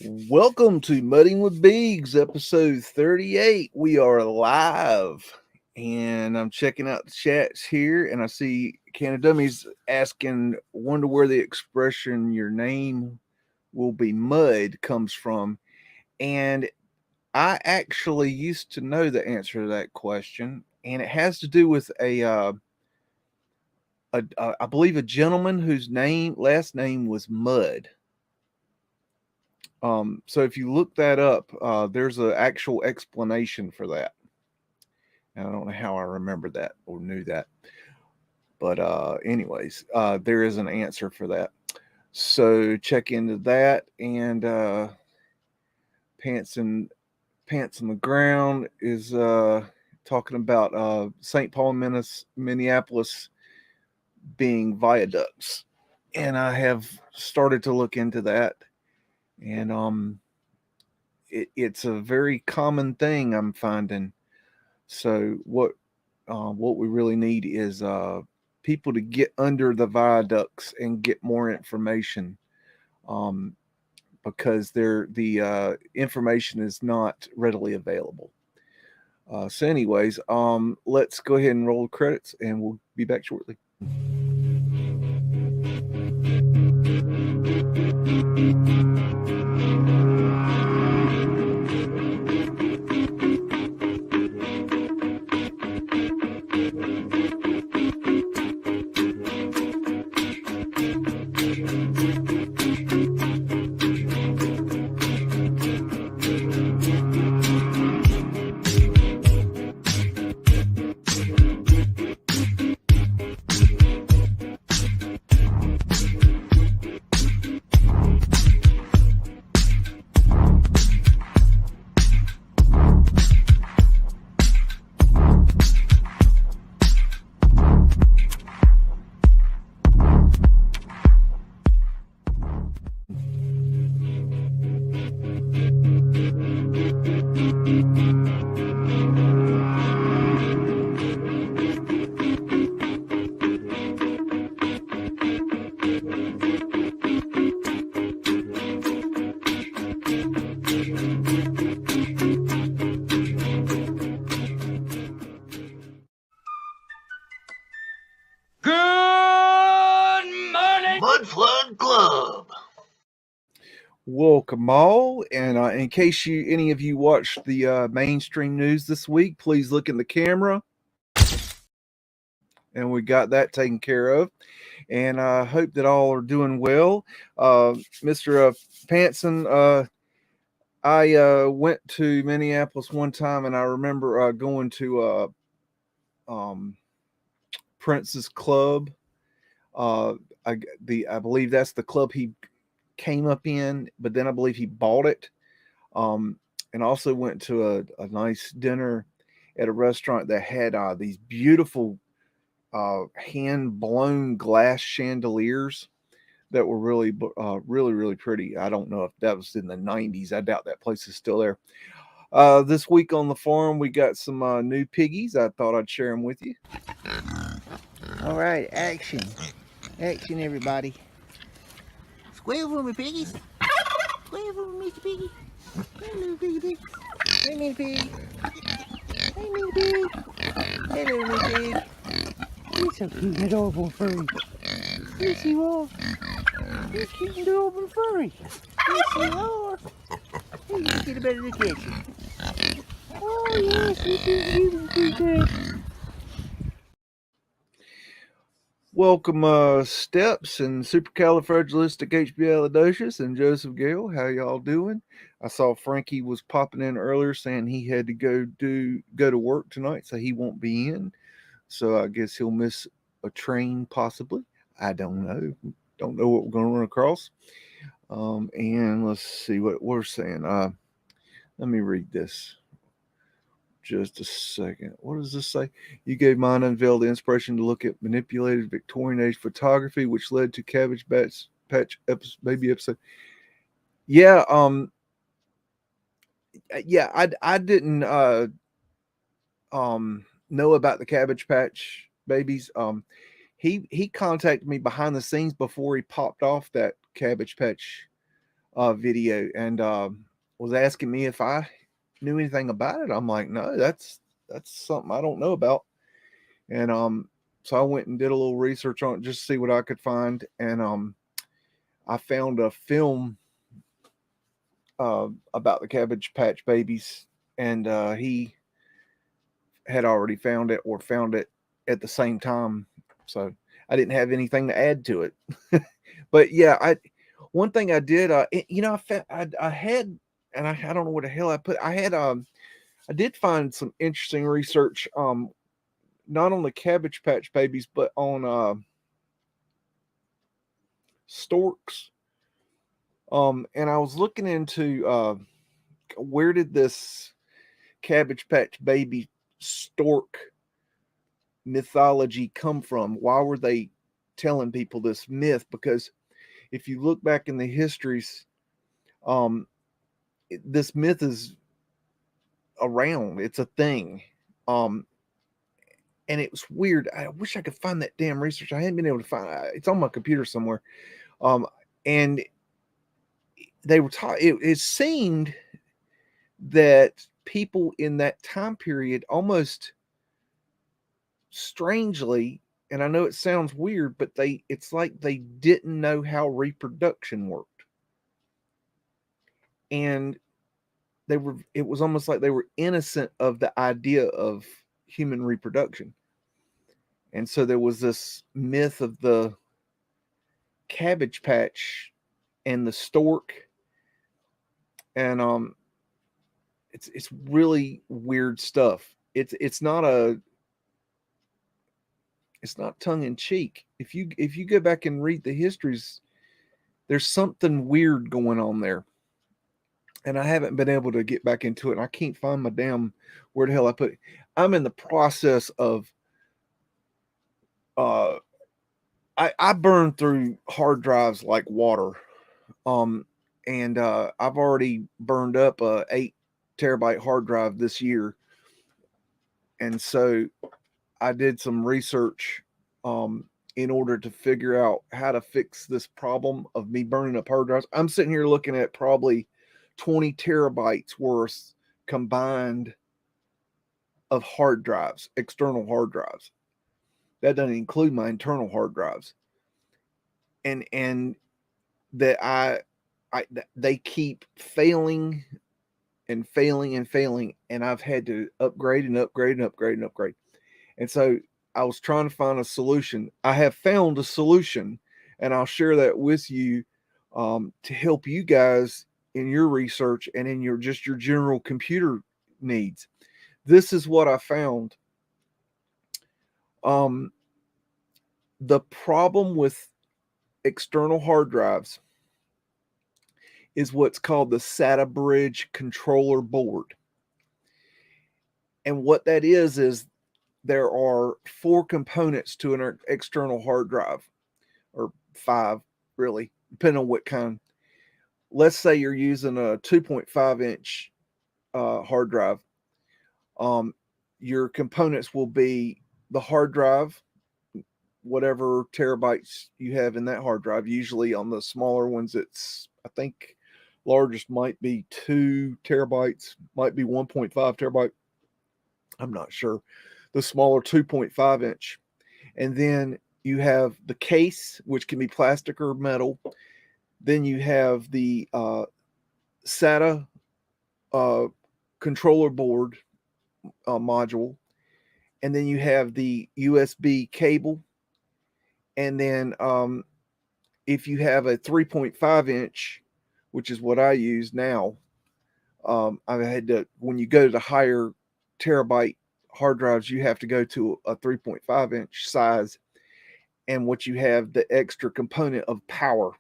Welcome to Mudding with BEAGS, episode 38. We are live, and I'm checking out the chats here, and I see Canadummies asking, wonder where the expression your name will be mud comes from. And I actually used to know the answer to that question, and it has to do with I believe a gentleman whose last name was Mudd. So if you look that up, there's an actual explanation for that. And I don't know how I remembered that or knew that, but anyways, there is an answer for that. So check into that. And Pants on the Ground is talking about St. Paul, Minneapolis being viaducts, and I have started to look into that. And it's a very common thing I'm finding. So what we really need is people to get under the viaducts and get more information, because the information is not readily available. So, anyways, let's go ahead and roll the credits, and we'll be back shortly. Mudflood Club. Welcome all, and in case any of you watched the mainstream news this week, please look in the camera, and we got that taken care of. And I hope that all are doing well. Mr. Pantson, I went to Minneapolis one time, and I remember going to Prince's Club. I believe that's the club he came up in, but then I believe he bought it. And also went to a nice dinner at a restaurant that had these beautiful hand blown glass chandeliers that were really, really pretty. I don't know if that was in the 90s. I doubt that place is still there. This week on the farm, we got some new piggies. I thought I'd share them with you. All right, action. Action, everybody. Squeal for me, piggies. Squeal for me, Mr. Piggy. Hey, little piggy pig. Hey, little pig. Hey, little pig. Hey, little pig. You're so cute and adorable and furry. Yes, you are. You're cute and adorable and furry. Yes, you are. Hey, you get a better look at you. Oh, yes, you're cute and good. Welcome, Steps and Supercalifragilisticexpialidocious and Joseph Gale. How y'all doing? I saw Frankie was popping in earlier saying he had to go to work tonight, so he won't be in. So I guess he'll miss a train, possibly. I don't know. Don't know what we're going to run across. And let's see what we're saying. Let me read this. Just a second. What does this say? You gave mine unveiled the inspiration to look at manipulated Victorian age photography, which led to Cabbage Patch Baby episode. Yeah, I didn't know about the Cabbage Patch Babies. He contacted me behind the scenes before he popped off that Cabbage Patch video, and was asking me if I knew anything about it. I'm like, no, that's something I don't know about. And so I went and did a little research on it just to see what I could find, and I found a film about the Cabbage Patch Babies, and he had already found it, or found it at the same time. So I didn't have anything to add to it. But yeah, one thing I did, I had, and I don't know what the hell I put. I did find some interesting research, not on the Cabbage Patch Babies, but on storks. And I was looking into where did this Cabbage Patch Baby stork mythology come from? Why were they telling people this myth? Because if you look back in the histories, this myth is around. It's a thing. And it was weird. I wish I could find that damn research. I hadn't been able to find it. It's on my computer somewhere. And they were taught. It seemed that people in that time period almost strangely, and I know it sounds weird, but it's like they didn't know how reproduction worked. And it was almost like they were innocent of the idea of human reproduction. And so there was this myth of the Cabbage Patch and the stork, and it's really weird stuff. It's not tongue in cheek. If you go back and read the histories, there's something weird going on there. And I haven't been able to get back into it, and I can't find my damn, where the hell I put it. I'm in the process of I burn through hard drives like water. And I've already burned up a 8 terabyte hard drive this year. And so I did some research in order to figure out how to fix this problem of me burning up hard drives. I'm sitting here looking at probably 20 terabytes worth combined of hard drives, external hard drives. That doesn't include my internal hard drives. And that they keep failing and failing and failing, and I've had to upgrade and upgrade and upgrade and upgrade. And so I was trying to find a solution. I have found a solution, and I'll share that with you to help you guys in your research and in your general computer needs. This is what I found. The problem with external hard drives is what's called the SATA bridge controller board. And what that is there are 4 components to an external hard drive, or 5, really, depending on what kind. Let's say you're using a 2.5-inch hard drive. Your components will be the hard drive, whatever terabytes you have in that hard drive. Usually on the smaller ones, it's, I think, largest might be 2 terabytes, might be 1.5 terabyte. I'm not sure. The smaller 2.5-inch. And then you have the case, which can be plastic or metal. Then you have the SATA controller board module. And then you have the USB cable. And then if you have a 3.5-inch, which is what I use now, I've had to, when you go to the higher terabyte hard drives, you have to go to a 3.5-inch size. And what you have, the extra component of power,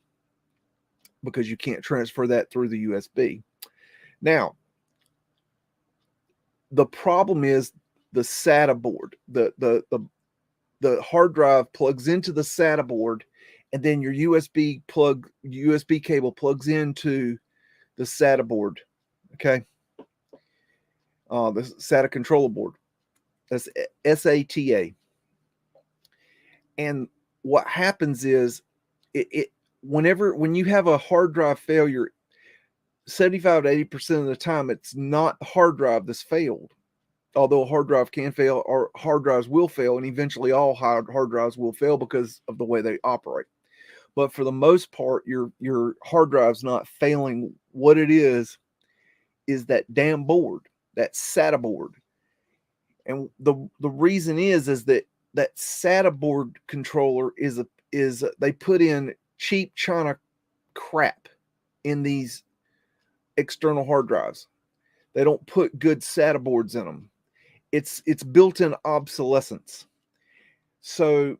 because you can't transfer that through the USB. Now, the problem is the SATA board. The hard drive plugs into the SATA board, and then your USB cable plugs into the SATA board. Okay. The SATA controller board. That's SATA. And what happens is when you have a hard drive failure, 75 to 80% of the time, it's not the hard drive that's failed. Although a hard drive can fail, or hard drives will fail, and eventually all hard drives will fail because of the way they operate. But for the most part, your hard drive's not failing. What it is that damn board, that SATA board. And the reason is that SATA board controller is they put in cheap China crap in these external hard drives. They don't put good SATA boards in them. It's built-in obsolescence. So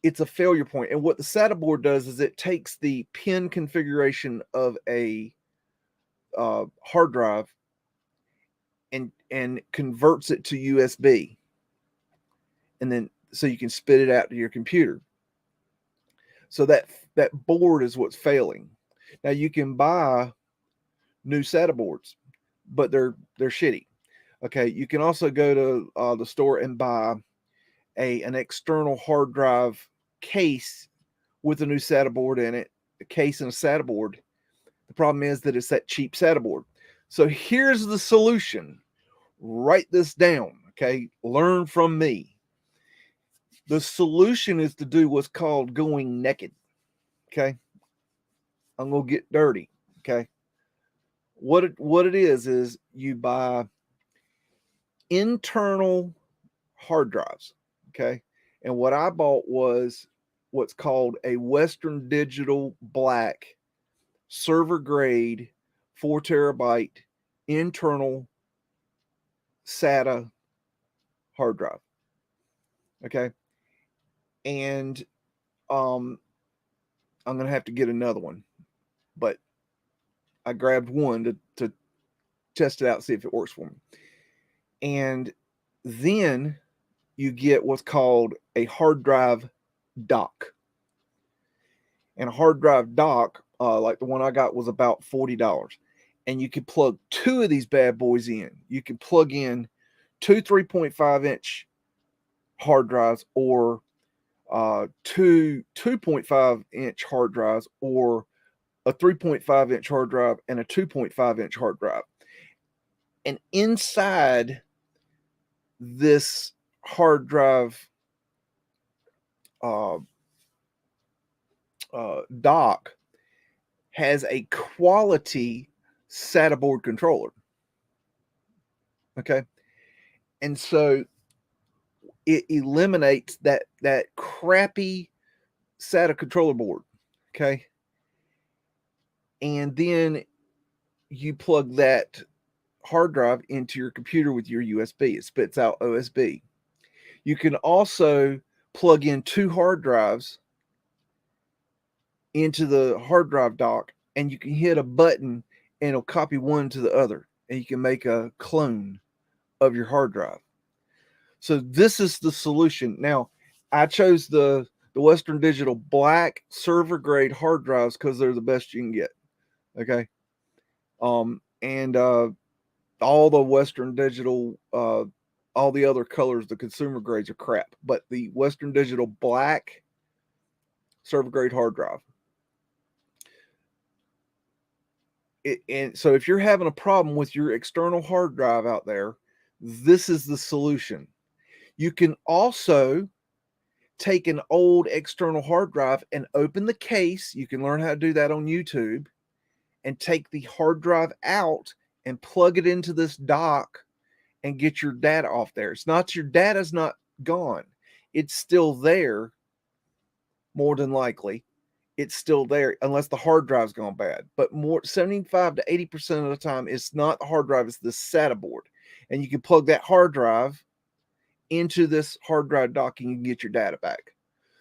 it's a failure point. And what the SATA board does is it takes the pin configuration of a hard drive and converts it to USB. And then so you can spit it out to your computer. So that board is what's failing. Now you can buy new SATA boards, but they're shitty. Okay, you can also go to the store and buy an external hard drive case with a new SATA board in it, a case and a SATA board. The problem is that it's that cheap SATA board. So here's the solution. Write this down, okay? Learn from me. The solution is to do what's called going naked, okay? I'm going to get dirty, okay? What it is you buy internal hard drives, okay? And what I bought was what's called a Western Digital Black server grade 4 terabyte internal SATA hard drive, okay? And I'm gonna have to get another one, but I grabbed one to test it out, see if it works for me. And then you get what's called a hard drive dock. And a hard drive dock, like the one I got, was about $40. And you can plug two of these bad boys in. You can plug in two 3.5-inch hard drives, or two 2.5-inch hard drives, or a 3.5-inch hard drive and a 2.5-inch hard drive. And inside this hard drive dock has a quality SATA board controller. Okay. And so it eliminates that crappy SATA controller board. Okay. And then you plug that hard drive into your computer with your USB. It spits out OSB. You can also plug in two hard drives into the hard drive dock, and you can hit a button and it'll copy one to the other, and you can make a clone of your hard drive. So this is the solution. Now, I chose the Western Digital Black server grade hard drives because they're the best you can get. Okay. And all the Western Digital, all the other colors, the consumer grades, are crap. But the Western Digital Black server grade hard drive. And so if you're having a problem with your external hard drive out there, this is the solution. You can also take an old external hard drive and open the case. You can learn how to do that on YouTube, and take the hard drive out and plug it into this dock and get your data off there. It's not, your data's not gone. It's still there. More than likely, it's still there unless the hard drive's gone bad. But more 75 to 80% of the time, it's not the hard drive, it's the SATA board. And you can plug that hard drive into this hard drive dock and you can get your data back.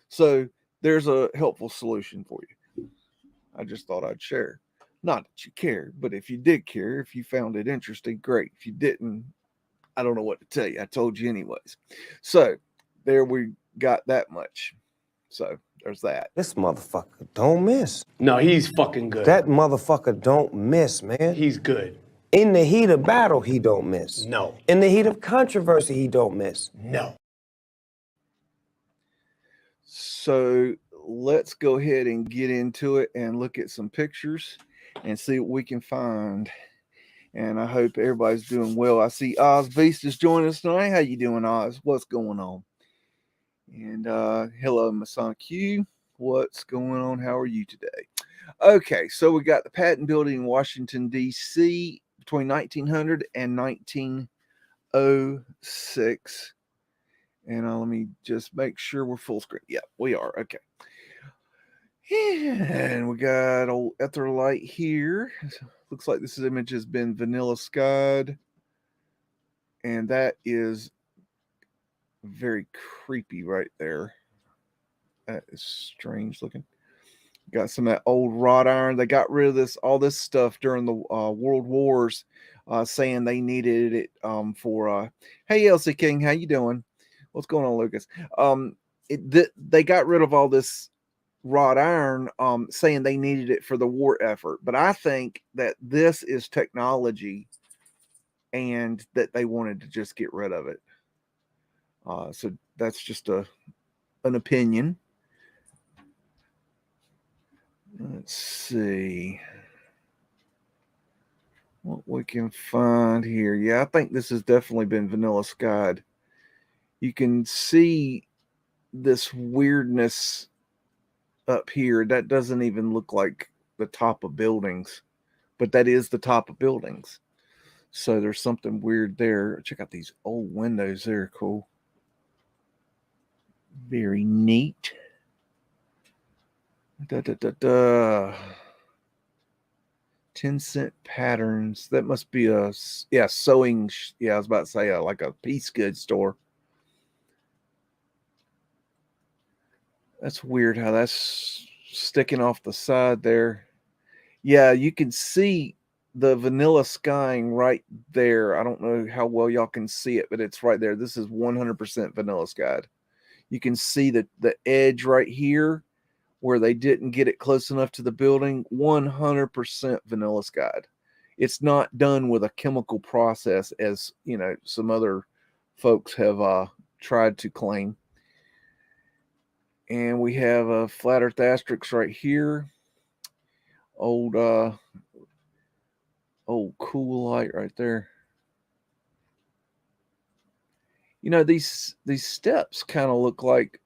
So there's a helpful solution for you. I just thought I'd share. Not that you care, but if you did care, if you found it interesting, great. If you didn't, I don't know what to tell you. I told you anyways. So there we got that much. So there's that. This motherfucker don't miss. No, he's fucking good. That motherfucker don't miss, man. He's good. In the heat of battle, he don't miss. No. In the heat of controversy, he don't miss. No. So let's go ahead and get into it and look at some pictures and see what we can find. And I hope everybody's doing well. I see Oz Beast is joining us tonight. How you doing, Oz? What's going on? And hello, Masonic Q. What's going on? How are you today? Okay, so we got the Patent Building in Washington, D.C. between 1900 and 1906. And let me just make sure we're full screen. Yeah, we are. Okay. And we got old ether light here. Looks like this image has been vanilla skied. And that is very creepy right there. That is strange looking. Got some of that old wrought iron. They got rid of all this stuff during the World Wars, saying they needed it for. Hey, Elsie King, how you doing? What's going on, Lucas? They got rid of all this wrought iron, saying they needed it for the war effort. But I think that this is technology, and that they wanted to just get rid of it. So that's just an opinion. Let's see what we can find here. Yeah, I think this has definitely been vanilla skied. You can see this weirdness up here. That doesn't even look like the top of buildings, but that is the top of buildings. So there's something weird there. Check out these old windows. They're cool. Very neat. 10-cent patterns. That must be a sewing. Yeah, I was about to say like a piece goods store. That's weird how that's sticking off the side there. Yeah, you can see the vanilla skying right there. I don't know how well y'all can see it, but it's right there. This is 100% vanilla skied. You can see the edge right here where they didn't get it close enough to the building. 100% vanilla skied. It's not done with a chemical process, as you know some other folks have tried to claim. And we have a flat earth asterisk right here. Old cool light right there. You know, these steps kind of look like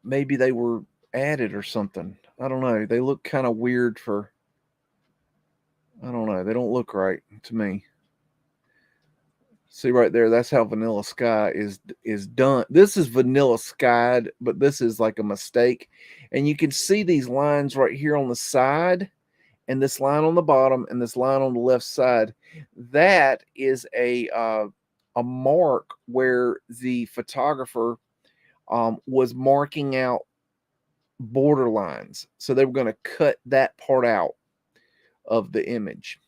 maybe they were added or something. I don't know. They look kind of weird I don't know. They don't look right to me. See right there, that's how vanilla sky is done. This is vanilla skied, but this is like a mistake. And you can see these lines right here on the side, and this line on the bottom, and this line on the left side. That is a mark where the photographer was marking out border lines. So they were going to cut that part out of the image.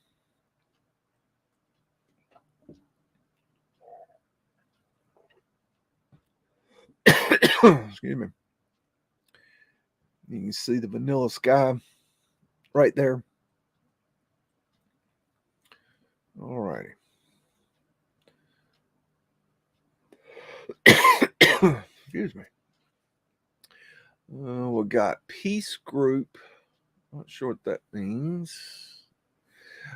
Excuse me. You can see the vanilla sky right there. All righty. Excuse me. We got Peace Group. Not sure what that means.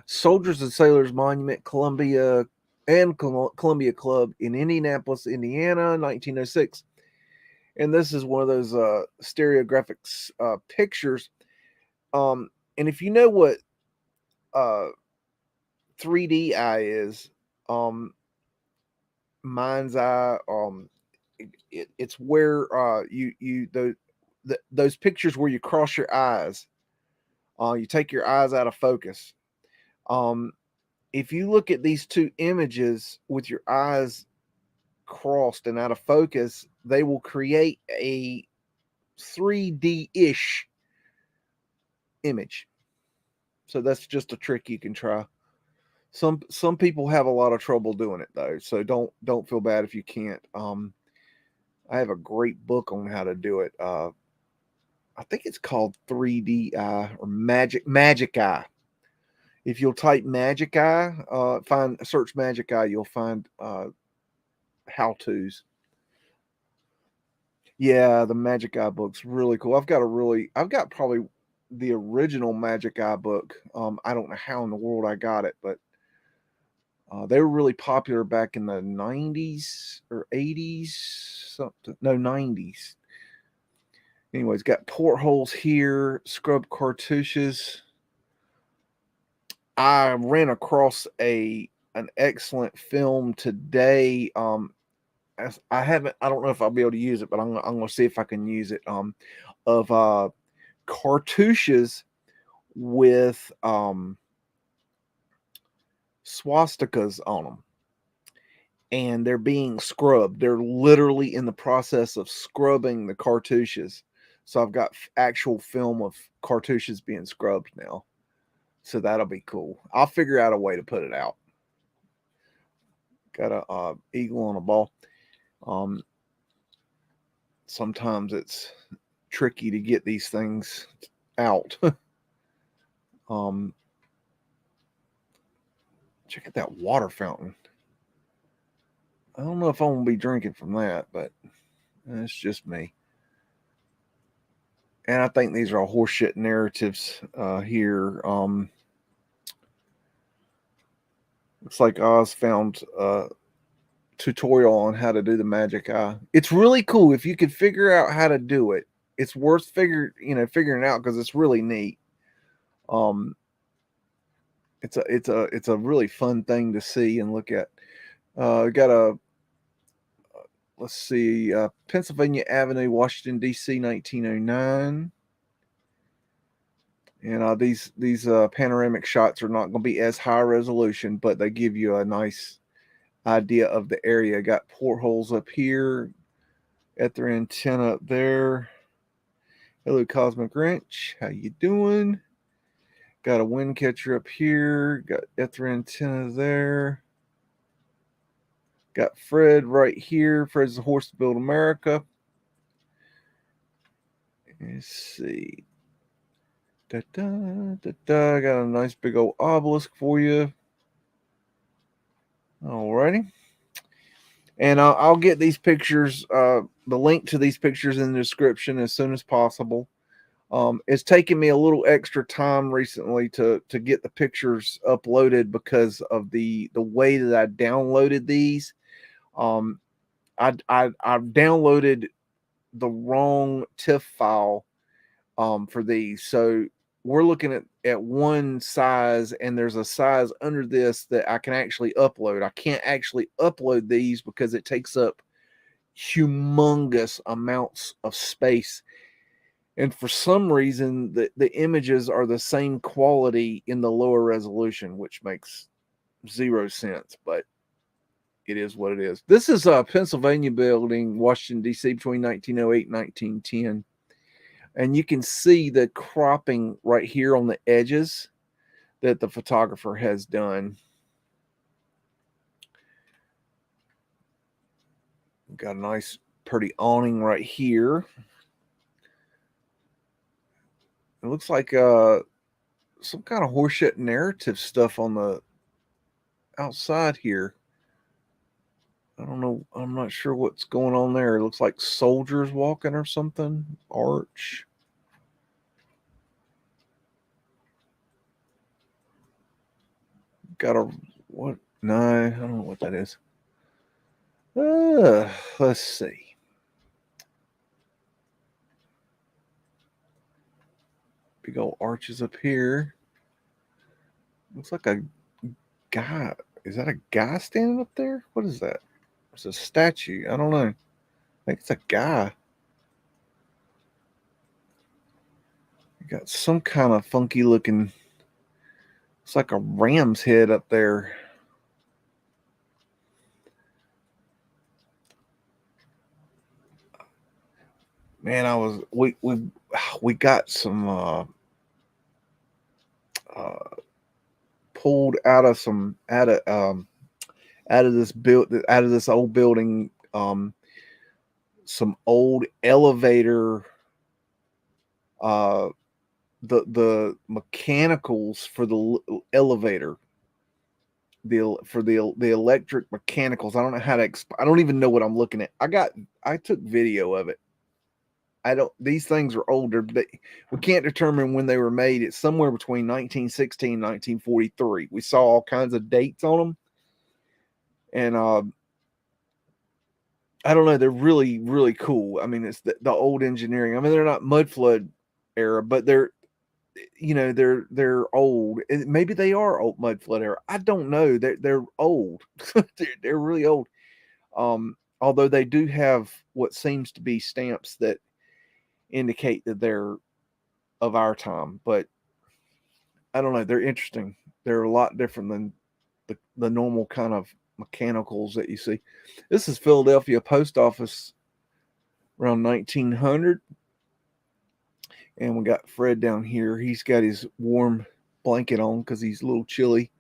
Soldiers and Sailors Monument, Columbia and Columbia Club in Indianapolis, Indiana, 1906. And this is one of those stereographic pictures. And if you know what 3D eye is, mind's eye, it's where those pictures where you cross your eyes, you take your eyes out of focus. If you look at these two images with your eyes crossed and out of focus, they will create a 3D-ish image. So that's just a trick you can try. Some people have a lot of trouble doing it though, so don't feel bad if you can't. I have a great book on how to do it. I think it's called 3D Eye or Magic Eye. If you'll type Magic Eye, search Magic Eye, you'll find how-tos. Yeah, the Magic Eye book's really cool. I've got probably the original Magic Eye book. I don't know how in the world I got it, but they were really popular back in the 90s or 80s, something. No, 90s. Anyways, got portholes here, scrub cartouches. I ran across an excellent film today. I don't know if I'll be able to use it, but I'm gonna see if I can use it. Of cartouches with swastikas on them, and they're being scrubbed. They're literally in the process of scrubbing the cartouches. So I've got actual film of cartouches being scrubbed now. So that'll be cool. I'll figure out a way to put it out. Got a eagle on a ball. Sometimes it's tricky to get these things out. Check out that water fountain. I don't know if I'm gonna be drinking from that, but it's just me. And I think these are all horseshit narratives here. Looks like Oz found a tutorial on how to do the Magic Eye. It's really cool if you could figure out how to do it. It's worth figuring it out because it's really neat. It's a really fun thing to see and look at. Got a let's see, Pennsylvania Avenue, Washington D.C., 1909. And these panoramic shots are not going to be as high resolution, but they give you a nice idea of the area. Got portholes up here, ether antenna up there. Hello, Cosmic Wrench. How you doing? Got a wind catcher up here. Got ether antenna there. Got Fred right here. Fred's the horse to build America. Let's see. Got a nice big old obelisk for you. Alrighty. And I'll get these pictures, the link to these pictures in the description as soon as possible. It's taken me a little extra time recently to get the pictures uploaded because of the way that I downloaded these. I downloaded the wrong TIFF file for these. So we're looking at one size, and there's a size under this that I can actually upload. I can't actually upload these because it takes up humongous amounts of space. And for some reason, the images are the same quality in the lower resolution, which makes zero sense, but it is what it is. This is a Pennsylvania building, Washington, D.C., between 1908 and 1910. And you can see the cropping right here on the edges that the photographer has done. Got a nice, pretty awning right here. It looks like some kind of horseshit narrative stuff on the outside here. I don't know. I'm not sure what's going on there. It looks like soldiers walking or something. Arch. Got a what? No, I don't know what that is. Let's see. Big old arches up here. Looks like a guy. Is that a guy standing up there? What is that? It's a statue. I don't know. I think it's a guy. You got some kind of funky looking. It's like a ram's head up there. Man, we got some pulled out of this old building, some old elevator, the mechanicals for the elevator, the electric mechanicals. I don't know how to I don't even know what I'm looking at. I took video of it. I don't. These things are older. We can't determine when they were made. It's somewhere between 1916 and 1943. We saw all kinds of dates on them, and I don't know. They're really, really cool. I mean, it's the old engineering. I mean, they're not Mudflood era, but they're, they're old. Maybe they are old Mudflood era. I don't know. They're old. they're really old. Although they do have what seems to be stamps that indicate that they're of our time, but I don't know. They're interesting. They're a lot different than the normal kind of mechanicals that you see. This is Philadelphia Post Office around 1900. And we got Fred down here. He's got his warm blanket on because he's a little chilly.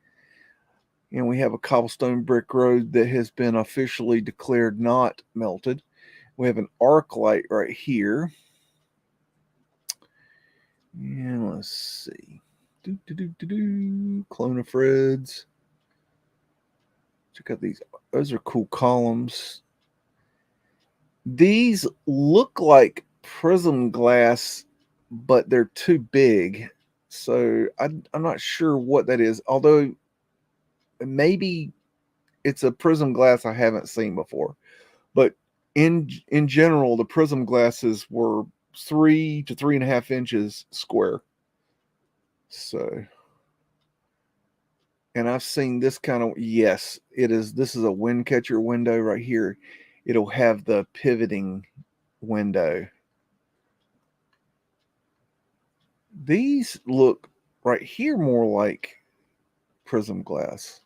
And we have a cobblestone brick road that has been officially declared not melted. We have an arc light right here. And let's see. Clone of Fred's. Check out these. Those are cool columns. These look like prism glass, but they're too big. So I'm not sure what that is. Although maybe it's a prism glass I haven't seen before. But in general, the prism glasses were 3 to 3.5 inches square. So, and I've seen this kind of, yes, it is. This is a wind catcher window right here. It'll have the pivoting window. These look right here more like prism glass.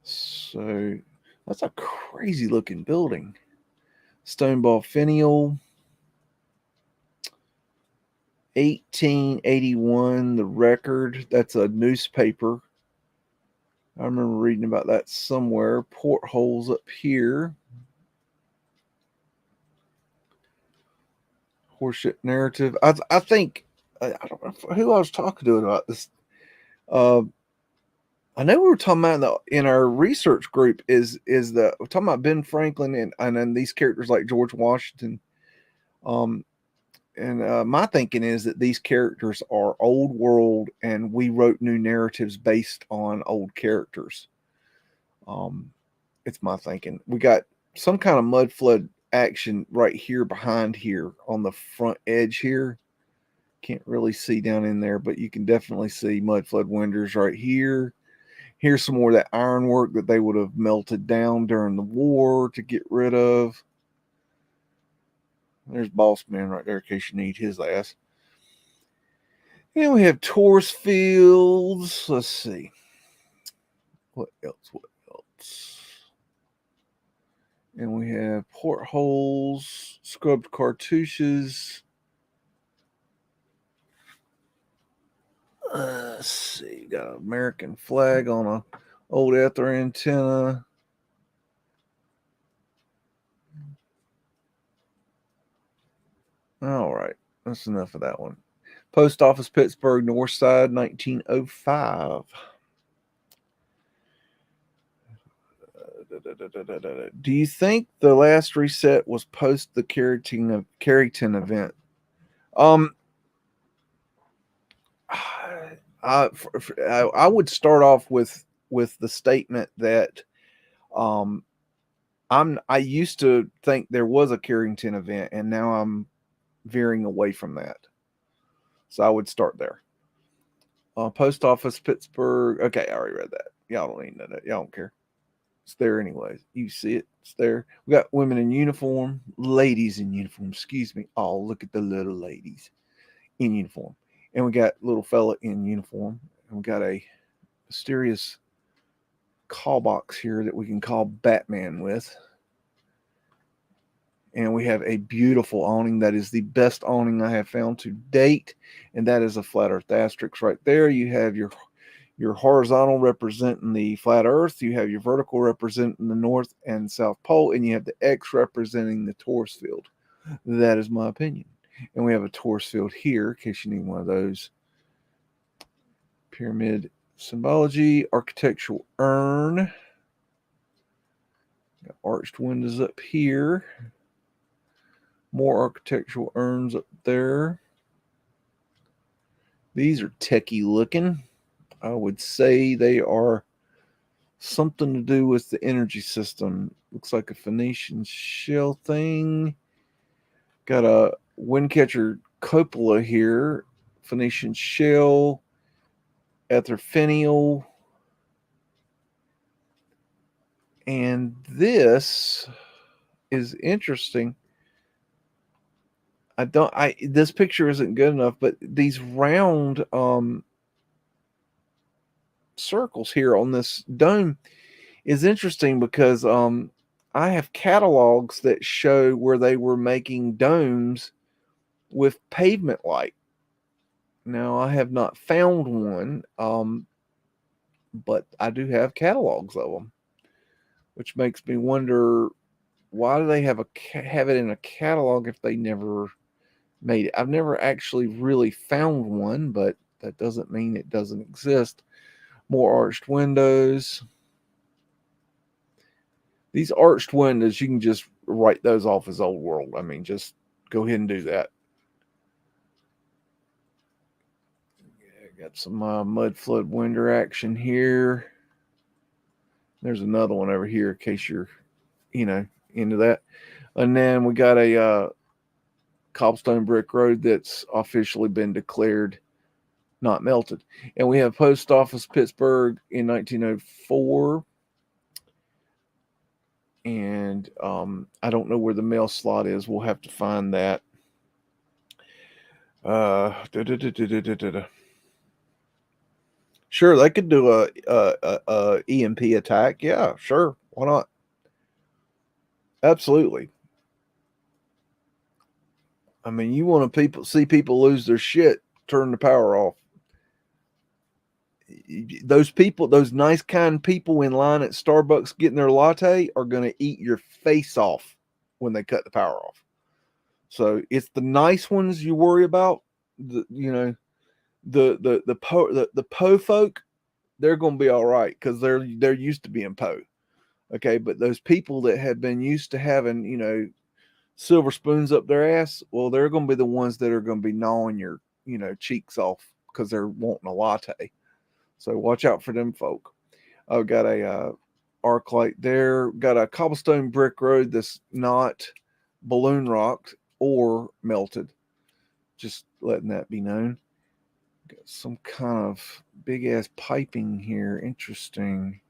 So that's a crazy looking building. Stoneball Finial, 1881, the record. That's a newspaper. I remember reading about that somewhere. Portholes up here. Horseshit narrative. I think, I don't know who I was talking to about this. I know we were talking about in our research group we're talking about Ben Franklin and then these characters like George Washington. My thinking is that these characters are old world and we wrote new narratives based on old characters. It's my thinking. We got some kind of mud flood action right here behind here on the front edge here. Can't really see down in there, but you can definitely see mud flood windows right here. Here's some more of that ironwork that they would have melted down during the war to get rid of. There's Boss Man right there in case you need his ass. And we have Taurus fields. Let's see. What else? And we have portholes, scrubbed cartouches. Let's see. Got an American flag on a old ether antenna. All right. That's enough of that one. Post Office, Pittsburgh, North Side, 1905. Do you think the last reset was post the Carrington event? I would start off with the statement that I used to think there was a Carrington event, and now I'm veering away from that. So I would start there. Post Office, Pittsburgh. Okay, I already read that. Y'all don't need to know that. Y'all don't care. It's there anyways. You see it. It's there. We got women in uniform, ladies in uniform. Excuse me. Oh, look at the little ladies in uniform. And we got little fella in uniform. And we got a mysterious call box here that we can call Batman with. And we have a beautiful awning that is the best awning I have found to date. And that is a flat earth asterisk right there. You have your horizontal representing the flat earth. You have your vertical representing the north and south pole. And you have the X representing the torus field. That is my opinion. And we have a torus field here in case you need one of those. Pyramid symbology, architectural urn. Got arched windows up here. More architectural urns up there. These are techie looking. I would say they are something to do with the energy system. Looks like a Phoenician shell thing. Got a windcatcher cupola here. Phoenician shell. Ether finial. And this is interesting. This picture isn't good enough, but these round circles here on this dome is interesting because I have catalogs that show where they were making domes with pavement light. Now I have not found one, but I do have catalogs of them, which makes me wonder, why do they have it in a catalog if they never made it? I've never actually really found one, but that doesn't mean it doesn't exist. More arched windows. These arched windows, you can just write those off as old world. I mean, just go ahead and do that. Got some Mudflood window action here. There's another one over here in case you're, into that. And then we got a cobblestone brick road that's officially been declared not melted. And we have Post Office Pittsburgh in 1904. And I don't know where the mail slot is. We'll have to find that. Sure, they could do a EMP attack. Yeah, sure. Why not? Absolutely. I mean, you want to see people lose their shit, turn the power off. Those people, those nice, kind people in line at Starbucks getting their latte are going to eat your face off when they cut the power off. So it's the nice ones you worry about. The po folk, they're going to be all right because they're used to being po. Okay, but those people that have been used to having silver spoons up their ass, well, they're going to be the ones that are going to be gnawing your cheeks off because they're wanting a latte. So watch out for them folk. I've got a arc light there. Got a cobblestone brick road that's not balloon rocked or melted. Just letting that be known. Got some kind of big ass piping here. Interesting.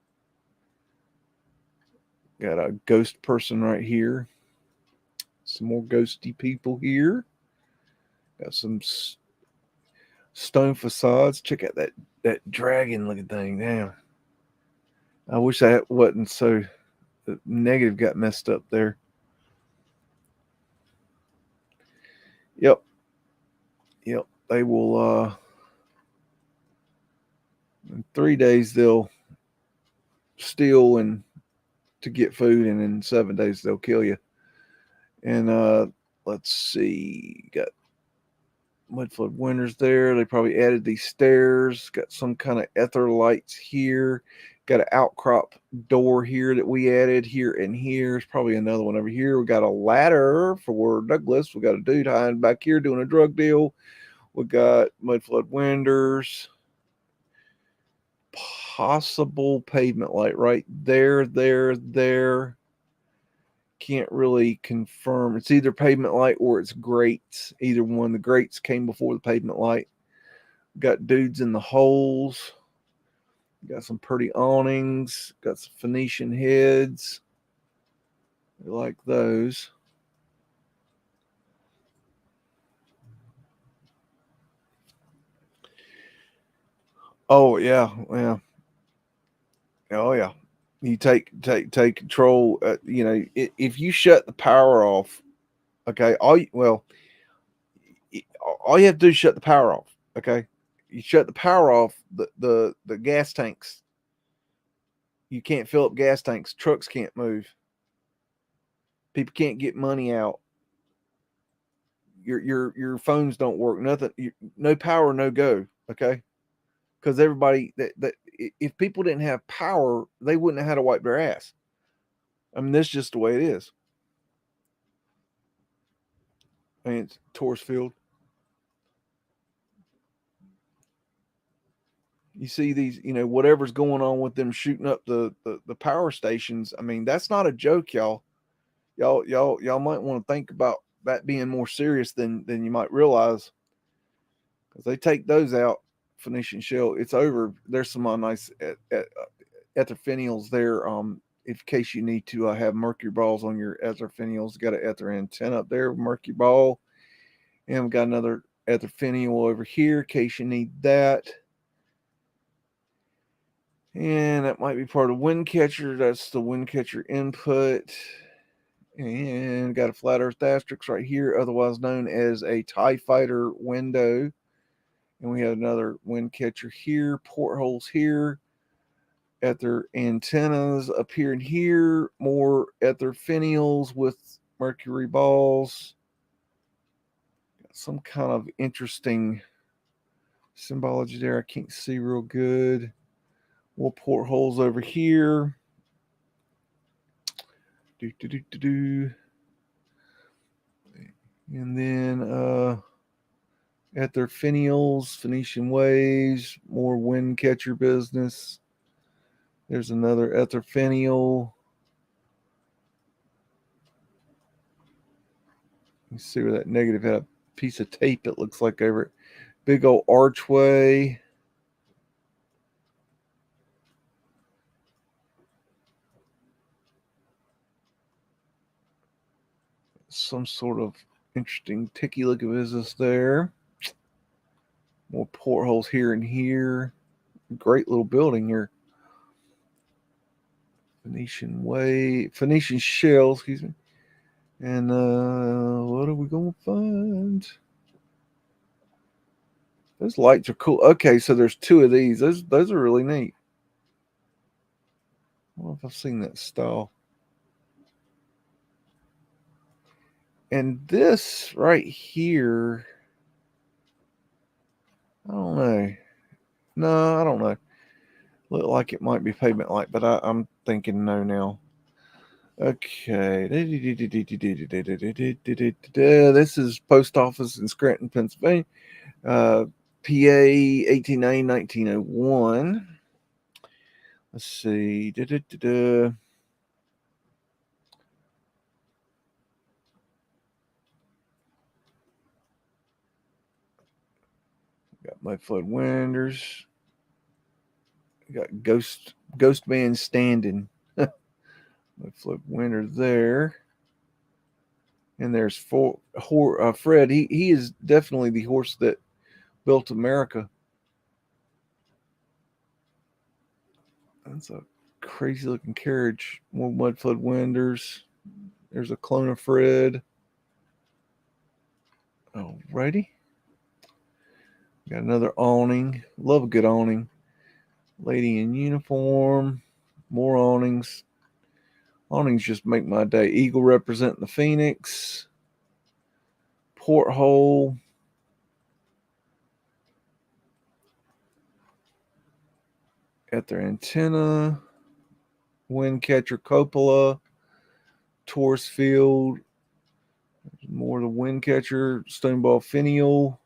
Got a ghost person right here. Some more ghosty people here. Got some stone facades. Check out that dragon looking thing. Damn. I wish that wasn't so negative, got messed up there. Yep. They will in 3 days they'll steal and to get food, and in 7 days they'll kill you. And let's see, got Mudflood windows there. They probably added these stairs. Got some kind of ether lights here. Got an outcrop door here that we added here and here. There's probably another one over here. We got a ladder for Douglas. We got a dude hiding back here doing a drug deal. We got Mudflood windows. Possible pavement light right there. Can't really confirm. It's either pavement light or it's grates. Either one. The grates came before the pavement light. Got dudes in the holes. Got some pretty awnings. Got some Phoenician heads. We like those. Oh yeah. Oh yeah. You take control. If you shut the power off, okay. All you have to do is shut the power off. Okay, you shut the power off. The gas tanks. You can't fill up gas tanks. Trucks can't move. People can't get money out. Your phones don't work. Nothing. No power, no go. Okay, because everybody that if people didn't have power, they wouldn't have had to wipe their ass. I mean, that's just the way it is. I mean, it's Torsfield. You see these, whatever's going on with them shooting up the power stations. I mean, that's not a joke, y'all. Y'all might want to think about that being more serious than you might realize. Because they take those out, Phoenician shell, it's over. There's some nice ether there. In case you need to have mercury balls on your ether got an ether antenna up there, mercury ball, and we got another ether over here in case you need that. And that might be part of wind catcher. That's the wind catcher input. And got a flat earth asterisk right here, otherwise known as a TIE fighter window. And we have another wind catcher here, portholes here, ether antennas up here and here, more ether with mercury balls. Got some kind of interesting symbology there. I can't see real good. More portholes over here. And then ether Phoenician waves, more wind catcher business. There's another ether You see where that negative had a piece of tape, it looks like, over it. Big old archway. Some sort of interesting ticky looking business there. More portholes here and here. Great little building here. Phoenician shell, excuse me. And what are we gonna find? Those lights are cool. Okay, so there's two of these. Those are really neat. I don't know if I've seen that style. And this right here, I don't know. No, I don't know. Look like it might be pavement light, but I'm thinking no now. Okay. This is post office in Scranton, Pennsylvania. PA 1890-1901. Let's see. Got Mudflood windows. Got Ghost Man standing. Mudflood window there. And there's Fred. He is definitely the horse that built America. That's a crazy looking carriage. More Mudflood windows. There's a clone of Fred. Alrighty. Got another awning. Love a good awning. Lady in uniform. More awnings. Awnings just make my day. Eagle representing the Phoenix. Porthole. At their antenna. Wind catcher cupola. Torsfield. More of the wind catcher. Stoneball finial.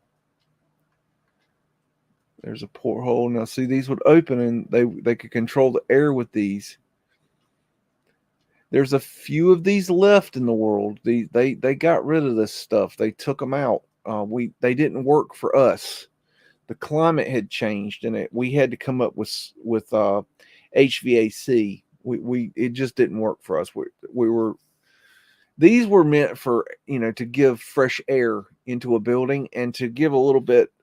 There's a porthole. Now, see, these would open and they could control the air with these. There's a few of these left in the world. They got rid of this stuff. They took them out. They didn't work for us. The climate had changed, and we had to come up with HVAC. It just didn't work for us. These were meant for to give fresh air into a building and to give a little bit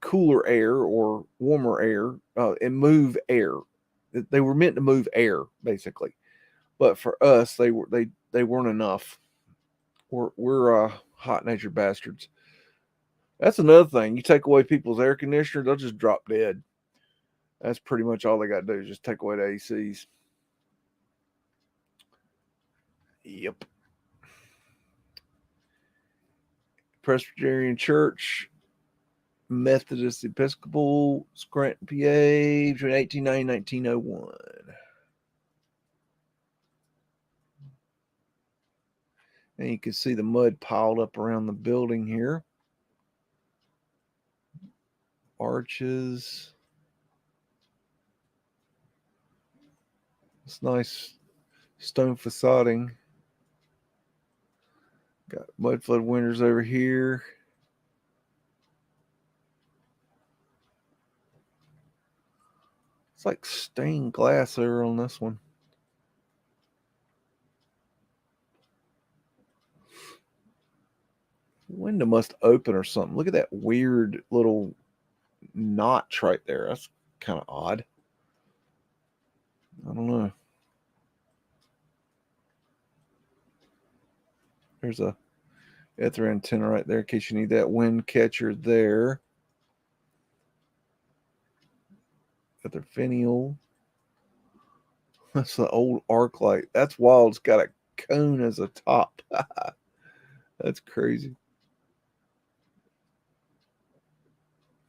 cooler air or warmer air and move air. They were meant to move air, basically. But for us, they weren't enough. We're hot-natured bastards. That's another thing. You take away people's air conditioner, they'll just drop dead. That's pretty much all they got to do is just take away the ACs. Yep. Presbyterian Church, Methodist Episcopal, Scranton, PA, between 1890 and 1901. And you can see the mud piled up around the building here. Arches. It's nice stone facading. Got Mudflood windows over here. It's like stained glass over on this one. Window must open or something. Look at that weird little notch right there. That's kind of odd. I don't know. There's a ether antenna right there in case you need that wind catcher there. Ether finial. That's the old arc light. That's wild. It's got a cone as a top. That's crazy.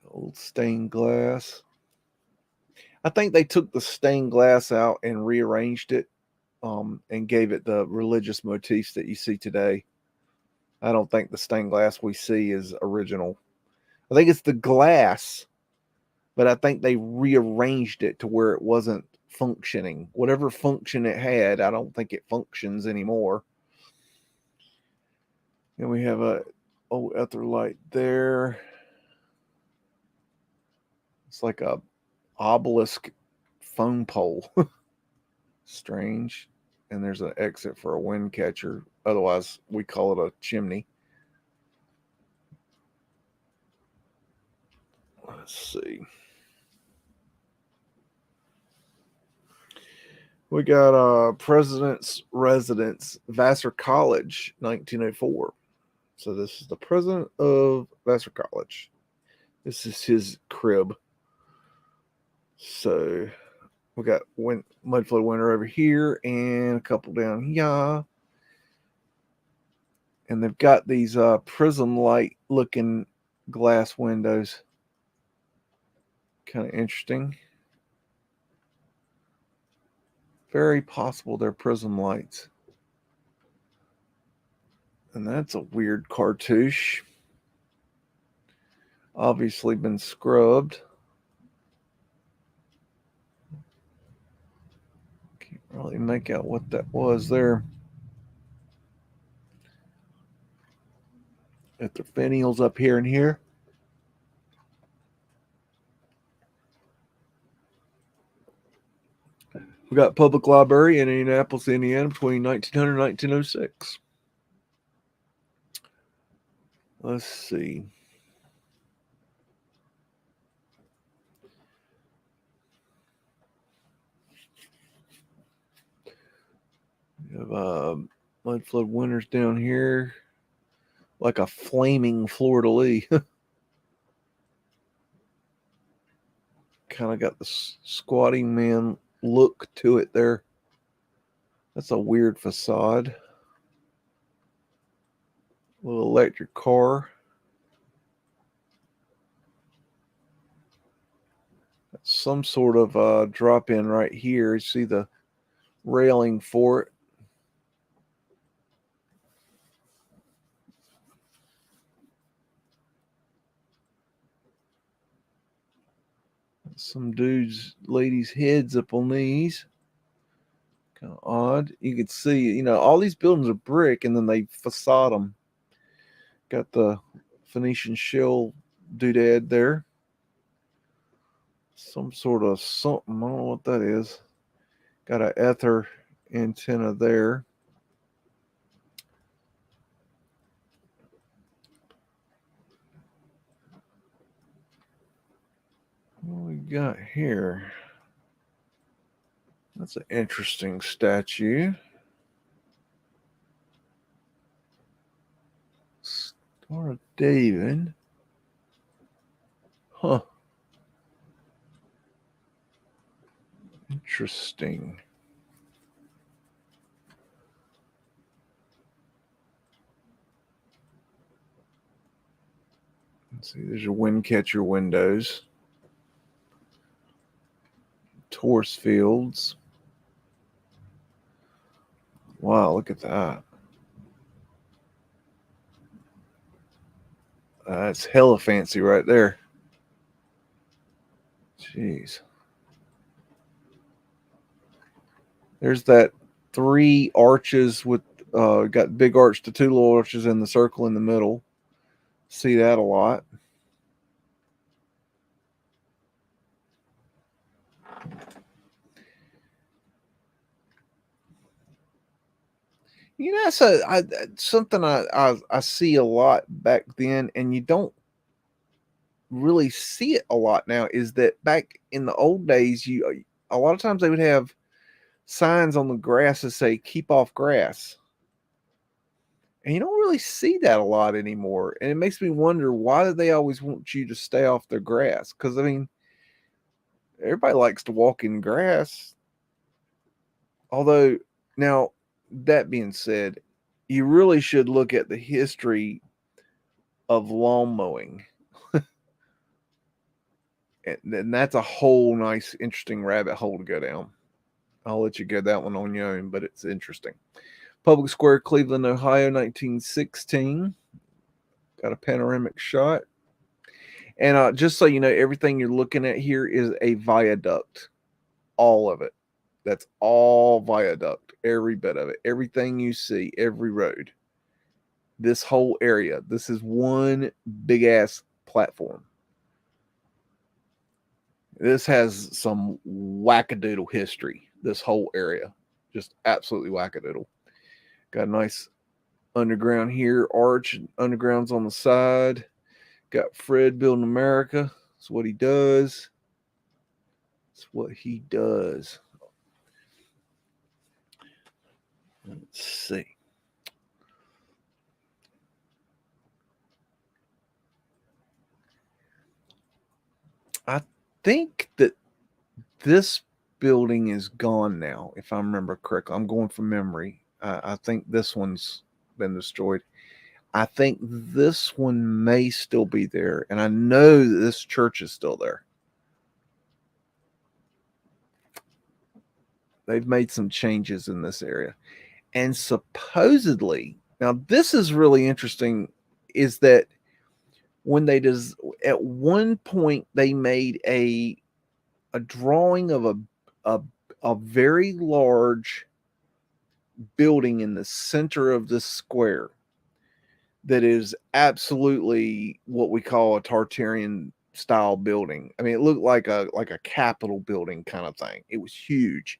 Old stained glass. I think they took the stained glass out and rearranged it and gave it the religious motifs that you see today. I don't think the stained glass we see is original. I think it's the glass, but I think they rearranged it to where it wasn't functioning. Whatever function it had, I don't think it functions anymore. And we have a old ether light there. It's like a obelisk phone pole. Strange. And there's an exit for a wind catcher. Otherwise, we call it a chimney. Let's see. We got President's Residence, Vassar College, 1904. So this is the president of Vassar College. This is his crib. So we got Mudflood window over here and a couple down here. And they've got these prism light looking glass windows. Kind of interesting. Very possible they're prism lights. And that's a weird cartouche. Obviously been scrubbed. Can't really make out what that was there. Got the finials up here and here. We got Public Library in Indianapolis, Indiana between 1900 and 1906. Let's see. We have Mudflood windows down here. Like a flaming fleur-de-lis. Kind of got the squatting man look to it there. That's a weird facade. Little electric car. Some sort of drop-in right here. You see the railing for it. Some ladies' heads up on these. Kind of odd. You can see, all these buildings are brick and then they facade them. Got the Phoenician shell doodad there. Some sort of something. I don't know what that is. Got an ether antenna there. What we got here? That's an interesting statue. Star of David. Huh. Interesting. Let's see, there's your wind catcher windows. Torus fields. Wow, look at that. That's hella fancy right there. Jeez. There's that 3 arches with got big arch to 2 little arches in the circle in the middle. See that a lot. You know, so something I see a lot back then, and you don't really see it a lot now. Is that back in the old days, you a lot of times they would have signs on the grass that say "keep off grass," and you don't really see that a lot anymore. And it makes me wonder, why do they always want you to stay off their grass? Because I mean, everybody likes to walk in grass. Although, now that being said, you really should look at the history of lawn mowing. And that's a whole nice, interesting rabbit hole to go down. I'll let you go that one on your own, but it's interesting. Public Square, Cleveland, Ohio, 1916. Got a panoramic shot. And just so you know, everything you're looking at here is a viaduct. All of it. That's all viaduct. Every bit of it. Everything you see, every road. This whole area. This is one big ass platform. This has some wackadoodle history. This whole area. Just absolutely wackadoodle. Got a nice underground here. Arch. Underground's on the side. Got Fred building America. That's what he does. That's what he does. Let's see. I think that this building is gone now, if I remember correctly. I'm going from memory. I think this one's been destroyed. I think this one may still be there, and I know that this church is still there. They've made some changes in this area. And supposedly, now this is really interesting, is that when they at one point they made a drawing of a very large building in the center of this square that is absolutely what we call a Tartarian style building. I mean, it looked like a Capitol building kind of thing. It was huge.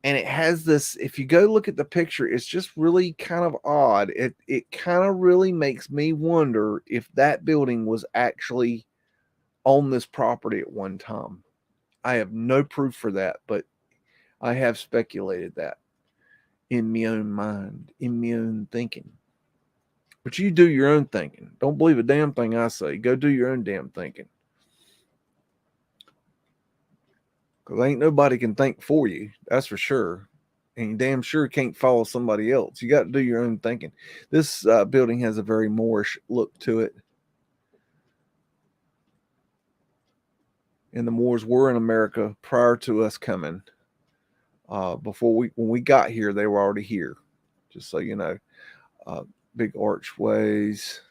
And it has this, if you go look at the picture, it's just really kind of odd. It kind of really makes me wonder if that building was actually on this property at one time. I have no proof for that, but I have speculated that in my own mind, in my own thinking. But you do your own thinking. Don't believe a damn thing I say. Go do your own damn thinking. Because ain't nobody can think for you. That's for sure. And you damn sure can't follow somebody else. You got to do your own thinking. This building has a very Moorish look to it. And the Moors were in America prior to us coming. When we got here, they were already here. Just so you know. Big archways.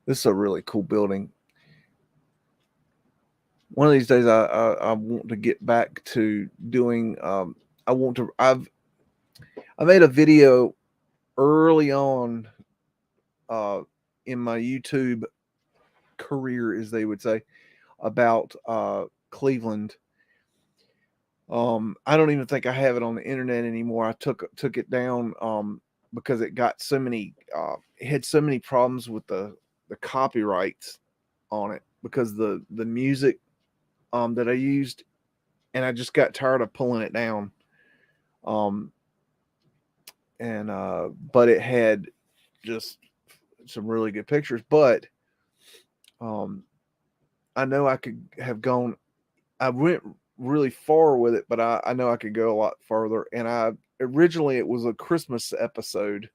This is a really cool building. One of these days, I want to get back to doing. I made a video early on in my YouTube career, as they would say, about Cleveland. I don't even think I have it on the internet anymore. I took it down because it got so many. It had so many problems with the copyrights on it because the music that I used, and I just got tired of pulling it down. But it had just some really good pictures. But I know I could have gone. I went really far with it, but I know I could go a lot further. And originally it was a Christmas episode.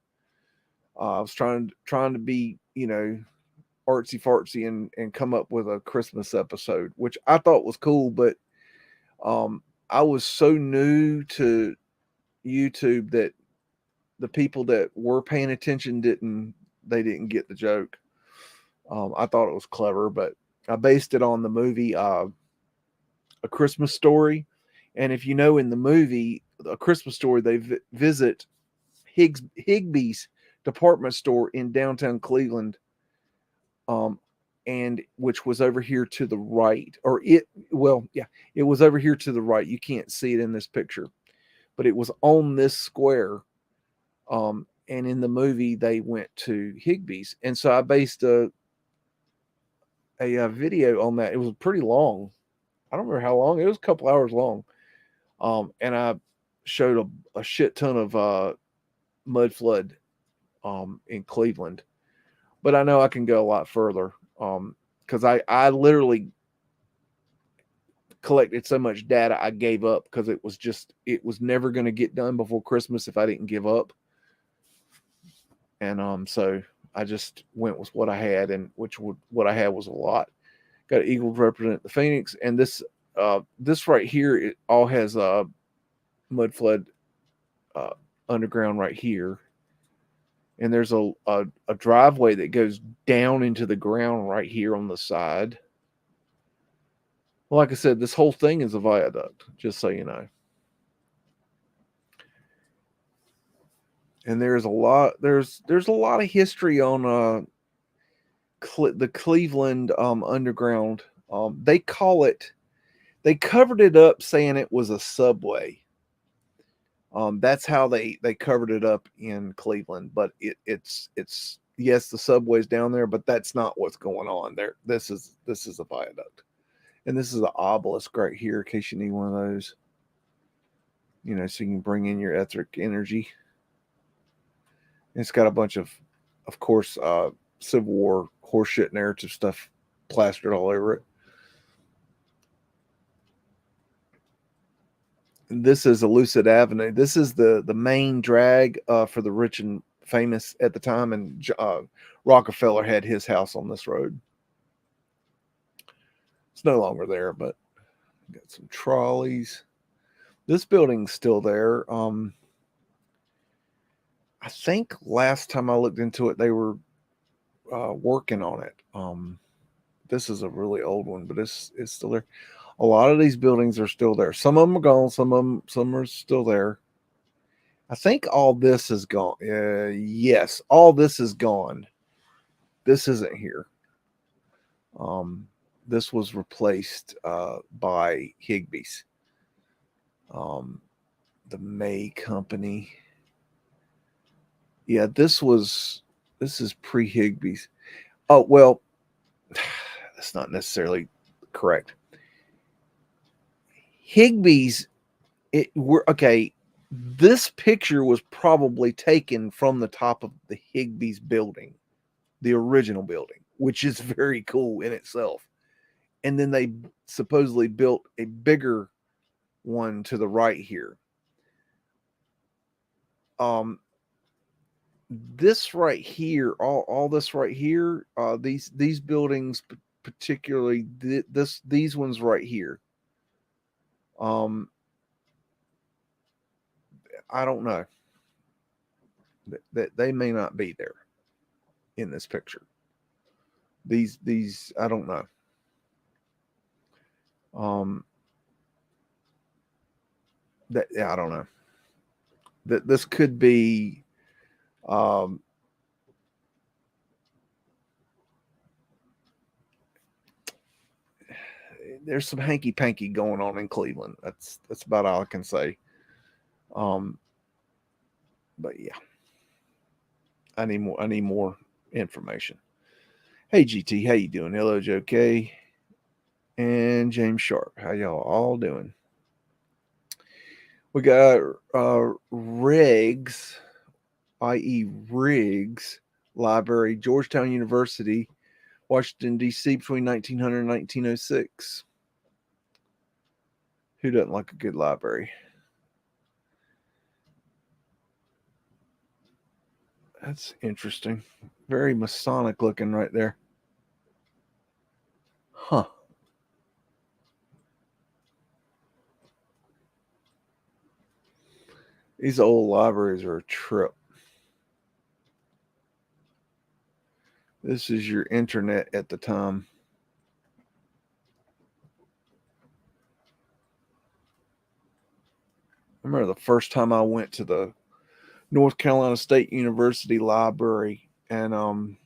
I was trying to be, artsy fartsy and come up with a Christmas episode, which I thought was cool, but I was so new to YouTube that the people that were paying attention didn't get the joke. I thought it was clever, but I based it on the movie A Christmas Story. And if you know, in the movie A Christmas Story, they visit Higbee's department store in downtown Cleveland, and which was over here to the right, or it was over here to the right. You can't see it in this picture, but it was on this square. And in the movie, they went to Higbee's, and so I based a video on that. It was pretty long. I don't remember how long. It was a couple hours long. And I showed a shit ton of Mudflood in Cleveland, but I know I can go a lot further because I literally collected so much data I gave up, because it was never going to get done before Christmas if I didn't give up. And so I just went with what I had, and what I had was a lot. Got eagles represent the phoenix, and this right here, it all has Mudflood underground right here, and there's a driveway that goes down into the ground right here on the side. Well, like I said, this whole thing is a viaduct, just so you know. And there's a lot of history on the Cleveland underground. They covered it up saying it was a subway. That's how they covered it up in Cleveland, but it's yes, the subway's down there, but that's not what's going on there. This is a viaduct, and this is an obelisk right here in case you need one of those. So you can bring in your etheric energy. And it's got a bunch of course, Civil War horseshit narrative stuff plastered all over it. This is a Lucid Avenue. This is the main drag for the rich and famous at the time, and Rockefeller had his house on this road. It's no longer there, but got some trolleys. This building's still there. I think last time I looked into it, they were working on it. This is a really old one, but it's still there. A lot of these buildings are still there. Some of them are gone. Some are still there. I think all this is gone. Yes, all this is gone. This isn't here. This was replaced by Higbee's. The May Company. Yeah, this is pre-Higbee's. Oh, well, that's not necessarily correct. Higbee's, this picture was probably taken from the top of the Higbee's building, the original building, which is very cool in itself. And then they supposedly built a bigger one to the right here. This right here, all this right here, these buildings, particularly these ones right here. I don't know. That they may not be there in this picture. These I don't know. I don't know. That this could be there's some hanky panky going on in Cleveland. That's about all I can say. But yeah, I need more information. Hey GT, how you doing? Hello Joe K and James Sharp. How y'all all doing? We got Riggs, i.e. Riggs Library, Georgetown University, Washington, D.C. between 1900 and 1906. Who doesn't like a good library? That's interesting. Very Masonic looking right there. Huh. These old libraries are a trip. This is your internet at the time. I remember the first time I went to the North Carolina State University library, and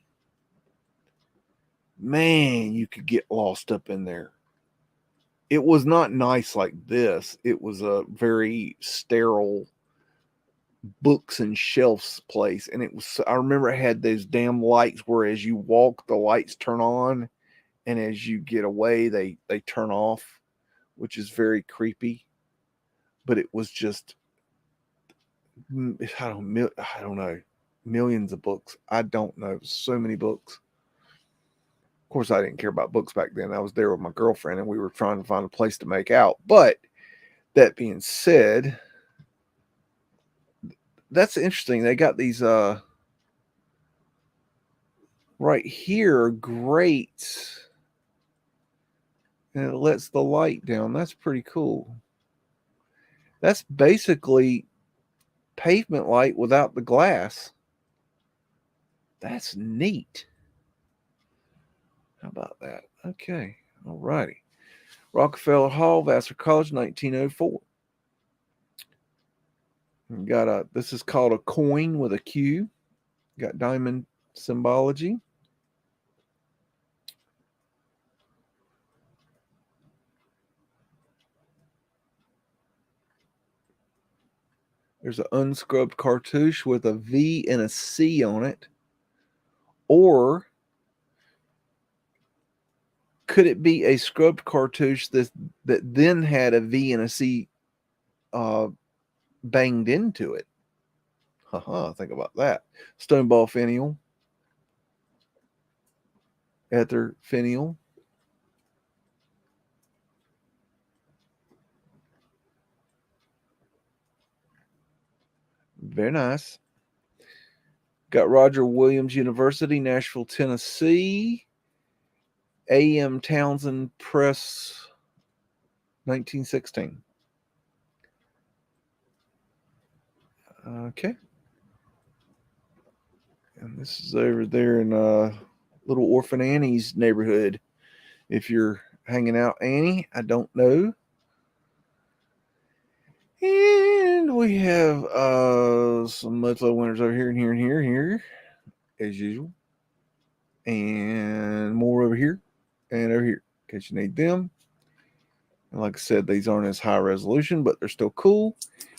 man, you could get lost up in there. It was not nice like this. It was a very sterile books and shelves place, and it was, I remember it had those damn lights where as you walk the lights turn on, and as you get away they turn off, which is very creepy. But it was just, I don't know, millions of books. I don't know, so many books. Of course, I didn't care about books back then. I was there with my girlfriend, and we were trying to find a place to make out. But that being said, that's interesting. They got these right here grates, and it lets the light down. That's pretty cool. That's basically pavement light without the glass. That's neat. How about that? Okay. All righty. Rockefeller Hall, Vassar College, 1904. We got this is called a coin with a Q. Got diamond symbology. There's an unscrubbed cartouche with a V and a C on it. Or could it be a scrubbed cartouche that then had a V and a C banged into it? Think about that. Stoneball finial. Ether finial. Very nice. Got Roger Williams University, Nashville, Tennessee. A.M. Townsend Press, 1916. Okay. And this is over there in Little Orphan Annie's neighborhood. If you're hanging out, Annie, I don't know. And we have some Mudflood winners over here and here and here and here, as usual. And more over here and over here, in case you need them. And like I said, these aren't as high resolution, but they're still cool.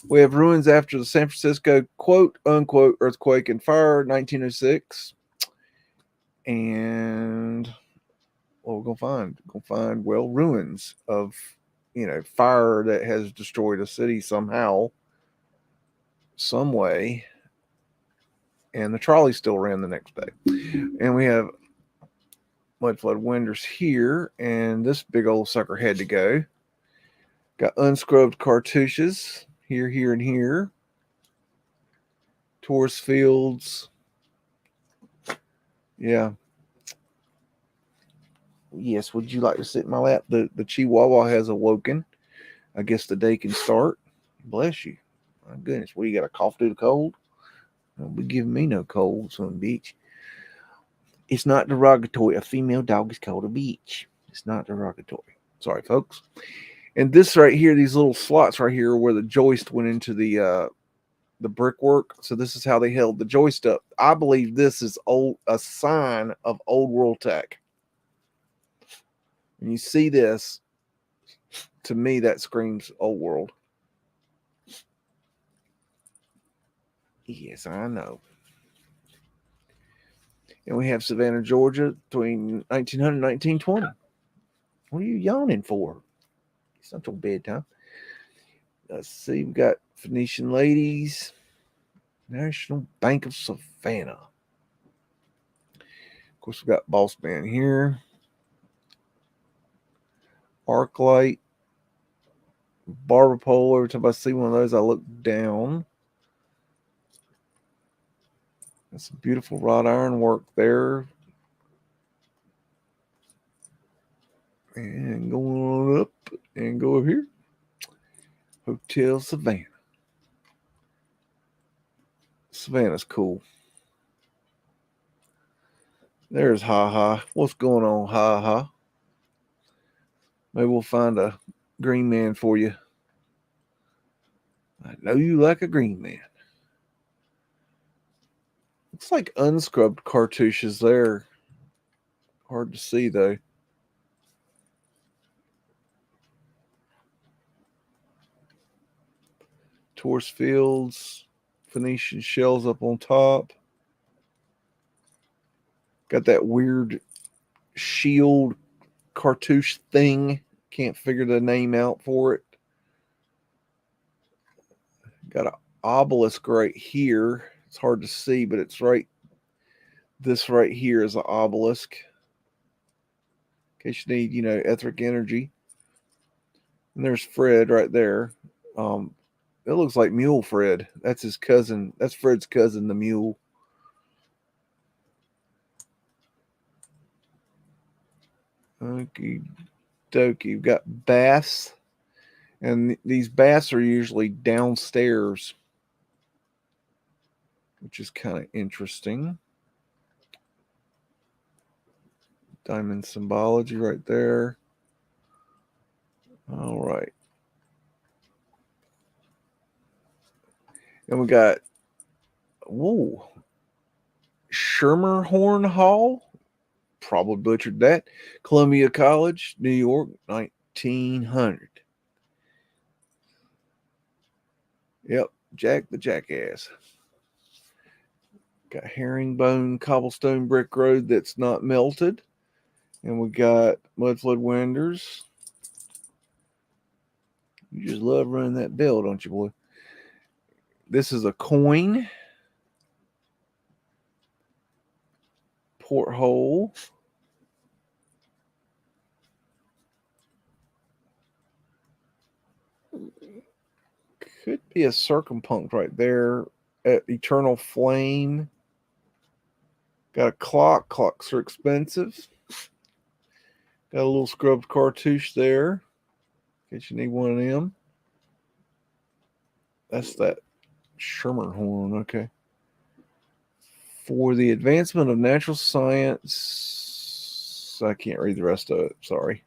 We have ruins after the San Francisco quote unquote earthquake and fire, 1906. And what we're gonna find? We're gonna find, well, ruins of, fire that has destroyed a city somehow, some way. And the trolley still ran the next day. And we have Mudflood windows here, and this big old sucker had to go. Got unscrubbed cartouches here, here, and here. Tourist fields. Yeah. Yes, would you like to sit in my lap? The Chihuahua has awoken. I guess the day can start. Bless you. My goodness, what, you got a cough due to cold? Don't be giving me no cold, son of a bitch. It's not derogatory. A female dog is called a bitch. It's not derogatory. Sorry, folks. And this right here, these little slots right here, where the joist went into the brickwork. So this is how they held the joist up. I believe this is a sign of old world tech. When you see this, to me, that screams old world. Yes, I know. And we have Savannah, Georgia, between 1900 and 1920. What are you yawning for? It's not your bedtime. Let's see. We've got Phoenician Ladies, National Bank of Savannah. Of course, we've got Boss Man here. Arclight. Barber pole. Every time I see one of those, I look down. That's some beautiful wrought iron work there. And going on up and go over here. Hotel Savannah. Savannah's cool. There's Ha Ha. What's going on, Ha Ha? Maybe we'll find a green man for you. I know you like a green man. Looks like unscrubbed cartouches there. Hard to see though. Torus fields, Phoenician shells up on top. Got that weird shield cartouche thing. Can't figure the name out for it. Got an obelisk right here. It's hard to see, but it's right. This right here is an obelisk. In case you need, etheric energy. And there's Fred right there. It looks like Mule Fred. That's his cousin. That's Fred's cousin, the mule. Okay, dokie. We've got baths. And these baths are usually downstairs, which is kind of interesting. Diamond symbology right there. All right. And we got, whoa, Schermerhorn Hall. Probably butchered that. Columbia College, New York, 1900. Yep, Jack the Jackass. Got herringbone cobblestone brick road that's not melted. And we got Mudflood windows. You just love running that bell, don't you, boy? This is a coin. Porthole. Could be a circumpunct right there at Eternal Flame. Got a clock. Clocks are expensive. Got a little scrubbed cartouche there. In case you need one of them. That's that Schermerhorn. Okay. For the advancement of natural science. I can't read the rest of it. Sorry.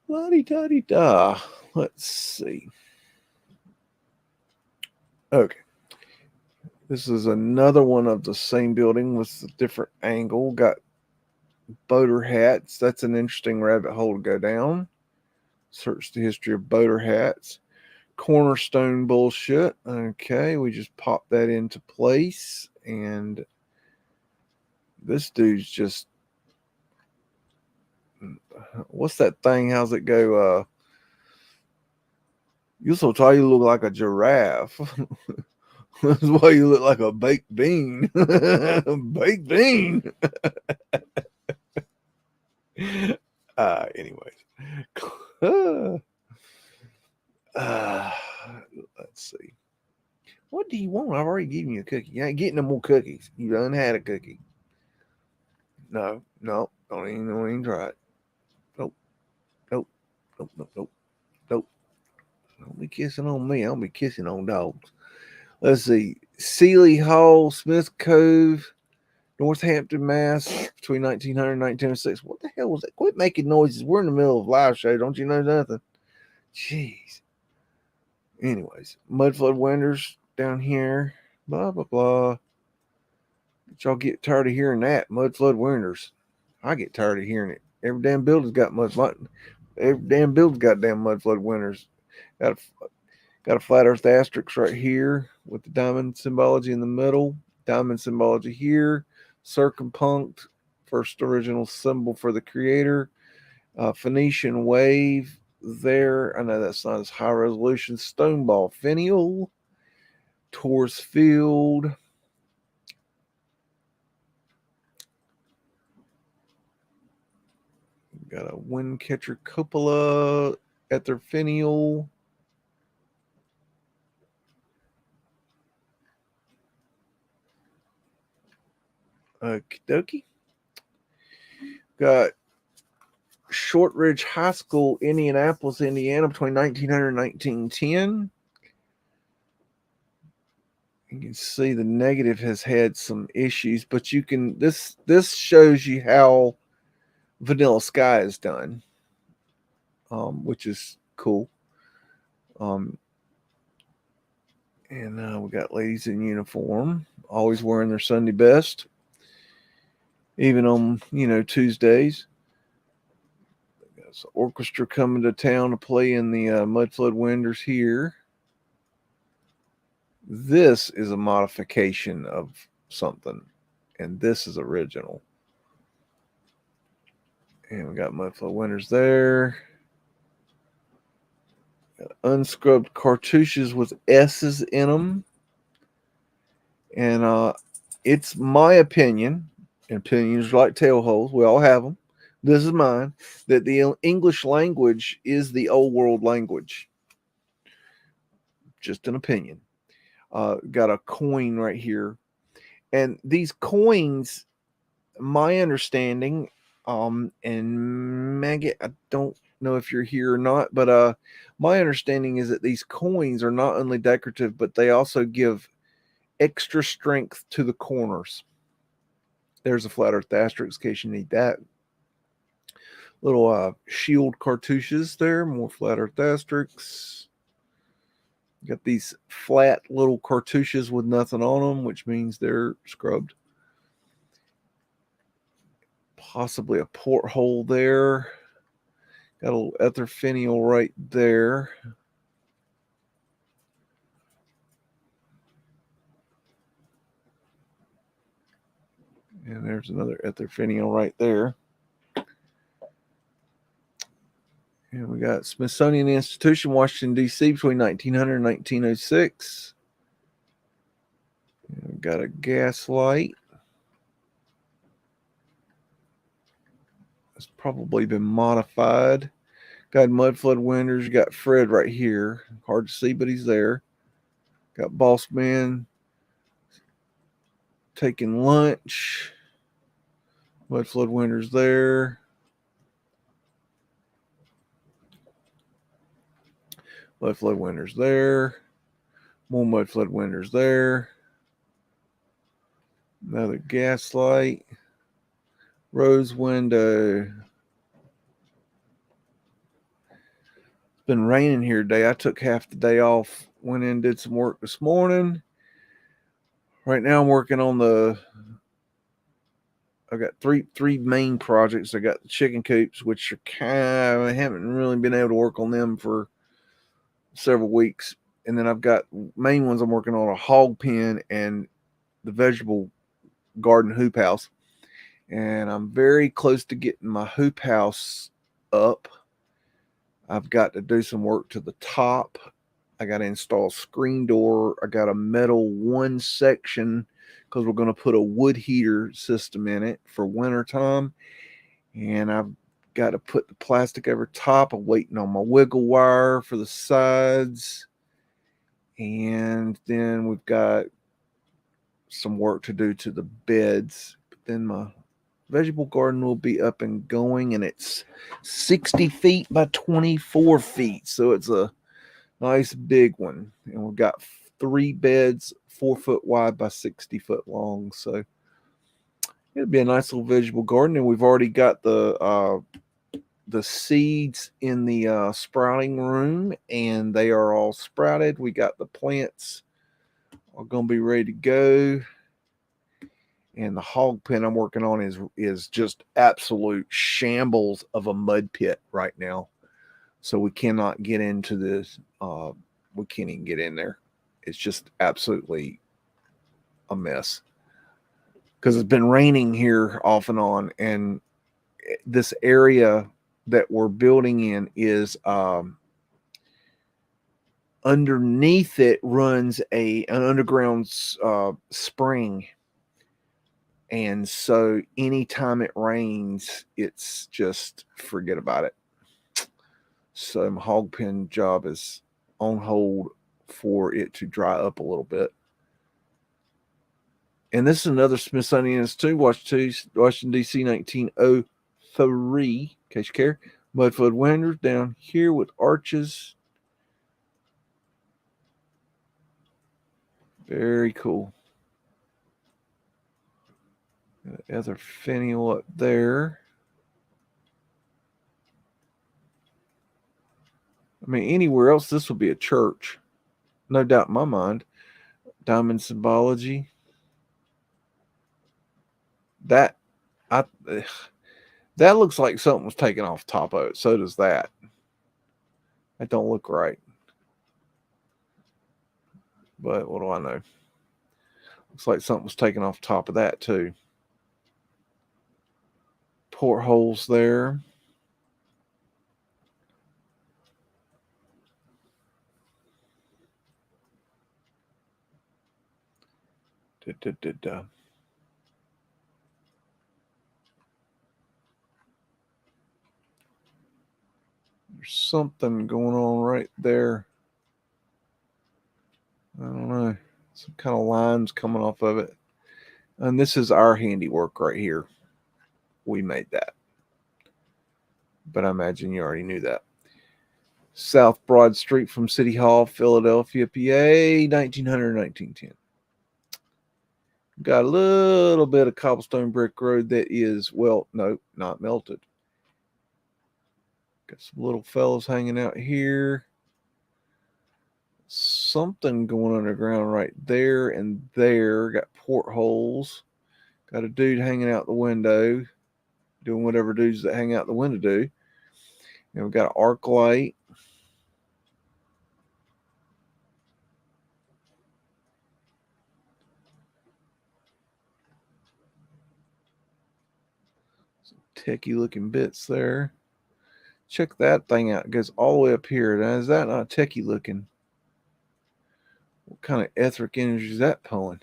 La-di-da-di-da. Let's see. Okay. This is another one of the same building with a different angle. Got boater hats. That's an interesting rabbit hole to go down. Search the history of boater hats. Cornerstone bullshit. Okay, we just popped that into place. And this dude's just... What's that thing? How's it go? You're so tall you look like a giraffe. That's why you look like a baked bean. Baked bean. Anyways. Let's see. What do you want? I've already given you a cookie. You ain't getting no more cookies. You done had a cookie. No. Don't even try it. Nope. Don't be kissing on me. I'll be kissing on dogs. Let's see. Sealy Hall, Smith Cove, Northampton, Mass. Between 1900 and 1906. What the hell was that? Quit making noises. We're in the middle of a live show. Don't you know nothing? Jeez. Anyways, Mudflood windows down here. Blah, blah, blah. But y'all get tired of hearing that. Mudflood windows. I get tired of hearing it. Every damn building's got mudflood. Every damn building's got damn Mudflood windows. Got a flat earth asterisk right here with the diamond symbology in the middle. Diamond symbology here. Circumpunct, first original symbol for the creator. Phoenician wave there. I know that's not as high resolution. Stoneball finial. Torus field. Got a wind catcher cupola. Ether finial. Okie dokie. Got Shortridge High School, Indianapolis, Indiana, between 1900 and 1910. You can see the negative has had some issues, but you can this shows you how Vanilla Sky is done, which is cool. And we got ladies in uniform, always wearing their Sunday best, even on Tuesdays. There's an orchestra coming to town to play in the Mudflood Winders here. This is a modification of something, and this is original. And we got Mudflood Winders there. Got unscrubbed cartouches with S's in them. And it's my opinion, and opinions are like tail holes, we all have them. This is mine, that the English language is the old world language. Just an opinion. Got a coin right here. And these coins, my understanding, and Maggot, I don't know if you're here or not, but my understanding is that these coins are not only decorative, but they also give extra strength to the corners. There's a flat earth asterisk in case you need that. Little shield cartouches there, more flat earth asterisks. Got these flat little cartouches with nothing on them, which means they're scrubbed. Possibly a porthole there. Got a little ether finial right there. And there's another ether finial right there. And we got Smithsonian Institution, Washington, D.C. between 1900 and 1906. And we got a gas light. It's probably been modified. Got Mudflood Winders. You got Fred right here. Hard to see, but he's there. Got Boss Man taking lunch. Mudflood Winders there. Mudflood Winders there. More Mudflood Winders there. Another gas light. Rose window. It's been raining here today. I took half the day off. Went in and did some work this morning. Right now I'm working on I've got three main projects. I got the chicken coops, which are I haven't really been able to work on them for several weeks. And then I've got main ones I'm working on, a hog pen and the vegetable garden hoop house. And I'm very close to getting my hoop house up. I've got to do some work to the top. I got to install a screen door. I got a metal one section because we're going to put a wood heater system in it for winter time. And I've got to put the plastic over top. I'm waiting on my wiggle wire for the sides. And then we've got some work to do to the beds. But then my vegetable garden will be up and going, and it's 60 feet by 24 feet. So it's a nice big one. And we've got 3 beds, 4 foot wide by 60 foot long. So it'll be a nice little vegetable garden. And we've already got the seeds in the sprouting room, and they are all sprouted. We got the plants are going to be ready to go. And the hog pen I'm working on is just absolute shambles of a mud pit right now. So we cannot get into this. We can't even get in there. It's just absolutely a mess. Because it's been raining here off and on. And this area that we're building in is underneath it runs an underground spring. And so anytime it rains, it's just forget about it. So my hog pen job is on hold for it to dry up a little bit. And this is another Smithsonian Institute, Washington, D.C., 1903, in case you care. Mudflood Winders down here with arches. Very cool. The other finial up there. I mean, anywhere else, this would be a church. No doubt in my mind. Diamond symbology. That that looks like something was taken off top of it. So does that. That don't look right. But what do I know? Looks like something was taken off top of that too. Portholes there. There's something going on right there. I don't know. Some kind of lines coming off of it. And this is our handiwork right here. We made that. But I imagine you already knew that. South Broad Street from City Hall, Philadelphia, PA, 1900-1910. Got a little bit of cobblestone brick road that is, well, no, not melted. Got some little fellows hanging out here. Something going underground right there and there. Got portholes. Got a dude hanging out the window, doing whatever dudes that hang out the window do. And we've got an arc light. Some techie looking bits there. Check that thing out. It goes all the way up here. Now, is that not techie looking? What kind of etheric energy is that pulling?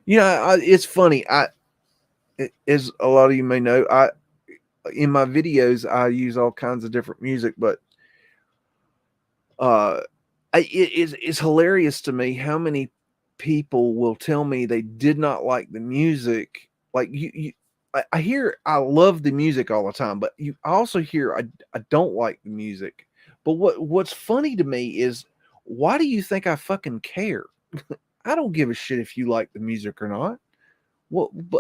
Yeah, it's funny. As a lot of you may know, in my videos I use all kinds of different music, but it's hilarious to me how many people will tell me they did not like the music. Like I hear I love the music all the time, but I also hear I don't like the music. But what's funny to me is, why do you think I fucking care? I don't give a shit if you like the music or not.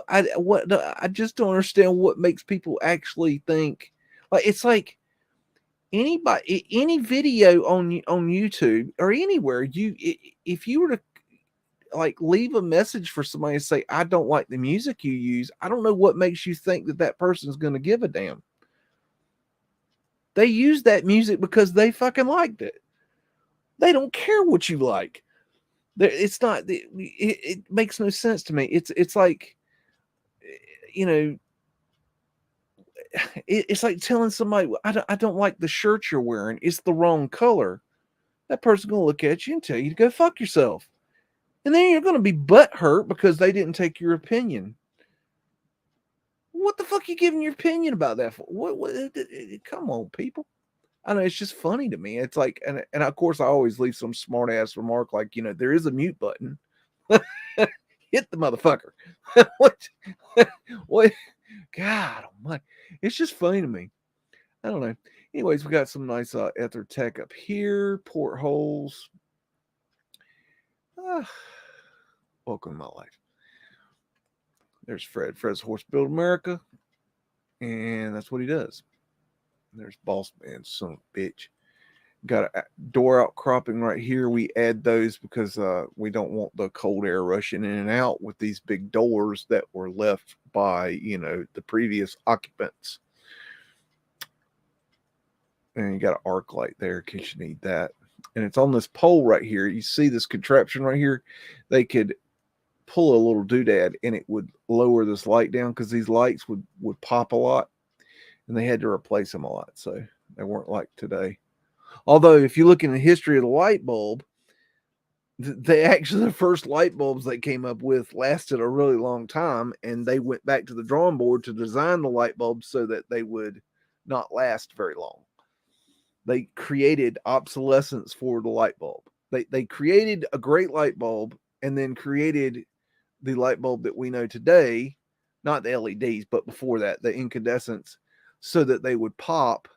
I just don't understand what makes people actually think, like, it's like any video on YouTube or anywhere, if you were to like leave a message for somebody and say, I don't like the music you use, I don't know what makes you think that person's going to give a damn. They use that music because they fucking liked it. They don't care what you like. It's not, it makes no sense to me. It's like, you know, it's like telling somebody, I don't like the shirt you're wearing, it's the wrong color. That person's going to look at you and tell you to go fuck yourself. And then you're going to be butthurt because they didn't take your opinion. What the fuck are you giving your opinion about that for? Come on, people. I know, it's just funny to me. It's like, and of course I always leave some smart ass remark like, there is a mute button. Hit the motherfucker. What? God almighty. It's just funny to me. I don't know. Anyways, we got some nice ether tech up here. Portholes. Welcome to my life. There's Fred. Fred's Horse Build America. And that's what he does. There's Boss Man, son of a bitch. Got a door outcropping right here. We add those because we don't want the cold air rushing in and out with these big doors that were left by, the previous occupants. And you got an arc light there in case you need that. And it's on this pole right here. You see this contraption right here? They could pull a little doodad and it would lower this light down because these lights would pop a lot. And they had to replace them a lot. So they weren't like today. Although if you look in the history of the light bulb, the first light bulbs they came up with lasted a really long time, and they went back to the drawing board to design the light bulbs so that they would not last very long. They created obsolescence for the light bulb. They created a great light bulb and then created the light bulb that we know today, not the LEDs, but before that, the incandescents, so that they would pop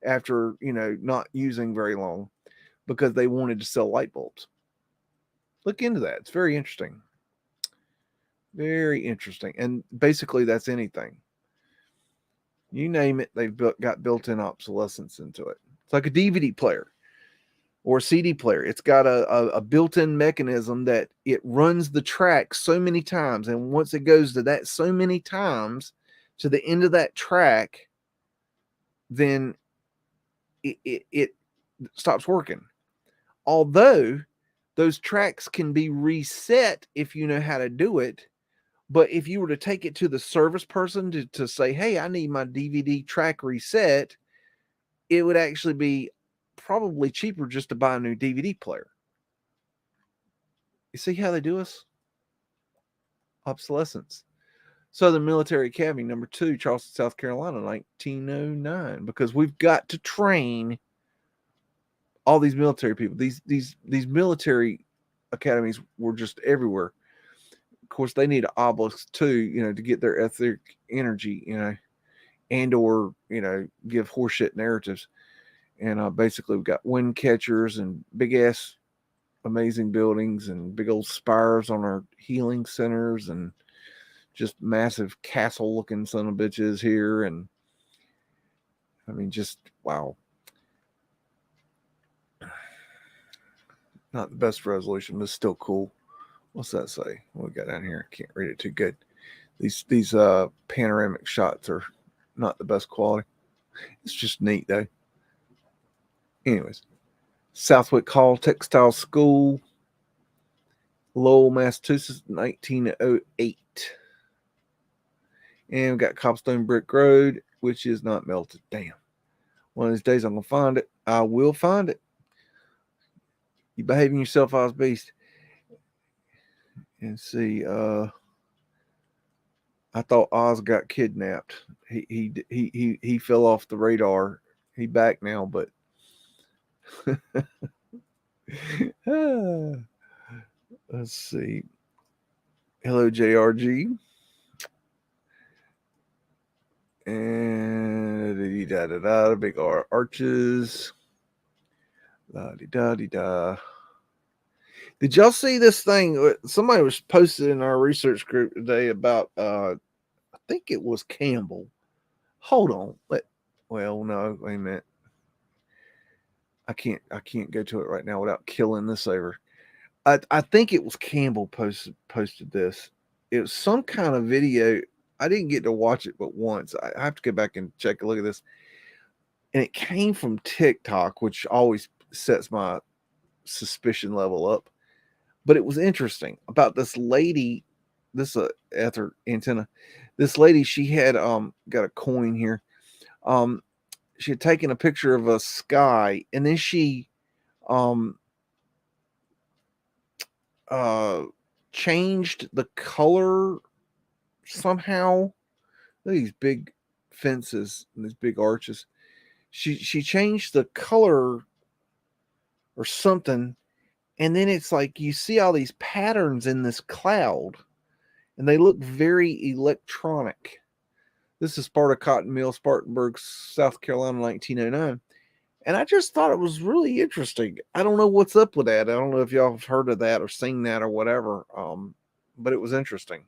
after, not using very long because they wanted to sell light bulbs. Look into that. It's very interesting. Very interesting. And basically that's anything. You name it, they've got built-in obsolescence into it. It's like a DVD player or a CD player. It's got a built-in mechanism that it runs the track so many times. And once it goes to that so many times to the end of that track, then it stops working. Although those tracks can be reset if you know how to do it. But if you were to take it to the service person to say, hey, I need my DVD track reset, it would actually be probably cheaper just to buy a new DVD player. You see how they do us? Obsolescence. Southern Military Academy, number 2, Charleston, South Carolina, 1909. Because we've got to train all these military people. These military academies were just everywhere. Of course, they need obelisks too, to get their etheric energy, and or give horseshit narratives. And basically, we've got wind catchers and big ass, amazing buildings and big old spires on our healing centers and just massive castle looking son of bitches here. And I mean, just wow. Not the best resolution, but still cool. What's that say? What we got down here? I can't read it too good. These panoramic shots are not the best quality. It's just neat though. Anyways, Southwick Hall Textile School, Lowell, Massachusetts, 1908. And we got Cobblestone Brick Road, which is not melted. Damn. One of these days I'm gonna find it. I will find it. You behaving yourself, Oz Beast. And see, I thought Oz got kidnapped. He fell off the radar. He back now, but let's see. Hello, JRG. And da big arches. La di da di da. Did y'all see this thing? Somebody was posted in our research group today about I think it was Campbell. Hold on. Well, no, wait a minute. I can't go to it right now without killing this over. I think it was Campbell posted this. It was some kind of video. I didn't get to watch it but once. I have to go back and check a look at this. And it came from TikTok, which always sets my suspicion level up. But it was interesting about this lady, this ether antenna. This lady, she had got a coin here. She had taken a picture of a sky, and then she changed the color somehow. Look at these big fences and these big arches. She changed the color or something, and then it's like you see all these patterns in this cloud, and they look very electronic. This is part of Cotton Mill, Spartanburg, South Carolina, 1909. And I just thought it was really interesting. I don't know what's up with that. I don't know if y'all have heard of that or seen that or whatever. But it was interesting.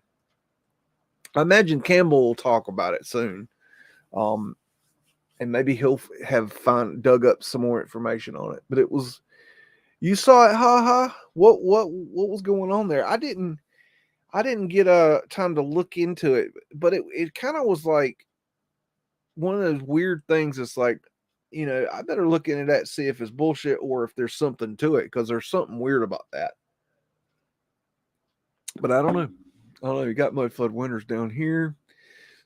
I imagine Campbell will talk about it soon. And maybe he'll have dug up some more information on it. But it was, you saw it, haha. What was going on there? I didn't get time to look into it, but it kind of was like one of those weird things. It's like, I better look into that, see if it's bullshit or if there's something to it, because there's something weird about that. But I don't know. You got Mudflood winters down here.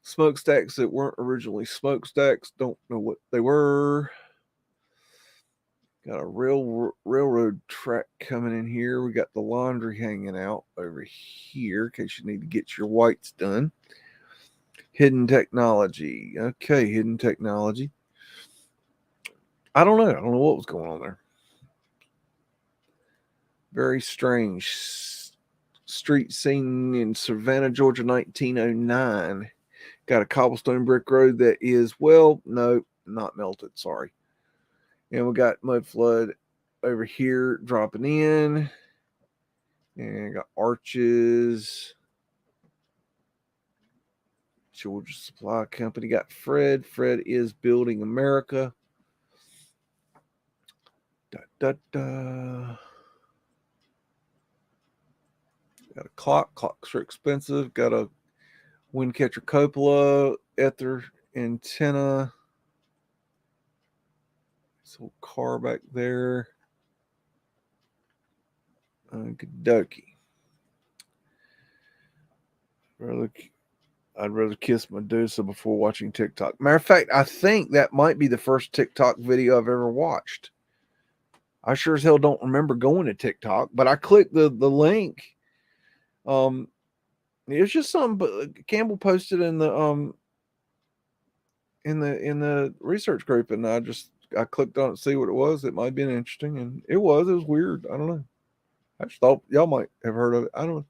Smokestacks that weren't originally smokestacks. Don't know what they were. Got a railroad track coming in here. We got the laundry hanging out over here in case you need to get your whites done. Hidden technology. Okay, hidden technology. I don't know what was going on there. Very strange. Street scene in Savannah, Georgia, 1909. Got a cobblestone brick road that is, well, no, not melted. Sorry. And we got Mudflood over here dropping in. And got arches. Georgia Supply Company. Got Fred. Fred is building America. Da, da, da. Got a clock. Clocks are expensive. Got a Windcatcher cupola. Ether antenna. This whole car back there. Good dokey. I'd rather kiss Medusa before watching TikTok. Matter of fact, I think that might be the first TikTok video I've ever watched. I sure as hell don't remember going to TikTok, but I clicked the link. It's just something Campbell posted in the research group, and I clicked on it to see what it was. It might have been interesting, and it was weird. I don't know. I just thought y'all might have heard of it. I don't know.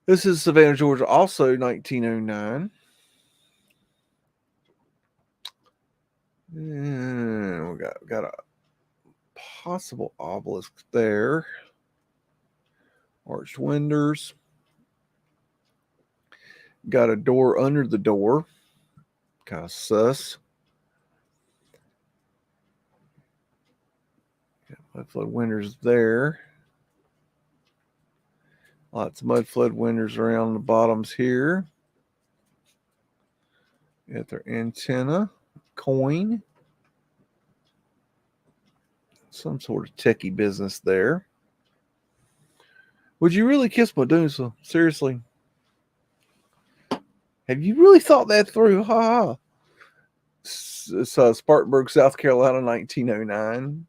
This is Savannah, Georgia, also 1909. And we got a possible obelisk there. Arched windows. Got a door under the door. Kind of sus. Mudflood windows there. Lots of Mudflood windows around the bottoms here. Got their antenna. Coin. Some sort of techie business there. Would you really kiss Medusa? Seriously. Have you really thought that through? Ha ha. It's Spartanburg, South Carolina, 1909.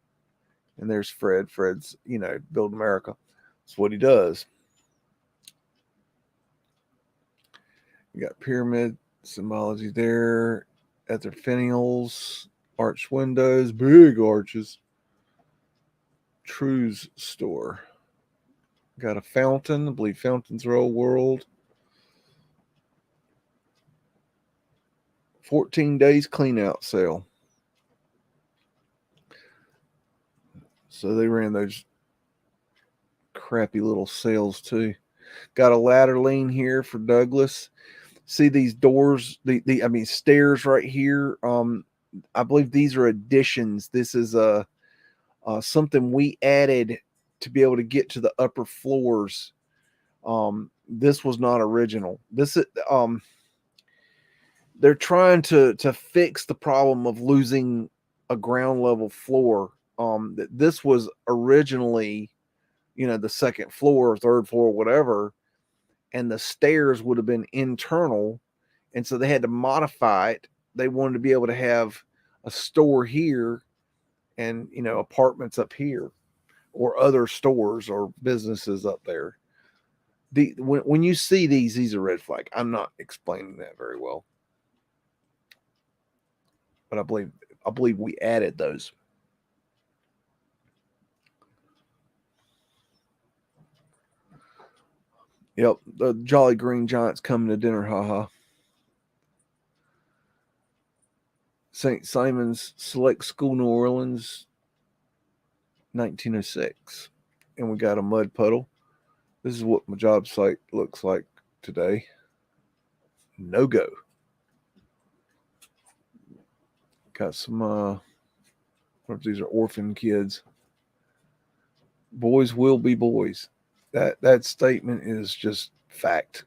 And there's Fred. Fred's, Build America. That's what he does. You got pyramid symbology there. At their finials. Arched windows. Big arches. True's store. Got a fountain. I believe fountains are old world. 14 days clean out sale. So they ran those crappy little sales too. Got a ladder lean here for Douglas. See these doors, stairs right here. I believe these are additions. This is something we added to be able to get to the upper floors. This was not original. This is they're trying to fix the problem of losing a ground level floor. This was originally, the second floor, third floor, whatever, and the stairs would have been internal, and so they had to modify it. They wanted to be able to have a store here and apartments up here or other stores or businesses up there. When you see these are red flag. I'm not explaining that very well, but I believe we added those. Yep, the Jolly Green Giant's coming to dinner, haha. St. Simon's Select School, New Orleans, 1906. And we got a mud puddle. This is what my job site looks like today. No go. Got some, what if these are orphan kids? Boys will be boys. That statement is just fact.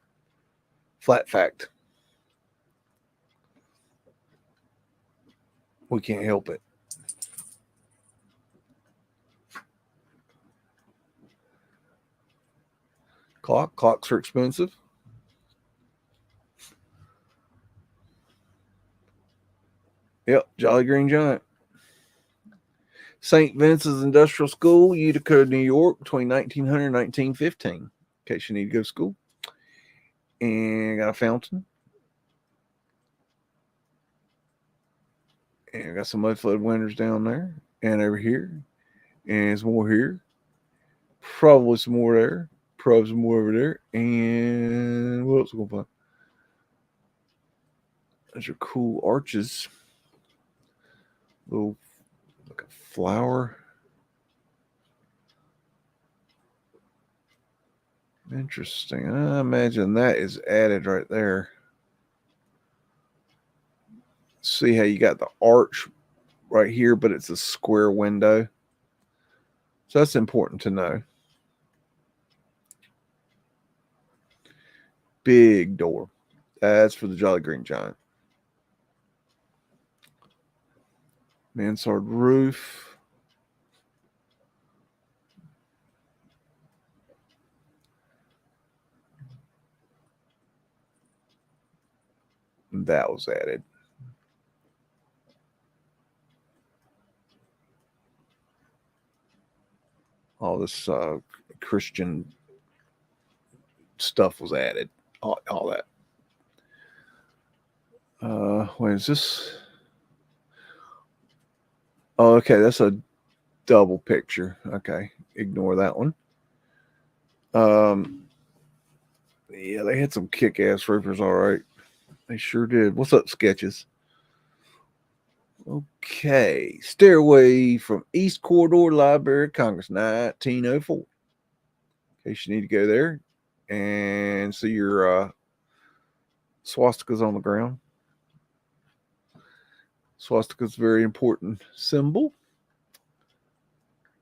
Flat fact. We can't help it. Clocks are expensive. Yep, Jolly Green Giant. St. Vincent's Industrial School, Utica, New York, between 1900 and 1915, in case you need to go to school. And got a fountain. And got some Mudflood windows down there. And over here. And some more here. Probably some more there. Probably some more over there. And what else are we going to find? Those are cool arches. Little flower. Interesting. I imagine that is added right there. See how you got the arch right here, but it's a square window. So that's important to know. Big door. That's for the Jolly Green Giant. Mansard roof. That was added. All this Christian stuff was added. All that. Wait, is this? Oh, okay, that's a double picture. Okay, ignore that one. Yeah, they had some kick-ass roofers, all right. They sure did. What's up, Sketches? Okay, Stairway from East Corridor Library of Congress, 1904. In case you need to go there and see your swastikas on the ground. Swastika's a very important symbol.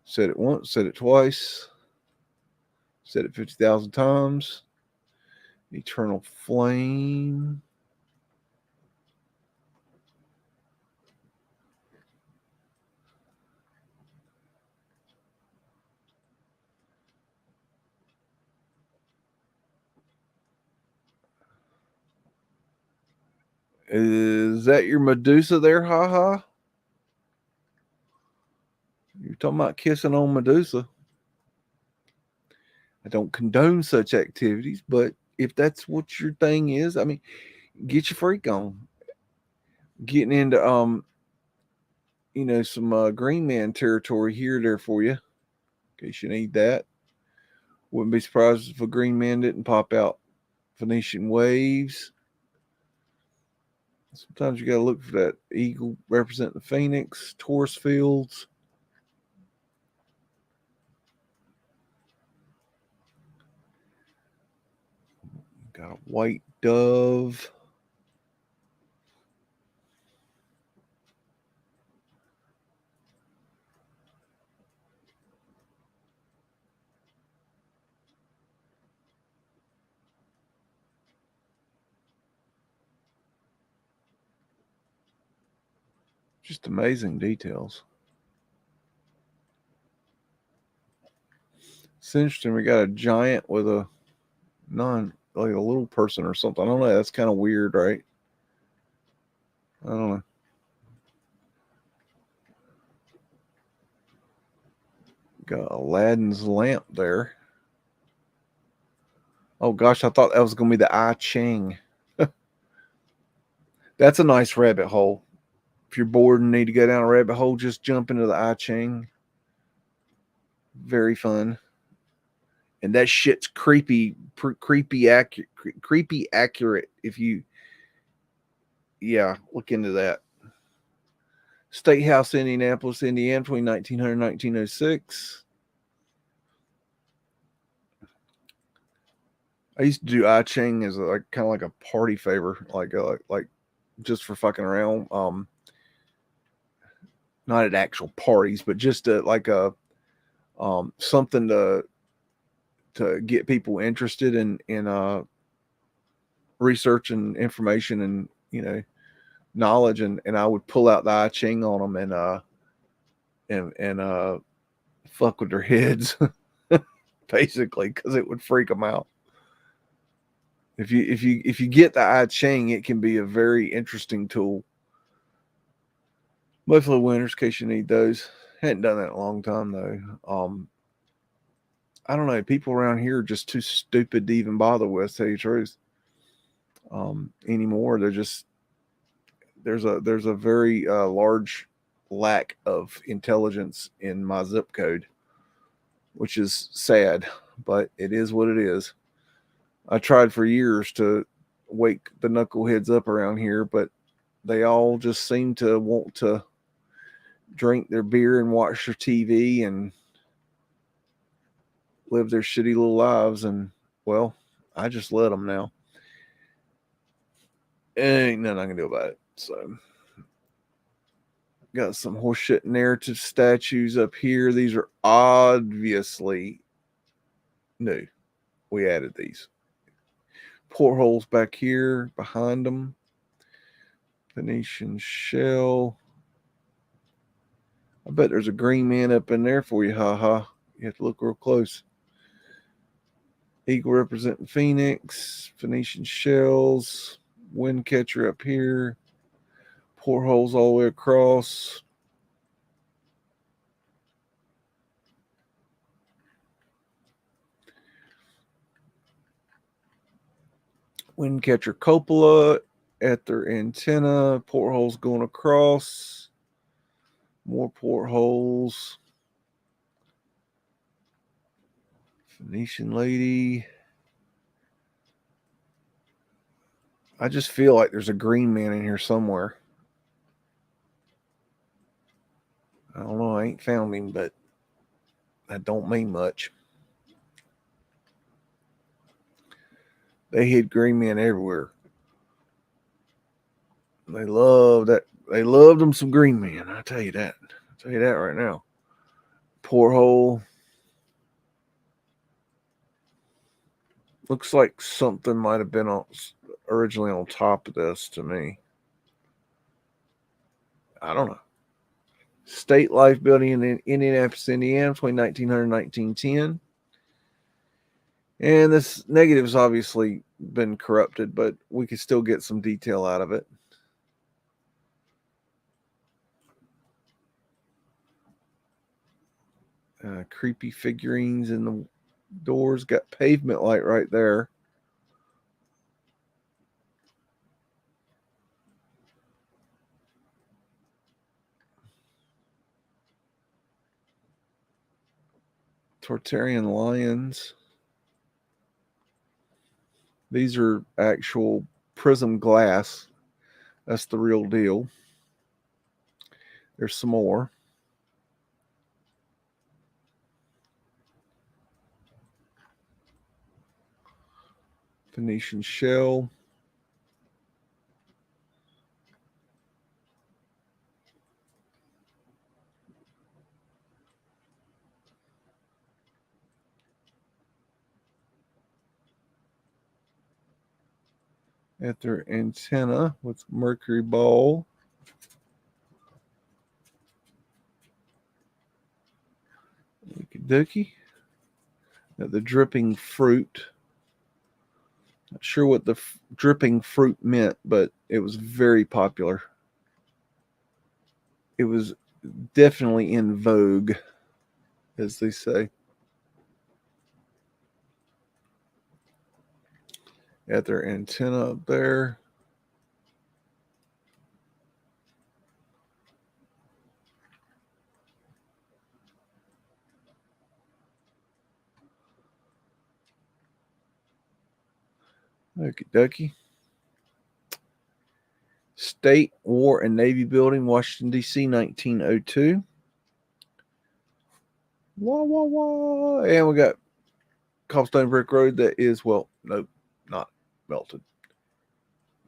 Said it once, said it twice, said it 50,000 times. Eternal flame. Is that your Medusa there, haha? You're talking about kissing on Medusa. I don't condone such activities, but if that's what your thing is, I mean, get your freak on. Getting into some Green Man territory here there for you, in case you need that. Wouldn't be surprised if a Green Man didn't pop out. Phoenician waves. Sometimes you got to look for that eagle representing the phoenix. Taurus fields. Got a white dove. Just amazing details. It's interesting. We got a giant with a like a little person or something. I don't know. That's kind of weird, right? I don't know. Got Aladdin's lamp there. Oh gosh, I thought that was going to be the I Ching. That's a nice rabbit hole. If you're bored and need to go down a rabbit hole, just jump into the I Ching. Very fun. And that shit's creepy accurate. If you, look into that. State House, Indianapolis, Indiana, between 1900 and 1906. I used to do I Ching as kind of like a party favor, like just for fucking around. Not at actual parties, but just like a something to get people interested in research and information and knowledge, and I would pull out the I Ching on them and fuck with their heads basically, because it would freak them out. If you get the I Ching, it can be a very interesting tool. Mudflood winners, in case you need those. Hadn't done that in a long time though. I don't know. People around here are just too stupid to even bother with, to tell you the truth. Anymore, they're just there's a very large lack of intelligence in my zip code, which is sad, but it is what it is. I tried for years to wake the knuckleheads up around here, but they all just seem to want to drink their beer and watch their TV and live their shitty little lives. And, well, I just let them now. Ain't nothing I can do about it. So, got some horseshit narrative statues up here. These are obviously new. We added these. Portholes back here behind them. Venetian shell. I bet there's a green man up in there for you, haha. You have to look real close. Eagle representing Phoenix. Venetian shells. Wind catcher up here. Portholes all the way across. Wind catcher cupola at their antenna. Portholes going across. More portholes. Venetian lady. I just feel like there's a green man in here somewhere. I don't know. I ain't found him, but that don't mean much. They hid green men everywhere. They love that. They loved them some green men. I tell you that. I'll tell you that right now. Porthole. Looks like something might have been originally on top of this to me. I don't know. State Life Building in Indianapolis, Indiana, between 1900 and 1910. And this negative's obviously been corrupted, but we could still get some detail out of it. Creepy figurines in the doors. Got pavement light right there. Tartarian lions. These are actual prism glass. That's the real deal. There's some more. Venetian shell. At their antenna with mercury ball. Okie dokie. Got the dripping fruit. Not sure what the dripping fruit meant, but it was very popular. It was definitely in vogue, as they say. At their antenna up there. Okie dokie. State, War, and Navy Building, Washington, D.C., 1902. Wah, wah, wah. And we got Cobblestone Brick Road that is, well, nope, not melted.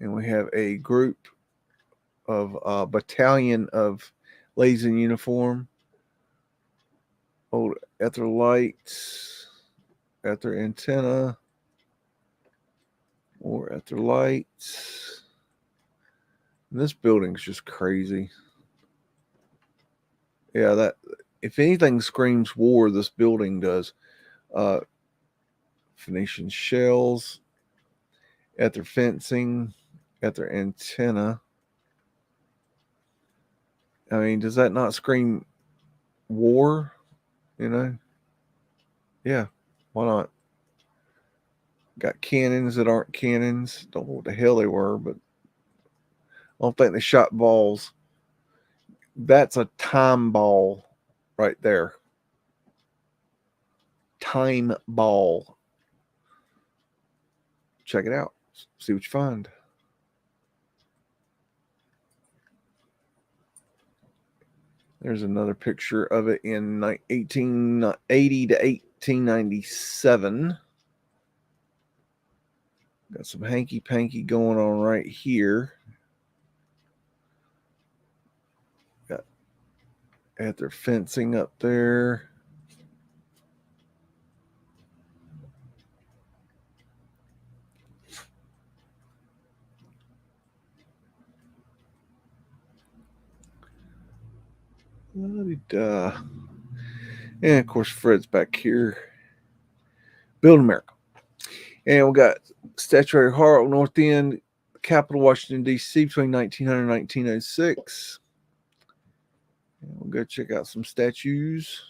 And we have a group of battalion of ladies in uniform. Old at their lights, at their antenna, or at their lights. And this building's just crazy. Yeah, that if anything screams war, this building does. Phoenician shells at their fencing, at their antenna. I mean, does that not scream war? You know? Yeah, why not? Got cannons that aren't cannons. Don't know what the hell they were, but I don't think they shot balls. That's a time ball right there. Time ball. Check it out. See what you find. There's another picture of it in 1880 to 1897. Got some hanky-panky going on right here. Got their fencing up there. And of course, Fred's back here. Building America. And we got Statuary Hall, North End, capital Washington, D.C. between 1900 and 1906. And we'll go check out some statues.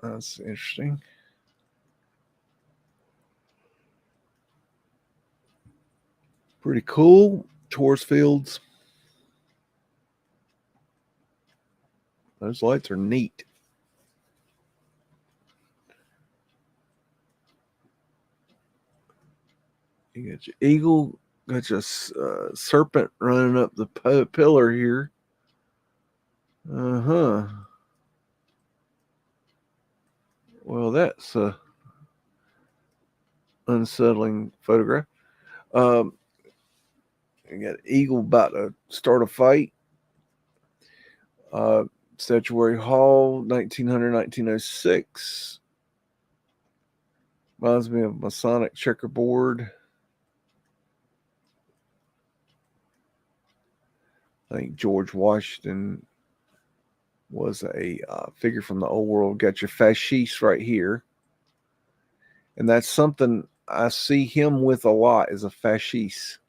That's interesting. Pretty cool. Tourist fields. Those lights are neat. You got your eagle, got your serpent running up the pillar here. Uh-huh. Well, that's a unsettling photograph. You got an eagle about to start a fight. Statuary Hall, 1900, 1906. Reminds me of Masonic checkerboard. I think George Washington was a figure from the old world. Got your fasciste right here. And that's something I see him with a lot, is a fasciste.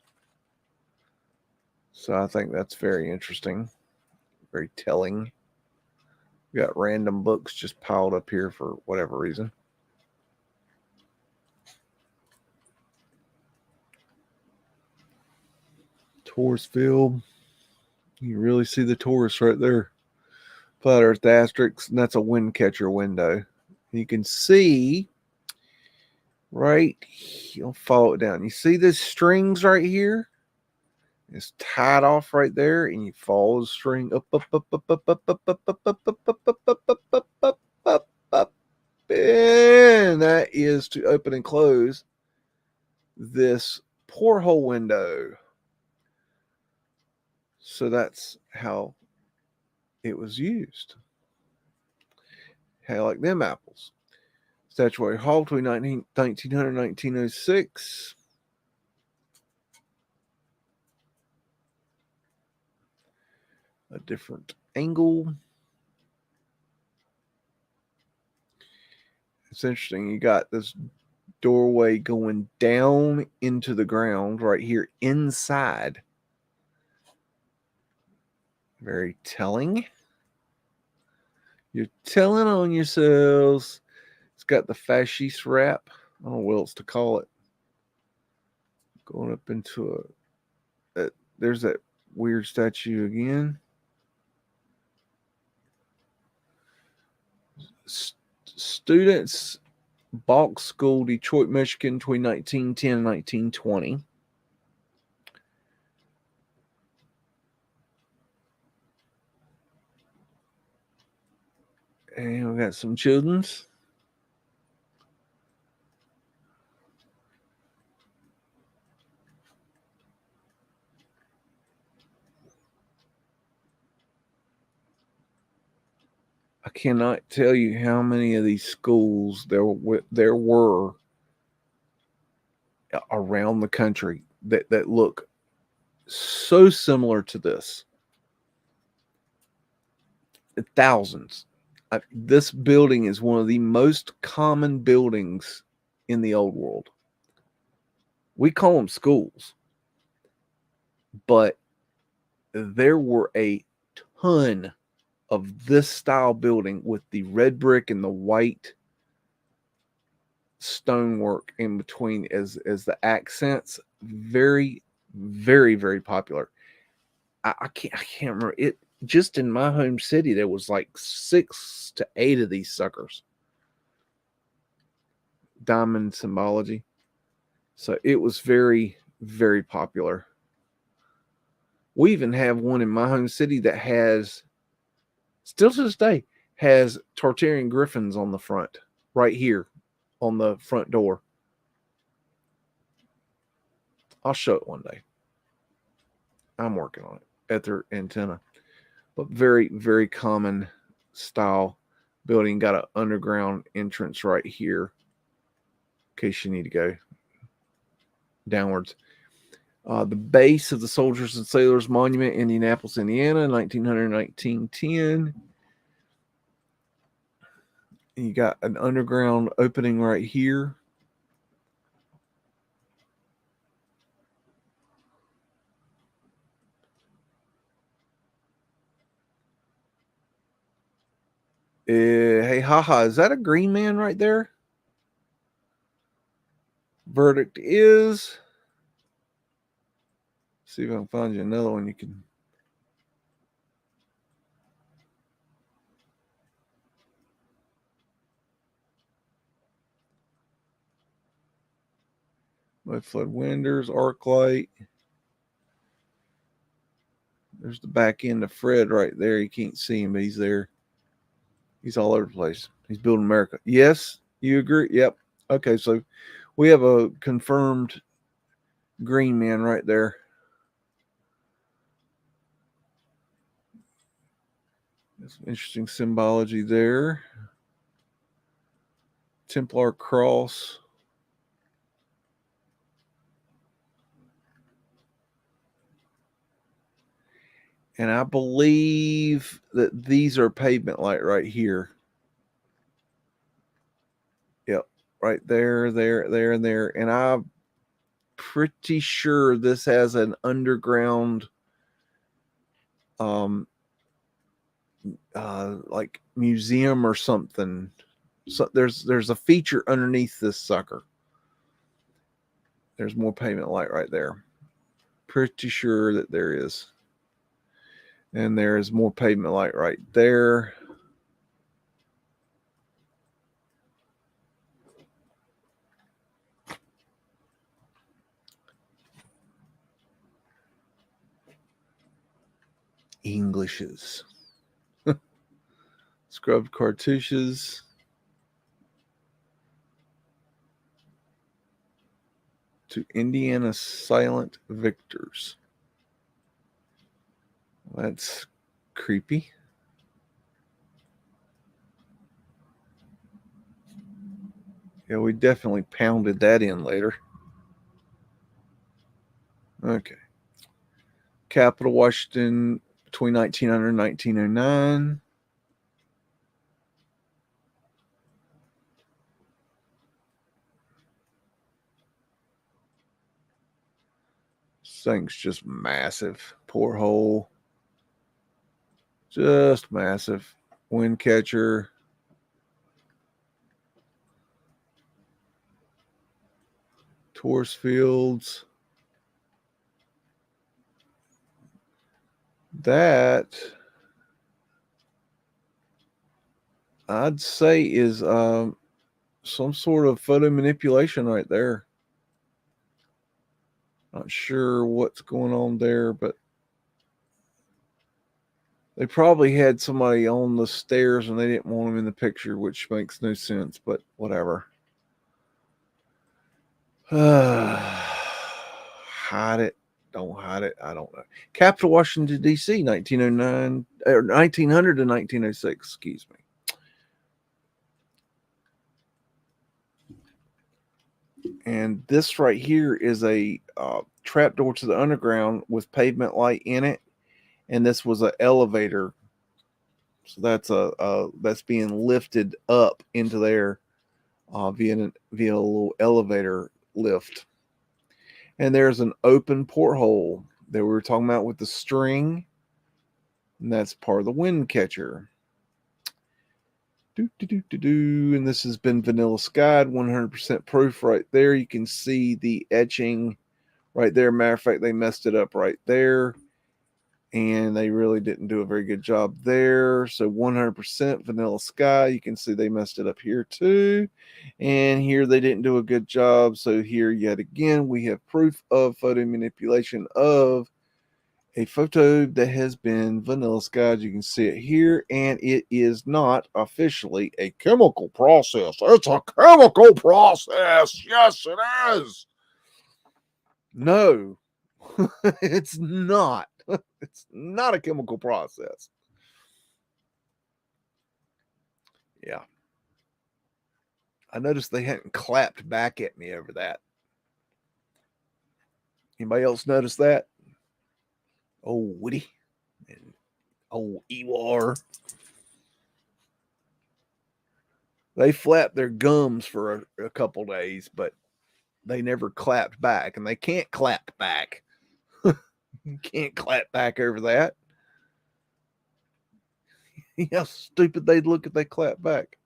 So I think that's very interesting. Very telling. We got random books just piled up here for whatever reason. Tourist field. You really see the tourists right there. Flat Earth asterisks, and that's a wind catcher window. You can see right, you'll follow it down. You see these strings right here? It's tied off right there, and you follow the string up, and that is to open and close this porthole window. So that's how it was used. How like them apples. Statuary Hall between 1900 and 1906. A different angle. It's interesting. You got this doorway going down into the ground right here inside. Very telling. You're telling on yourselves. It's got the fascist wrap. I don't know what else to call it. Going up into there's that weird statue again. Students, Balk School, Detroit, Michigan, between 1910 and 1920. And we got some children's. I cannot tell you how many of these schools there were around the country that look so similar to this. Thousands. This building is one of the most common buildings in the old world. We call them schools, but there were a ton of this style building with the red brick and the white stonework in between as the accents. Very, very, very popular. I can't remember it. Just in my home city, there was like 6 to 8 of these suckers. Diamond symbology. So it was very very popular. We even have one in my home city that has, still to this day, has Tartarian griffins on the front, right here on the front door. I'll show it one day. I'm working on it at their antenna. But very, very common style building. Got an underground entrance right here in case you need to go downwards. The base of the Soldiers and Sailors Monument, Indianapolis, Indiana, 1900-1910. You got an underground opening right here. Hey, haha, is that a green man right there? Verdict is, see if I can find you another one you can. Mudflood windows, arc light. There's the back end of Fred right there. You can't see him, but he's there. He's all over the place. He's building America. Yes, you agree? Yep. Okay, so we have a confirmed green man right there. There's some interesting symbology there. Templar cross. And I believe that these are pavement light right here. Yep, right there, there, and there. And I'm pretty sure this has an underground like museum or something. So there's a feature underneath this sucker. There's more pavement light right there. Pretty sure that there is. And there is more pavement light right there. Englishes. Scrubbed cartouches. To Indiana Silent Victors. That's creepy. Yeah, we definitely pounded that in later. Okay. Capital Washington between 1900 and 1909. This thing's just massive. Porthole. Just massive. Wind catcher. Tourist fields. That I'd say is some sort of photo manipulation right there. Not sure what's going on there, but they probably had somebody on the stairs and they didn't want them in the picture, which makes no sense, but whatever. Hide it. Don't hide it. I don't know. Capital Washington, D.C., 1909, or 1900 to 1906, excuse me. And this right here is a trapdoor to the underground with pavement light in it. And this was an elevator. So that's being lifted up into there via a little elevator lift. And there's an open porthole that we were talking about with the string. And that's part of the wind catcher. And this has been Vanilla Skied, 100% proof right there. You can see the etching right there. Matter of fact, they messed it up right there. and they really didn't do a very good job there. So 100% Vanilla Sky. You can see they messed it up here too. And here they didn't do a good job. So here yet again, we have proof of photo manipulation of a photo that has been Vanilla Skied. You can see it here, and it is not officially a chemical process. It's a chemical process. Yes, it is. No, it's not. It's not a chemical process. Yeah. I noticed they hadn't clapped back at me over that. Anybody else notice that? Oh, Woody and oh, Ewar. They flapped their gums for a couple days, but they never clapped back, and they can't clap back. You can't clap back over that. How stupid they'd look if they clap back.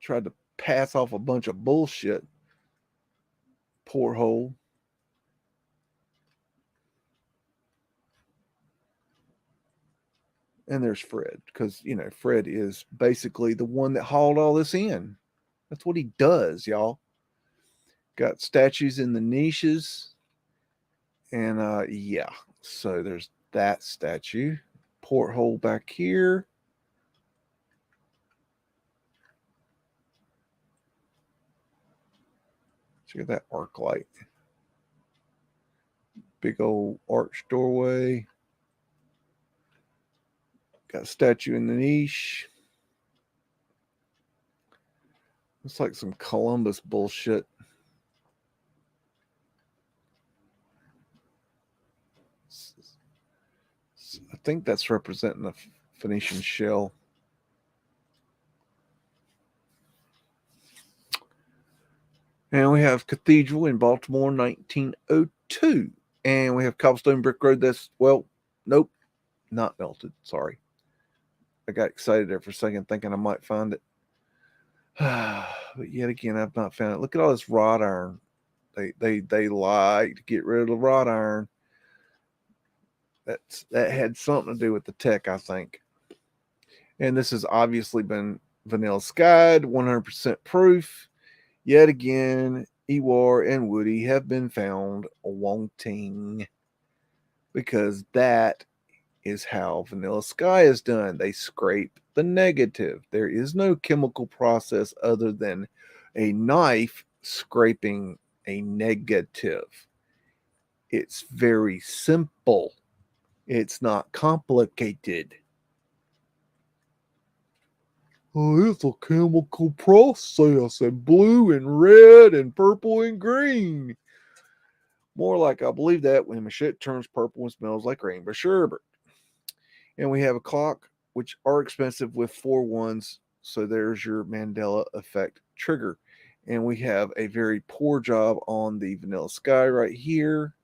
Tried to pass off a bunch of bullshit. Poor hole. And there's Fred, because, you know, Fred is basically the one that hauled all this in. That's what he does, y'all. Got statues in the niches. And yeah, so there's that statue. Porthole back here. Check out that arc light. Big old arch doorway. Got a statue in the niche. Looks like some Columbus bullshit. I think that's representing the Phoenician shell. And we have Cathedral in Baltimore, 1902. And we have Cobblestone Brick Road. That's, well, nope, not melted. Sorry. I got excited there for a second thinking I might find it. But yet again, I've not found it. Look at all this wrought iron. They like to get rid of the wrought iron. That had something to do with the tech, I think. And this has obviously been Vanilla Skied, 100% proof. Yet again, Ewar and Woody have been found wanting, because that is how Vanilla Sky is done. They scrape the negative. There is no chemical process other than a knife scraping a negative. It's very simple. It's not complicated. Oh, it's a chemical process, and blue and red and purple and green. More like I believe that when my shit turns purple and smells like rainbow sherbet. And we have a clock, which are expensive, with 4 ones. So there's your Mandela effect trigger. And we have a very poor job on the Vanilla Sky right here.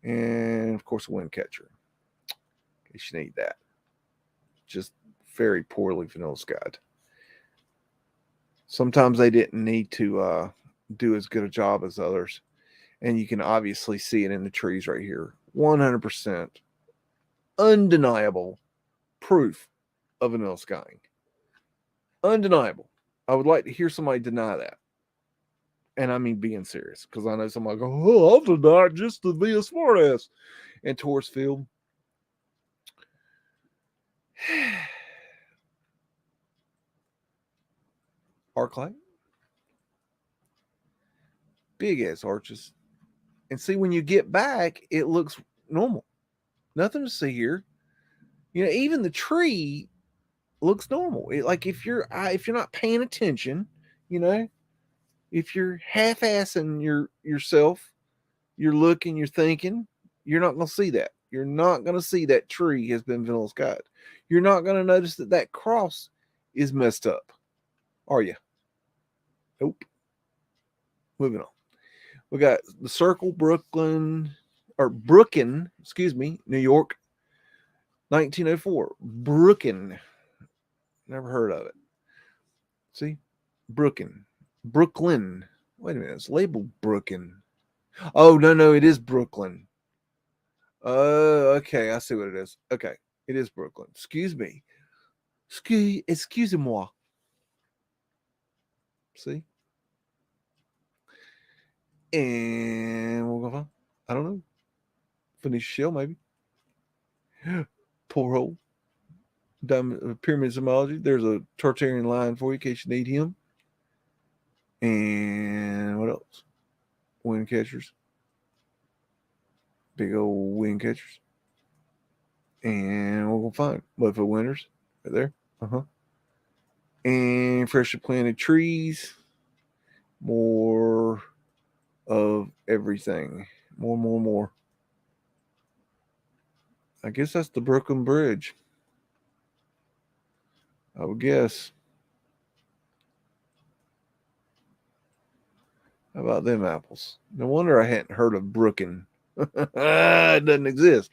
And of course, a wind catcher. In case you need that. Just very poorly Vanilla Skied. Sometimes they didn't need to do as good a job as others. And you can obviously see it in the trees right here. 100% undeniable proof of vanilla skying. Undeniable. I would like to hear somebody deny that. And I mean being serious, because I know somebody go, oh, I'll deny it just to be a smartass. And Taurus Field. Arc light. Big ass arches. And see, when you get back, it looks normal. Nothing to see here. You know, even the tree looks normal. Like if you're not paying attention, you know, if you're half-assing yourself, you're looking, you're thinking, you're not going to see that. You're not going to see that tree has been vanilla skied. You're not going to notice that cross is messed up, are you? Nope. Moving on. We got the Circle, Brooklyn, New York, 1904. Brooklyn. Never heard of it. See? Brooklyn. Wait a minute. It's labeled Brooklyn. Oh, no, it is Brooklyn. Oh, okay, I see what it is. Okay, it is Brooklyn. Excuse me. Excusez-moi. See? And we'll go on. I don't know. Finish shell, maybe. Porthole. Diamond, pyramid symbology. There's a Tartarian lion for you in case you need him. And what else? Wind catchers. Big old wind catchers. And we'll go find Mudflood winners right there. And freshly planted trees. More of everything. More. I guess that's the Brooklyn Bridge. I would guess. How about them apples? No wonder I hadn't heard of Brooklyn. It doesn't exist.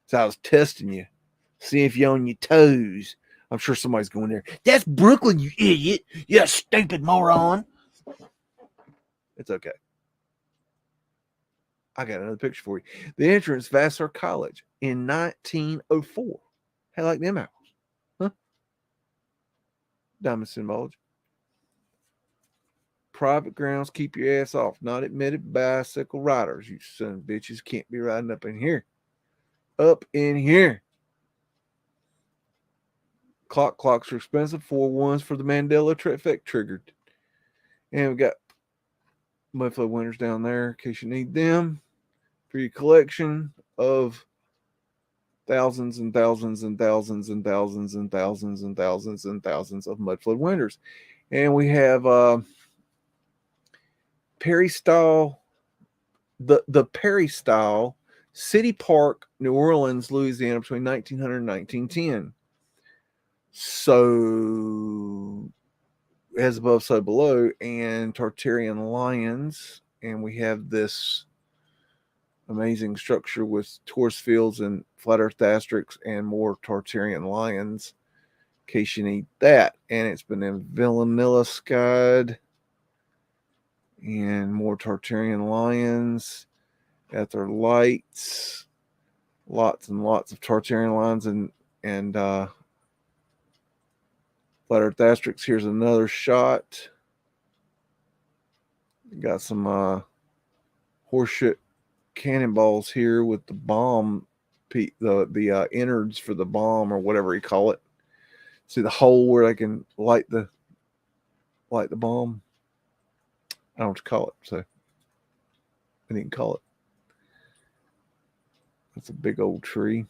So I was testing you. See if you're on your toes. I'm sure somebody's going there. That's Brooklyn, you idiot. You stupid moron. It's okay. I got another picture for you. The entrance, Vassar College in 1904. How like them apples? Huh? Diamond symbology. Private grounds, keep your ass off. Not admitted bicycle riders. You son of bitches can't be riding up in here. Up in here. Clocks are expensive. 4 ones for the Mandela effect triggered. And we got Mudflood winners down there in case you need them for your collection of thousands and thousands and thousands and thousands and thousands and thousands and thousands of Mudflood winners. And we have Perry-style, the Perry-style City Park, New Orleans, Louisiana, between 1900 and 1910. So, as above, so below, and Tartarian lions. And we have this amazing structure with torus fields and flat earth asterisks and more Tartarian lions in case you need that. And it's been in Villanilla skied and more Tartarian lions at their lights. Lots and lots of Tartarian lions and flat earth asterisks. Here's another shot. Got some horseshit cannonballs here with the bomb, the innards for the bomb or whatever you call it. See the hole where I can light the bomb. I don't know what to call it, so I didn't call it. That's a big old tree.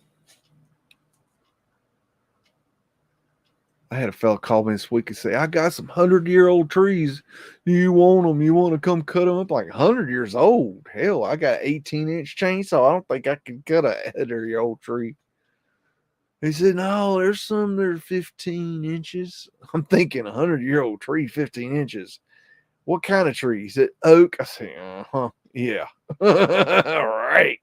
I had a fella call me this week and say, I got some 100-year-old trees. Do you want them? You want to come cut them up? Like 100 years old? Hell, I got an 18-inch chainsaw. I don't think I can cut a 100-year-old tree. He said, no, there's some that are 15 inches. I'm thinking 100-year-old tree, 15 inches. What kind of tree? He said, oak. I said, yeah. Right.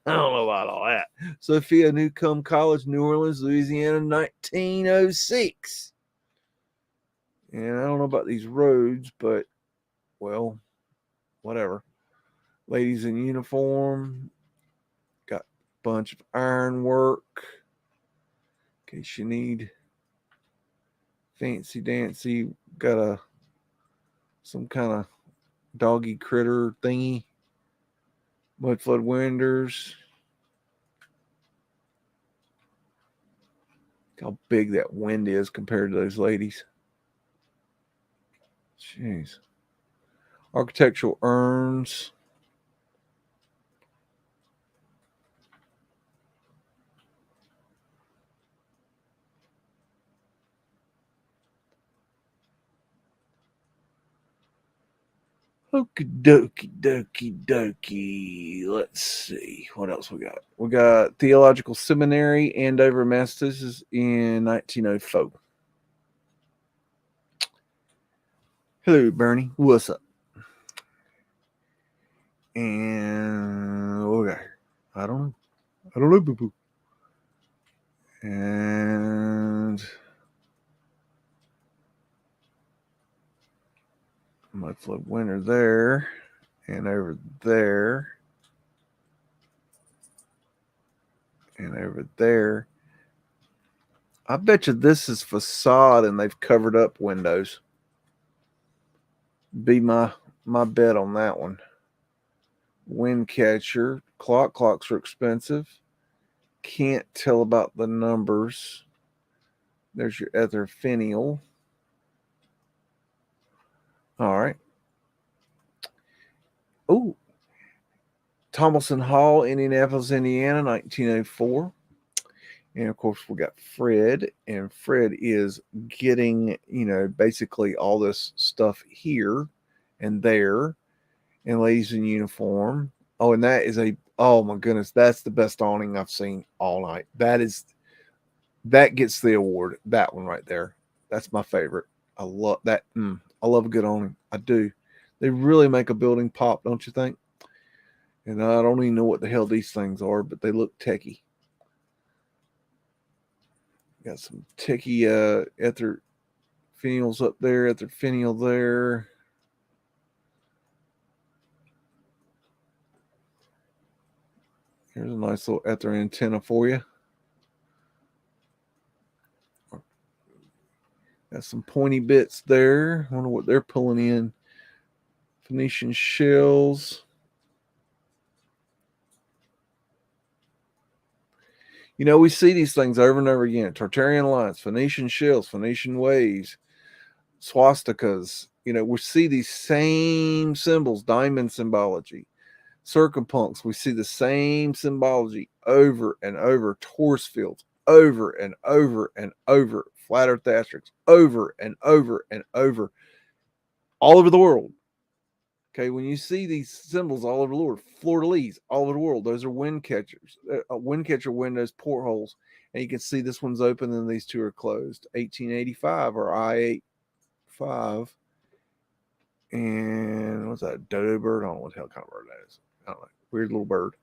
I don't know about all that. Sophia Newcomb College, New Orleans, Louisiana, 1906. And I don't know about these roads, but, well, whatever. Ladies in uniform. Got a bunch of ironwork. In case you need fancy dancy. Got some kind of doggy critter thingy. Mudflood winders. Look how big that wind is compared to those ladies. Jeez. Architectural urns. Okie dokie. Let's see. What else we got? We got Theological Seminary, Andover, Massachusetts in 1904. Hello, Bernie. What's up? And okay. I don't know, boo boo. And Mudflood winner there. and over there, and over there. I bet you this is facade and they've covered up windows. Be my bet on that one. Wind catcher. Clocks are expensive. Can't tell about the numbers. There's your ether finial. All right. Oh, Thomason Hall, Indianapolis, Indiana, 1904. And of course, we got Fred, and Fred is getting, basically all this stuff here and there, and ladies in uniform. Oh, and that is oh my goodness, that's the best awning I've seen all night. That gets the award. That one right there. That's my favorite. I love that. I love a good awning. I do. They really make a building pop, don't you think? And I don't even know what the hell these things are, but they look techie. Got some techie ether finials up there, ether finial there. Here's a nice little ether antenna for you. Got some pointy bits there. Wonder what they're pulling in. Phoenician shells. We see these things over and over again. Tartarian lines, Phoenician shells, Phoenician waves, swastikas. We see these same symbols, diamond symbology, circumpunks. We see the same symbology over and over. Torus fields, over and over and over. Flat earth asterisks, over and over and over. All over the world. Okay, when you see these symbols all over the world, fleur-de-lis all over the world, those are wind catchers, wind catcher windows, portholes, and you can see this one's open and these two are closed. 1885 or I-85, and what's that? Dodo bird? I don't know what the hell kind of bird that is. I don't know. Weird little bird.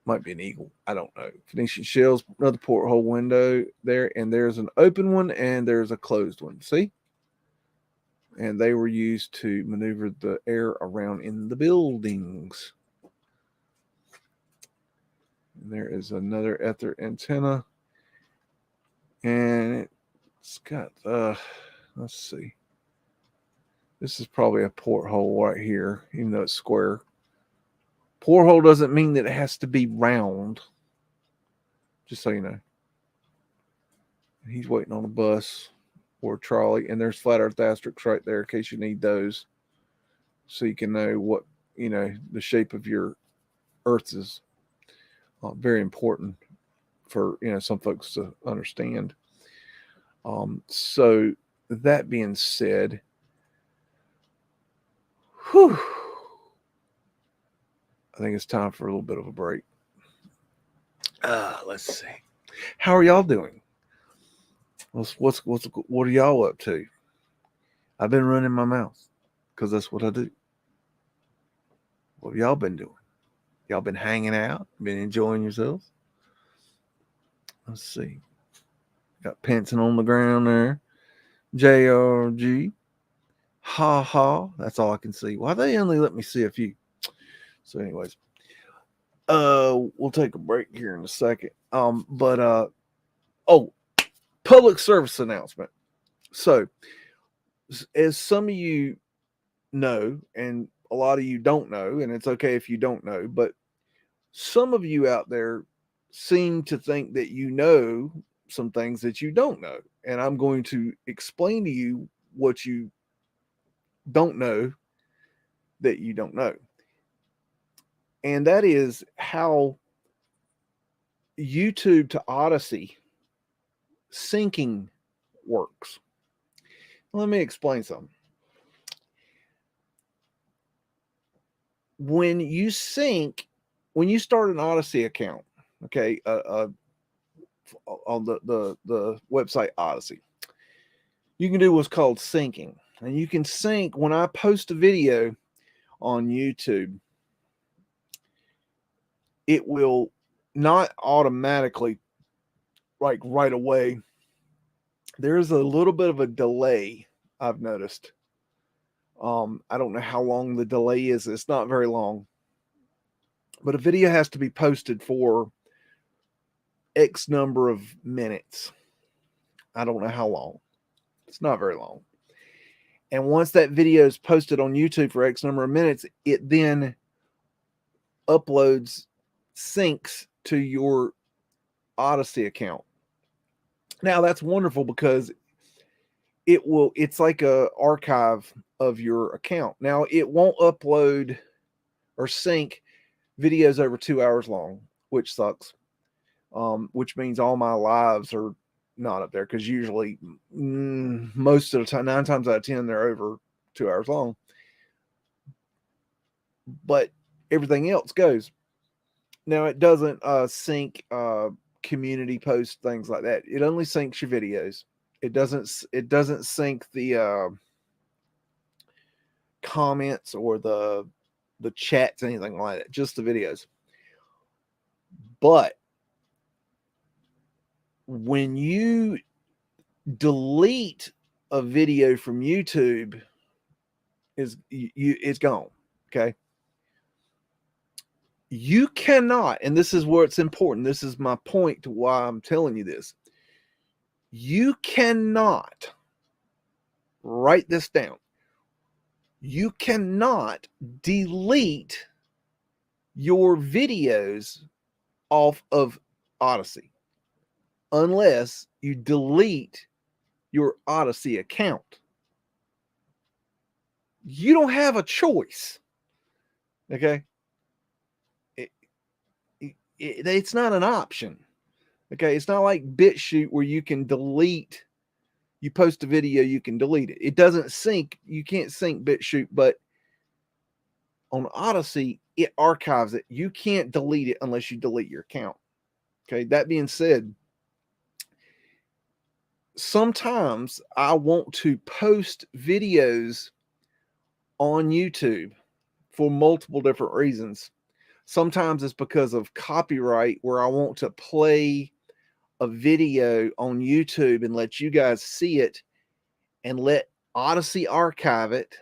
Might be an eagle. I don't know. Phoenician shells, another porthole window there, and there's an open one and there's a closed one. See? And they were used to maneuver the air around in the buildings. And there is another ether antenna. And it's got, let's see. This is probably a porthole right here, even though it's square. Porthole doesn't mean that it has to be round. Just so you know. He's waiting on a bus or a trolley, and there's flat earth asterisks right there in case you need those, so you can know what the shape of your earth is. Very important for some folks to understand. So that being said, I think it's time for a little bit of a break. Let's see. How are y'all doing? What are y'all up to? I've been running my mouth because that's what I do. What have y'all been doing? Y'all been hanging out? Been enjoying yourselves? Let's see. Got Penson on the ground there. JRG. Ha ha. That's all I can see. Why they only let me see a few? So anyways. We'll take a break here in a second. Public service announcement. So, as some of you know, and a lot of you don't know, and it's okay if you don't know, but some of you out there seem to think that you know some things that you don't know. And I'm going to explain to you what you don't know that you don't know. And that is how YouTube to Odyssey syncing works. Let me explain something. When you sync, when you start an Odyssey account, okay, on the website Odyssey, you can do what's called syncing. And you can sync when I post a video on YouTube, it will not automatically, like right away. There's a little bit of a delay, I've noticed, I don't know how long the delay is. It's not very long. But a video has to be posted for X number of minutes. I don't know how long. It's not very long. And once that video is posted on YouTube for X number of minutes, it then uploads, syncs to your Odyssey account. Now that's wonderful because it's like a archive of your account. Now it won't upload or sync videos over 2 hours long, which sucks. Which means all my lives are not up there, because usually most of the time, 9 times out of 10, they're over 2 hours long. But everything else goes. Now it doesn't sync community posts, things like that. It only syncs your videos. It doesn't sync the comments or the chats, anything like that. Just the videos. But when you delete a video from YouTube, it's gone. Okay. You cannot, and this is where it's important. This is my point to why I'm telling you this. You cannot, write this down. You cannot delete your videos off of Odyssey unless you delete your Odyssey account. You don't have a choice. Okay. It's not an option. Okay. It's not like BitChute where you can delete, you post a video, you can delete it. It doesn't sync. You can't sync BitChute, but on Odyssey, it archives it. You can't delete it unless you delete your account. Okay. That being said, sometimes I want to post videos on YouTube for multiple different reasons. Sometimes it's because of copyright, where I want to play a video on YouTube and let you guys see it and let Odyssey archive it,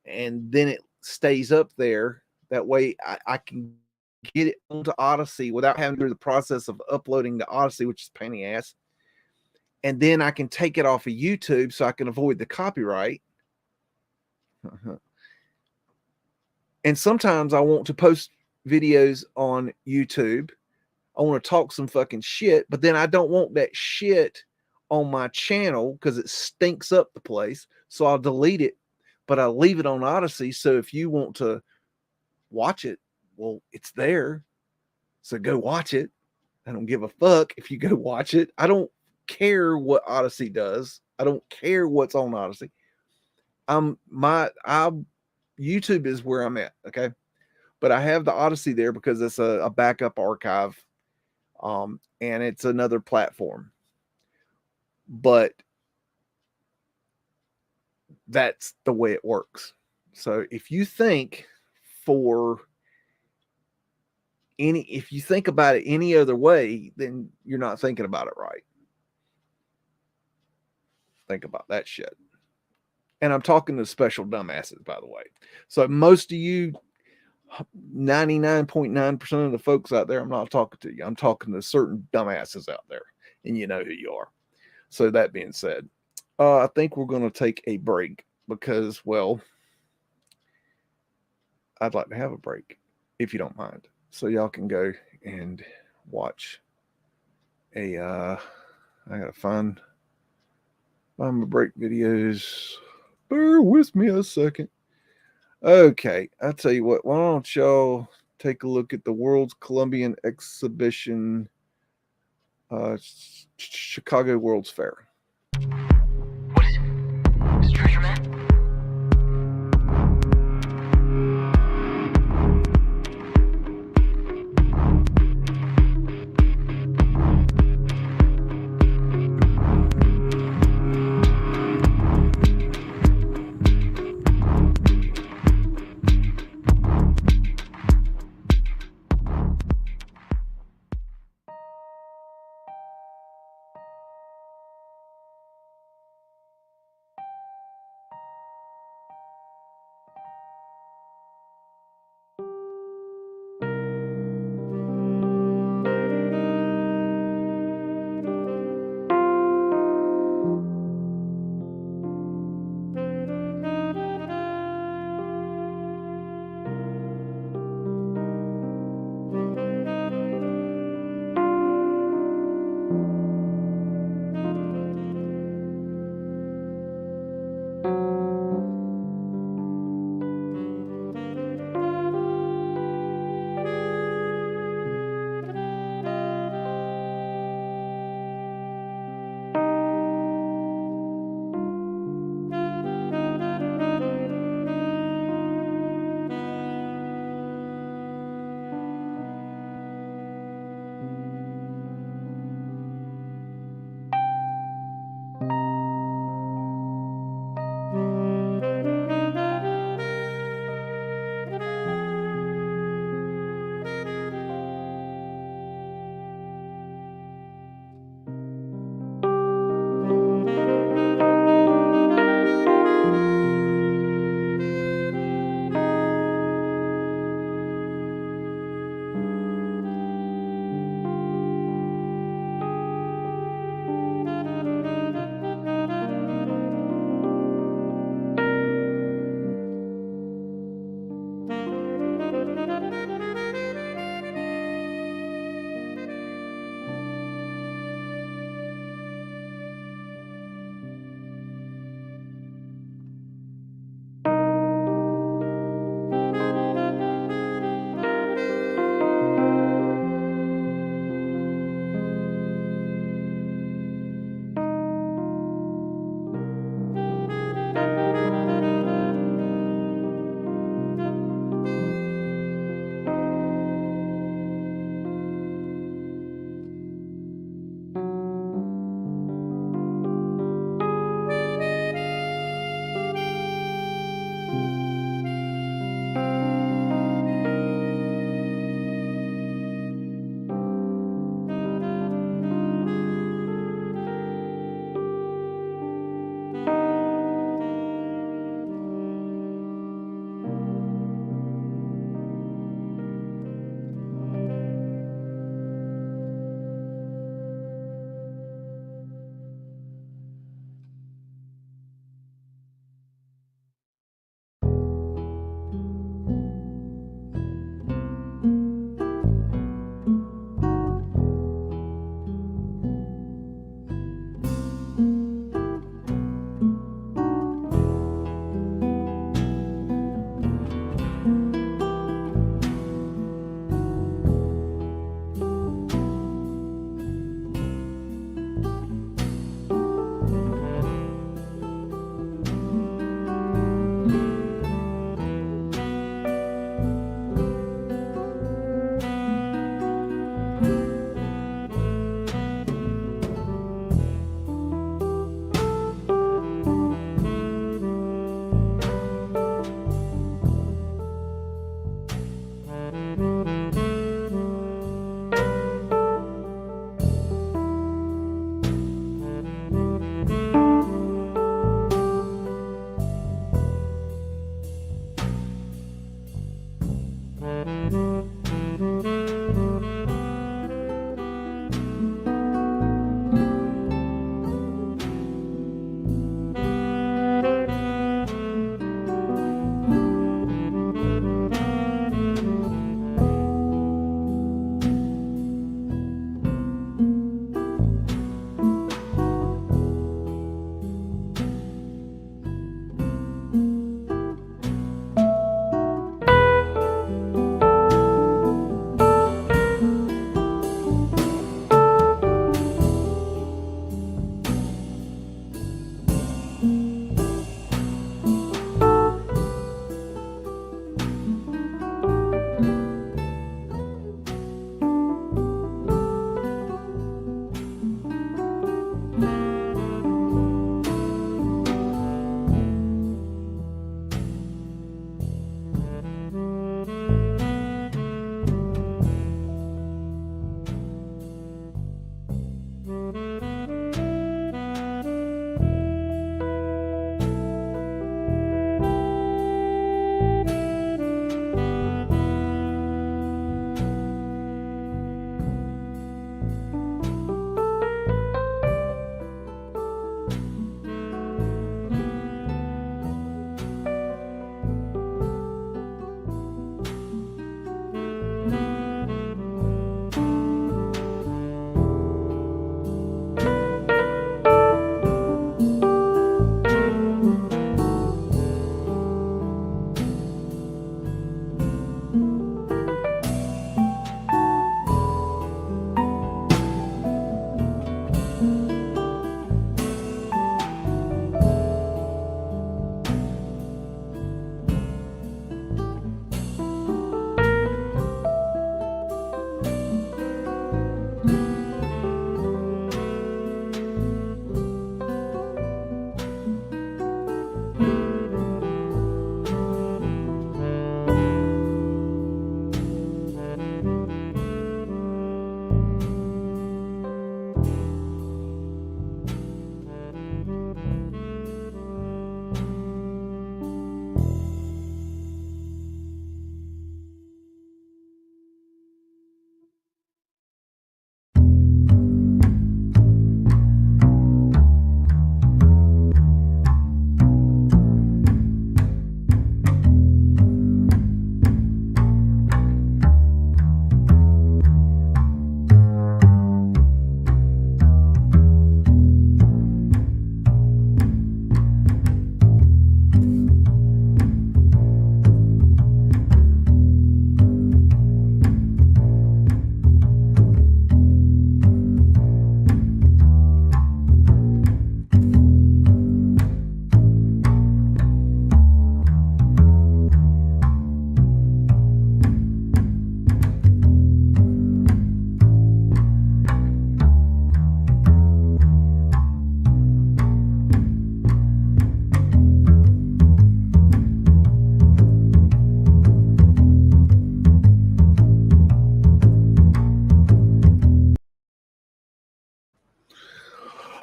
and then it stays up there. That way I can get it onto Odyssey without having to do the process of uploading to Odyssey, which is a pain in the ass. And then I can take it off of YouTube so I can avoid the copyright. And sometimes I want to post videos on YouTube. I want to talk some fucking shit, but then I don't want that shit on my channel because it stinks up the place. So I'll delete it, but I'll leave it on Odyssey. So if you want to watch it, well, it's there. So go watch it. I don't give a fuck if you go watch it. I don't care what Odyssey does. I don't care what's on Odyssey. YouTube is where I'm at, okay? But I have the Odyssey there because it's a backup archive, and it's another platform. But that's the way it works. So if you think if you think about it any other way, then you're not thinking about it right. Think about that shit. And I'm talking to special dumbasses, by the way. So most of you, 99.9% of the folks out there, I'm not talking to you. I'm talking to certain dumbasses out there, and you know who you are. So that being said, I think we're going to take a break because, well, I'd like to have a break if you don't mind. So y'all can go and watch I gotta find my break videos. Bear with me a second. Okay, I'll tell you what. Why don't y'all take a look at the World's Columbian Exhibition, Chicago World's Fair. What is it? Is it treasure map?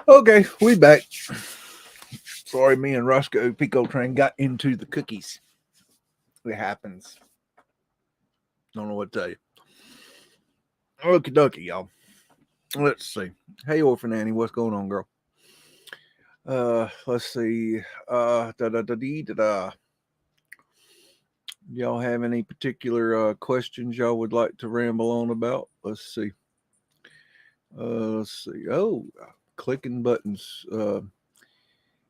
Okay, we back. Sorry, me and Roscoe Pico Train got into the cookies. It happens. Don't know what to tell you. Okie dokie, y'all. Let's see. Hey, Orphan Annie, what's going on, girl? Let's see. Y'all have any particular questions y'all would like to ramble on about? Let's see. Oh, clicking buttons.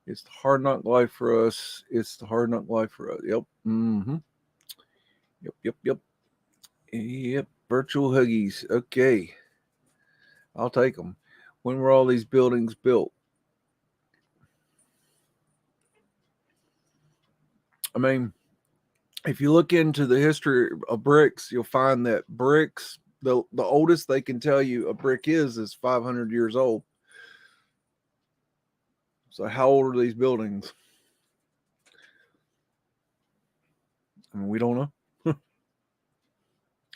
It's the hard knock life for us. It's the hard knock life for us. Yep. Mm-hmm. Yep. Virtual huggies. Okay. I'll take them. When were all these buildings built? I mean, if you look into the history of bricks, you'll find that bricks, the oldest they can tell you a brick is 500 years old. So how old are these buildings? I mean, we don't know.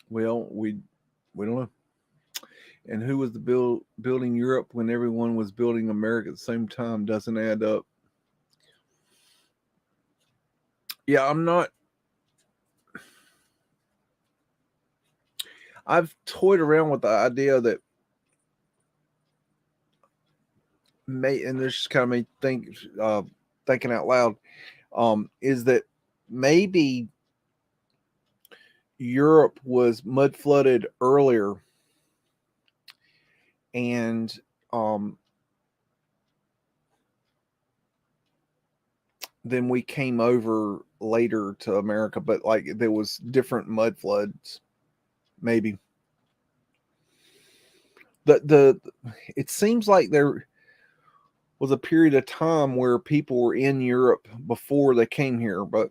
Well, we don't know. And who was the building Europe when everyone was building America at the same time? Doesn't add up. Yeah, I've toyed around with the idea that and this just kind of made thinking out loud, is that maybe Europe was mud flooded earlier, and then we came over later to America, but like there was different mud floods, maybe. It seems like there was a period of time where people were in Europe before they came here, but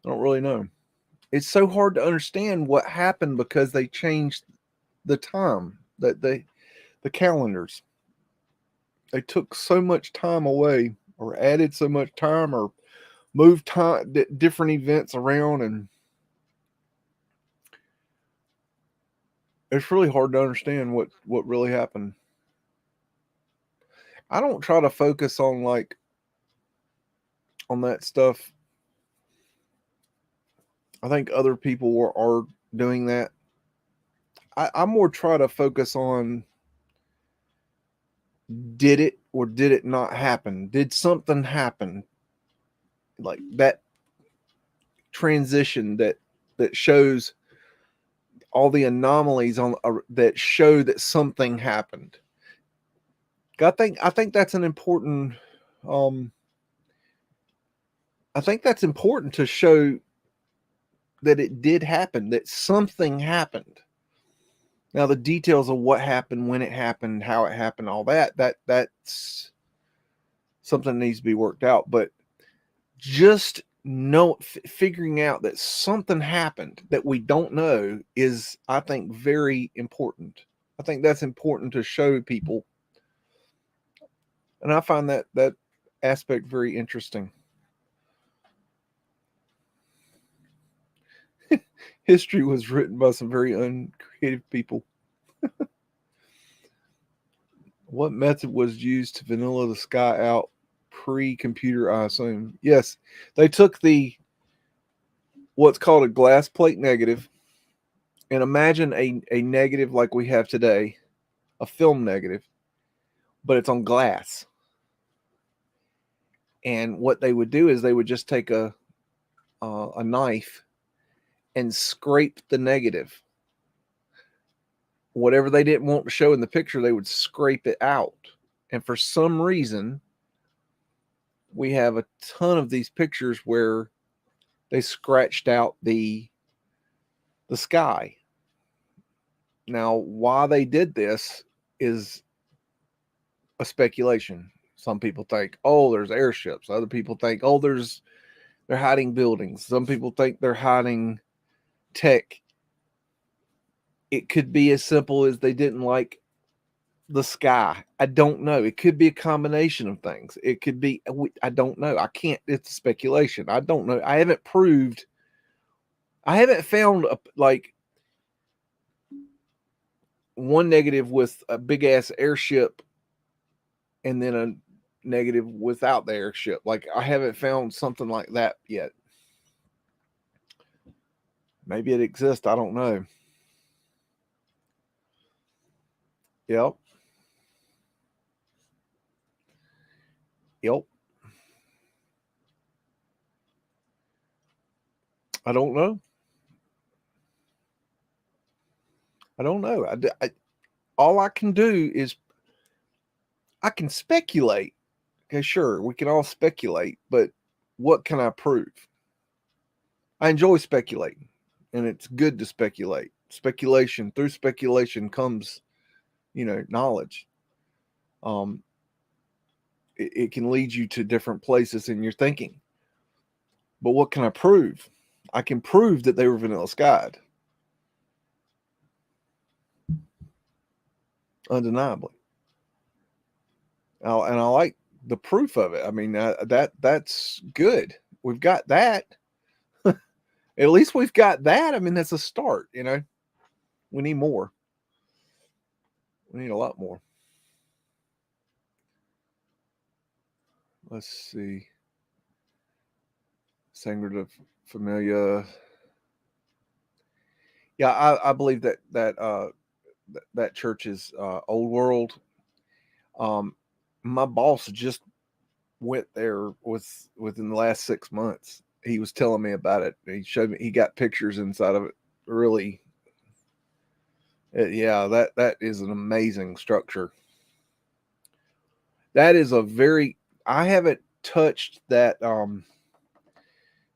I don't really know. It's so hard to understand what happened because they changed the time, that the calendars. They took so much time away, or added so much time, or moved time, different events around, and it's really hard to understand what really happened. I don't try to focus on on that stuff. I think other people are doing that. I more try to focus on, did it or did it not happen? Did something happen? Like that transition that shows all the anomalies on that show that something happened. I think that's an important. I think that's important to show that it did happen, that something happened. Now the details of what happened, when it happened, how it happened, all that's something that needs to be worked out. But just figuring out that something happened that we don't know is, I think, very important. I think that's important to show people, and I find that aspect very interesting. History was written by some very uncreative people. What method was used to vanilla the sky out pre-computer, I assume? Yes, they took what's called a glass plate negative, and imagine a negative like we have today, a film negative, but it's on glass. And what they would do is they would just take a knife and scrape the negative. Whatever they didn't want to show in the picture, they would scrape it out. And for some reason, we have a ton of these pictures where they scratched out the sky. Now, why they did this is a speculation. Some people think, oh, there's airships. Other people think, oh, they're hiding buildings. Some people think they're hiding tech. It could be as simple as they didn't like the sky. I don't know. It could be a combination of things. It could be, I don't know. I can't, it's speculation. I don't know. I haven't found one negative with a big ass airship and then a negative without the airship. Like, I haven't found something like that yet. Maybe it exists. I don't know. Yep. Yep. I don't know. I don't know. All I can do is I can speculate. Okay, sure, we can all speculate, but what can I prove? I enjoy speculating, and it's good to speculate. Through speculation comes, knowledge. It can lead you to different places in your thinking. But what can I prove? I can prove that they were vanilla skied. Undeniably. And I like the proof of it. I mean, that's good. We've got that. At least we've got that. I mean, that's a start, We need more. We need a lot more. Let's see. Sangre de Familia. Yeah, I believe that church is old world. My boss just went there within the last 6 months. He was telling me about it. He showed me. He got pictures inside of it. Really, yeah. That is an amazing structure. That is a very. I haven't touched that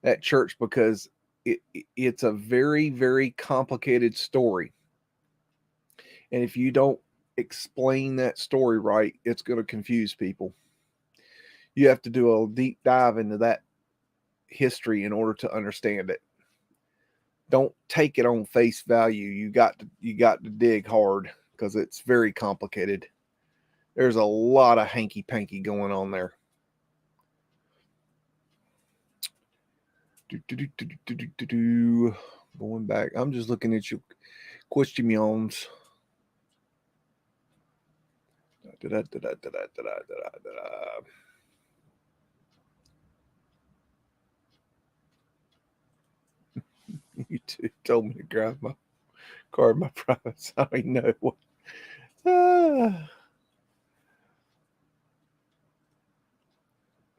that church because it's a very, very complicated story. And if you don't explain that story right, it's going to confuse people. You have to do a deep dive into that history in order to understand it. Don't take it on face value. You got to dig hard because it's very complicated. There's a lot of hanky panky going on there. Going back, I'm just looking at your questions. You two told me to grab my card, my privates. I know what.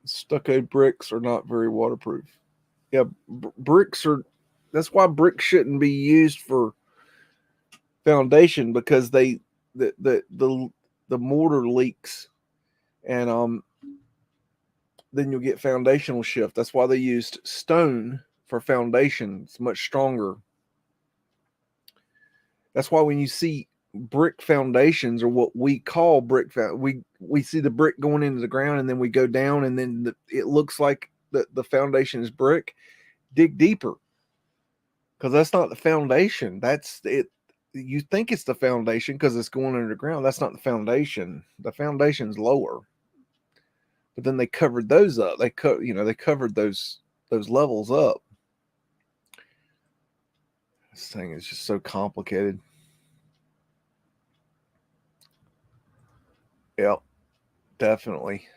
Stucco bricks are not very waterproof. Yeah, bricks are. That's why bricks shouldn't be used for foundation because the mortar leaks, and then you'll get foundational shift. That's why they used stone for foundation. It's much stronger. That's why when you see brick foundations, or what we call brick, we see the brick going into the ground, and then we go down, and then it looks like the foundation is brick. Dig deeper, because that's not the foundation. That's it. You think it's the foundation because it's going underground. That's not the foundation. The foundation's lower. But then they covered those up. They covered those levels up. This thing is just so complicated. Yep, definitely.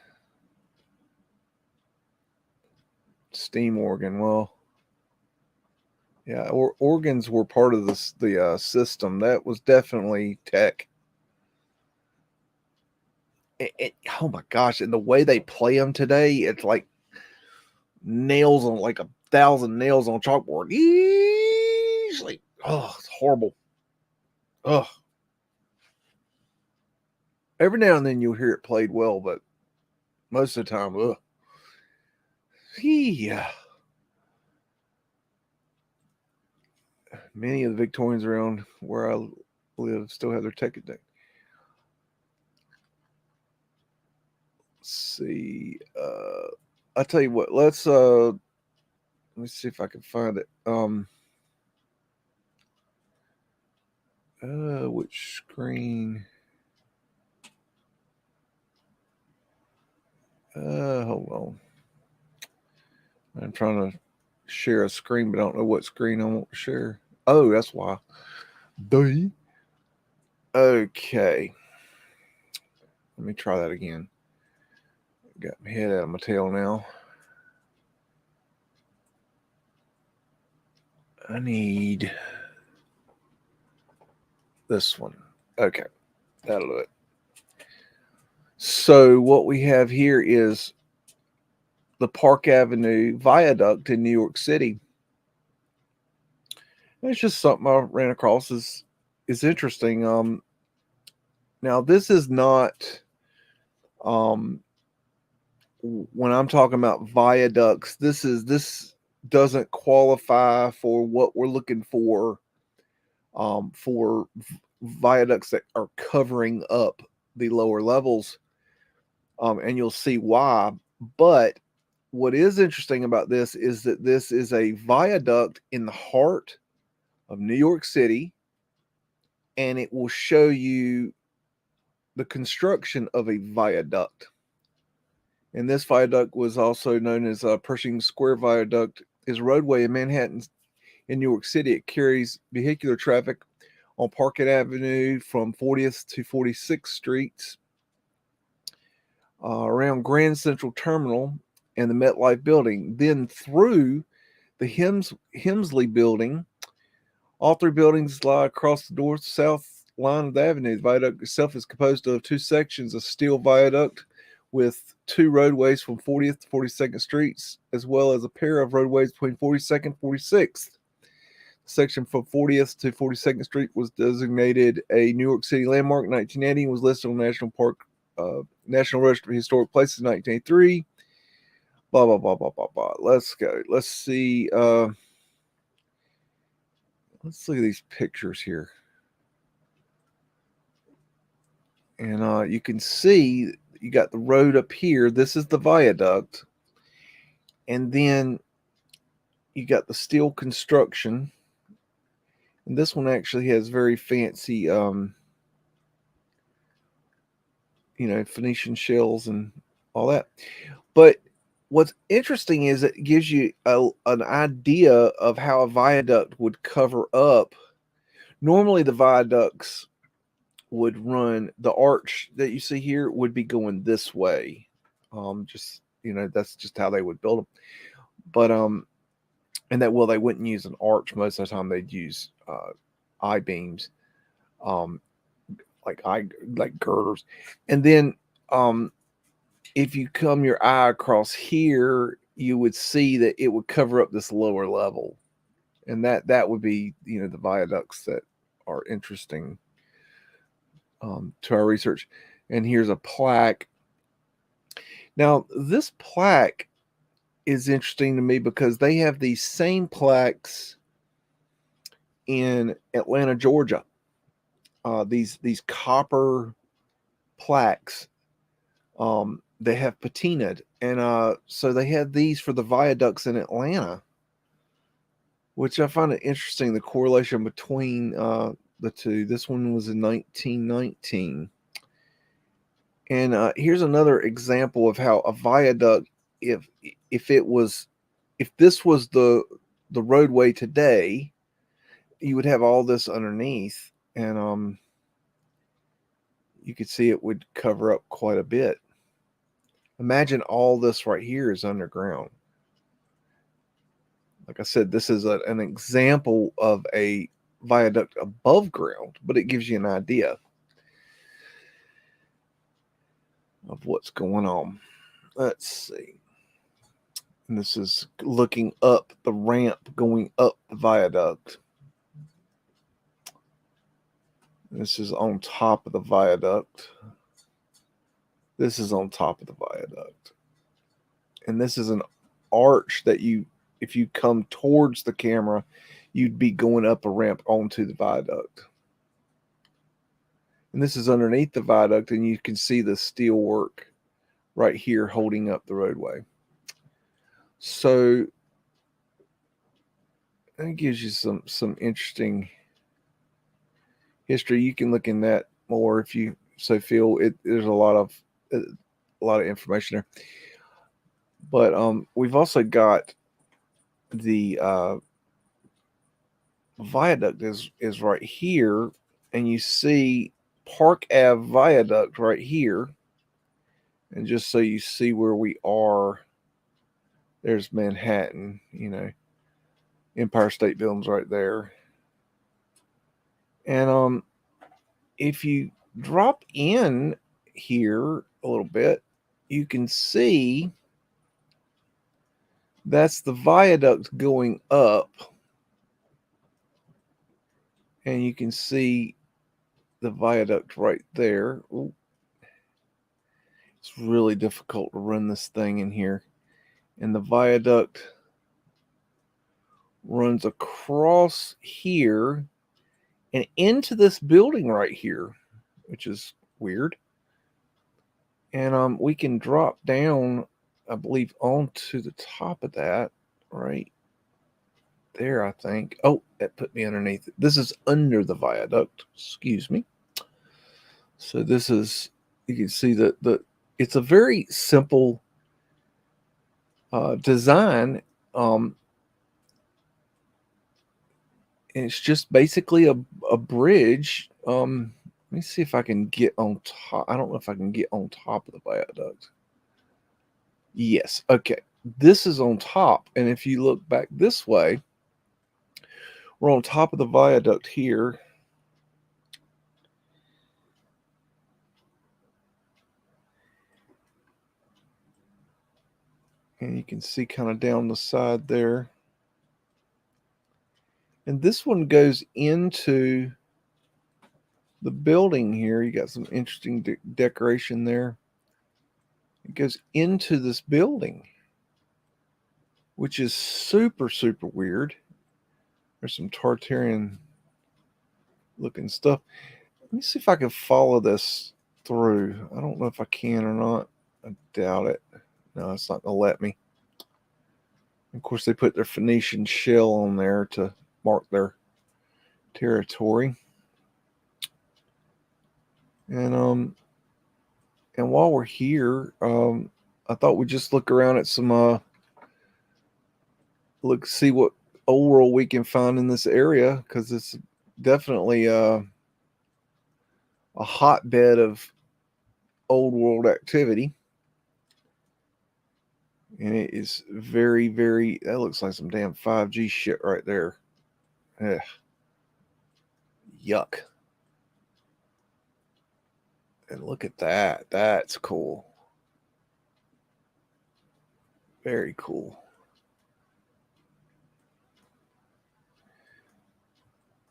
Steam organ. Well, yeah, organs were part of the system. That was definitely tech. Oh my gosh! And the way they play them today, it's like nails on, like 1,000 nails on a chalkboard. Easily. Oh, it's horrible. Oh. Every now and then you'll hear it played well, but most of the time, ugh. Yeah. Many of the Victorians around where I live still have their tech deck. Let's see. I'll tell you what. Let me see if I can find it. Which screen? Hold on. I'm trying to share a screen, but I don't know what screen I want to share. Oh, that's why. Duh. Okay. Let me try that again. Got my head out of my tail now. I need this one. Okay. That'll do it. So what we have here is the Park Avenue Viaduct in New York City. And it's just something I ran across is interesting. Now this is not when I'm talking about viaducts, this doesn't qualify for what we're looking for viaducts that are covering up the lower levels, and you'll see why. But what is interesting about this is that this is a viaduct in the heart of New York City, and it will show you the construction of a viaduct. And this viaduct was also known as Pershing Square Viaduct. Is a roadway in Manhattan, in New York City. It carries vehicular traffic on Park Avenue from 40th to 46th Streets, around Grand Central Terminal and the MetLife Building, then through the Hemsley Building. All three buildings lie across the north-south line of the avenue. The viaduct itself is composed of two sections: a steel viaduct with two roadways from 40th to 42nd Streets, as well as a pair of roadways between 42nd and 46th. The section from 40th to 42nd Street was designated a New York City landmark in 1980 and was listed on National Register of Historic Places in 1983. Blah, blah, blah, blah, blah, blah. Let's go. Let's see. Let's look at these pictures here. And you can see you got the road up here. This is the viaduct. And then you got the steel construction. And this one actually has very fancy, Phoenician shells and all that. But what's interesting is it gives you an idea of how a viaduct would cover up. Normally, the viaducts would run, the arch that you see here would be going this way. That's just how they would build them. But and that, well, they wouldn't use an arch most of the time. They'd use I-beams, like girders. And then if you come your eye across here, you would see that it would cover up this lower level, and that would be the viaducts that are interesting to our research. And here's a plaque. Now this plaque is interesting to me because they have these same plaques in Atlanta, Georgia. These copper plaques, they have patinaed, and so they had these for the viaducts in Atlanta, which I find it interesting, the correlation between the two. This one was in 1919. And here's another example of how a viaduct, if this was the roadway today, you would have all this underneath, and you could see it would cover up quite a bit. Imagine all this right here is underground. Like I said, this is an example of a viaduct above ground, but it gives you an idea of what's going on. Let's see. And this is looking up the ramp going up the viaduct. This is on top of the viaduct. This is on top of the viaduct. And this is an arch that if you come towards the camera, you'd be going up a ramp onto the viaduct. And this is underneath the viaduct, and you can see the steel work right here holding up the roadway. So that gives you some interesting history. You can look in that more if you so feel. There's a lot of information there. But we've also got the viaduct is right here, and you see Park Ave Viaduct right here. And just so you see where we are, there's Manhattan, Empire State Building's right there. And if you drop in here a little bit, you can see that's the viaduct going up. And you can see the viaduct right there. Ooh. It's really difficult to run this thing in here. And the viaduct runs across here and into this building right here, which is weird. And we can drop down, I believe, onto the top of that right there, I think. Oh, that put me underneath it. This is under the viaduct. Excuse me. So this is, you can see that it's a very simple design. And it's just basically a bridge. Let me see if I can get on top. I don't know if I can get on top of the viaduct. Yes. Okay. This is on top. And if you look back this way, we're on top of the viaduct here. And you can see kind of down the side there. And this one goes into the building here. You got some interesting decoration there. It goes into this building, which is super, super weird. There's some Tartarian looking stuff. Let me see if I can follow this through. I don't know if I can or not. I doubt it. No, it's not going to let me. Of course, they put their Phoenician shell on there to mark their territory. And while we're here, I thought we'd just look around at some see what old world we can find in this area, because it's definitely a hotbed of old world activity. And it is very, very, that looks like some damn 5G shit right there. Ugh. Yuck. And look at that. That's cool. Very cool.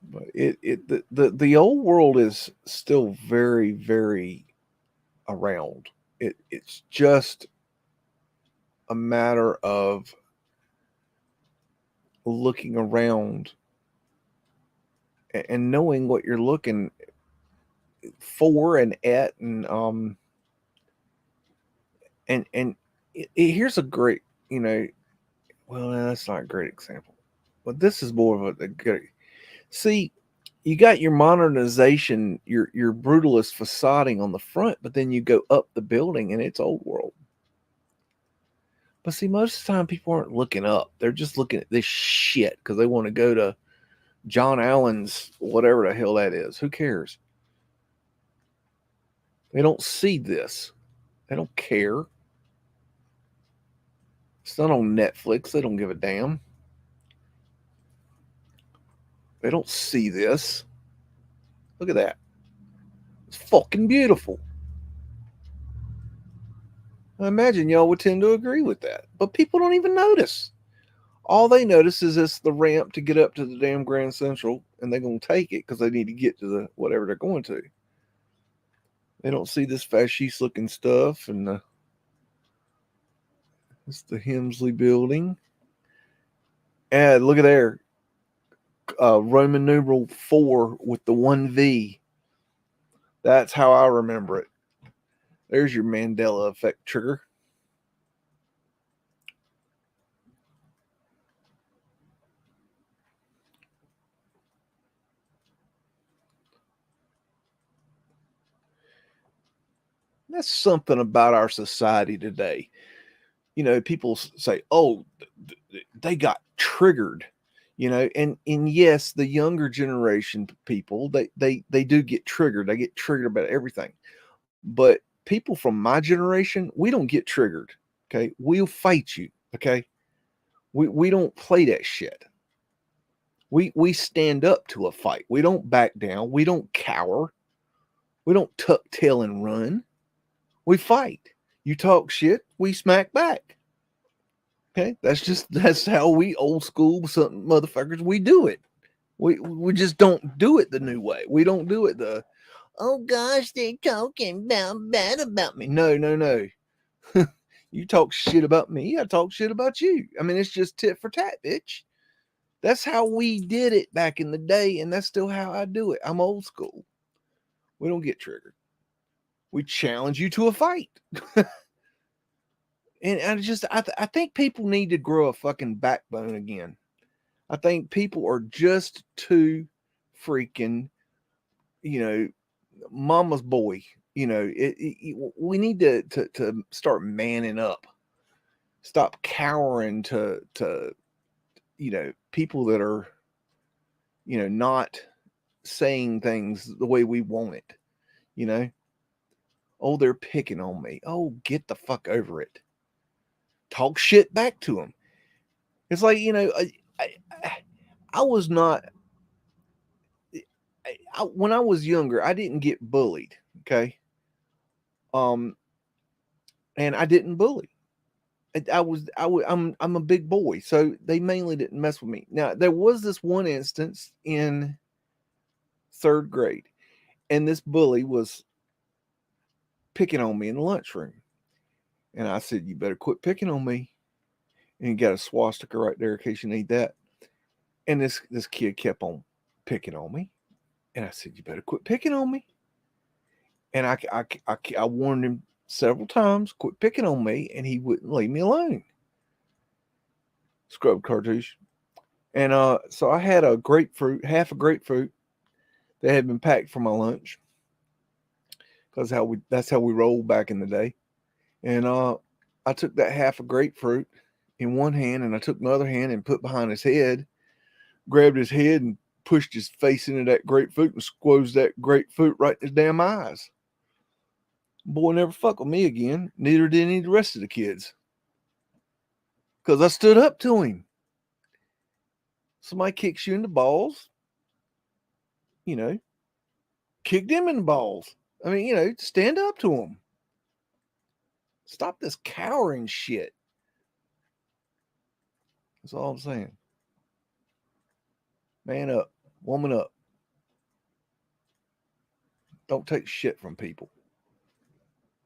But the old world is still very, very around. It's just a matter of looking around and knowing what you're looking for and at, and here's a great, well, that's not a great example, but this is more of a good. See, you got your modernization, your brutalist facading on the front, but then you go up the building and it's old world. But see, most of the time people aren't looking up. They're just looking at this shit because they want to go to John Allen's, whatever the hell that is. Who cares? They don't see this. They don't care. It's not on Netflix. They don't give a damn. They don't see this. Look at that. It's fucking beautiful. I imagine y'all would tend to agree with that. But people don't even notice. All they notice is it's the ramp to get up to the damn Grand Central, and they're going to take it because they need to get to the whatever they're going to. They don't see this fascist looking stuff, and it's the Hemsley building. And look at there. Roman numeral 4 with the 1V. That's how I remember it. There's your Mandela effect trigger. That's something about our society today. People say, oh, they got triggered. And yes, the younger generation people, they do get triggered. They get triggered about everything. But people from my generation, we don't get triggered. Okay. We'll fight you. Okay. We don't play that shit. We stand up to a fight. We don't back down. We don't cower. We don't tuck tail and run. We fight. You talk shit, we smack back. Okay, that's how we old school something motherfuckers we do it. We just don't do it the new way. We don't do it the oh gosh, they're talking bad about me. No. You talk shit about me, I talk shit about you. I mean, it's just tit for tat, bitch. That's how we did it back in the day, and that's still how I do it. I'm old school. We don't get triggered. We challenge you to a fight. And I think people need to grow a fucking backbone again. I think people are just too freaking, you know, mama's boy. We need to start manning up. Stop cowering to people that are, not saying things the way we want it. Oh, they're picking on me. Oh, get the fuck over it. Talk shit back to them. It's like, I was not, when I was younger, I didn't get bullied. Okay. And I didn't bully. I'm a big boy. So they mainly didn't mess with me. Now, there was this one instance in third grade, and this bully was picking on me in the lunchroom. And I said, you better quit picking on me. And you got a swastika right there in case you need that. And this kid kept on picking on me. And I said, you better quit picking on me. And I warned him several times, quit picking on me, and he wouldn't leave me alone. Scrubbed cartouche. And so I had half a grapefruit that had been packed for my lunch. Because that's how we rolled back in the day. And I took that half a grapefruit in one hand, and I took my other hand and put behind his head, grabbed his head and pushed his face into that grapefruit and squozed that grapefruit right in his damn eyes. Boy never fucked with me again. Neither did any of the rest of the kids. Because I stood up to him. Somebody kicks you in the balls, kick them in the balls. I mean, stand up to them. Stop this cowering shit. That's all I'm saying. Man up. Woman up. Don't take shit from people.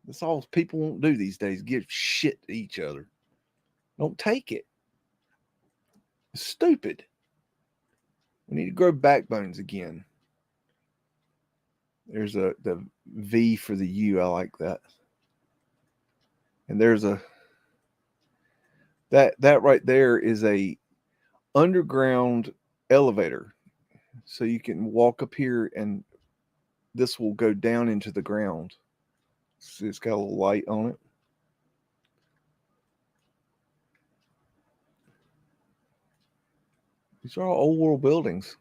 That's all people won't do these days. Give shit to each other. Don't take it. It's stupid. We need to grow backbones again. There's the V for the U. I like that. And there's that right there is a underground elevator. So you can walk up here and this will go down into the ground. See, it's got a little light on it. These are all old world buildings.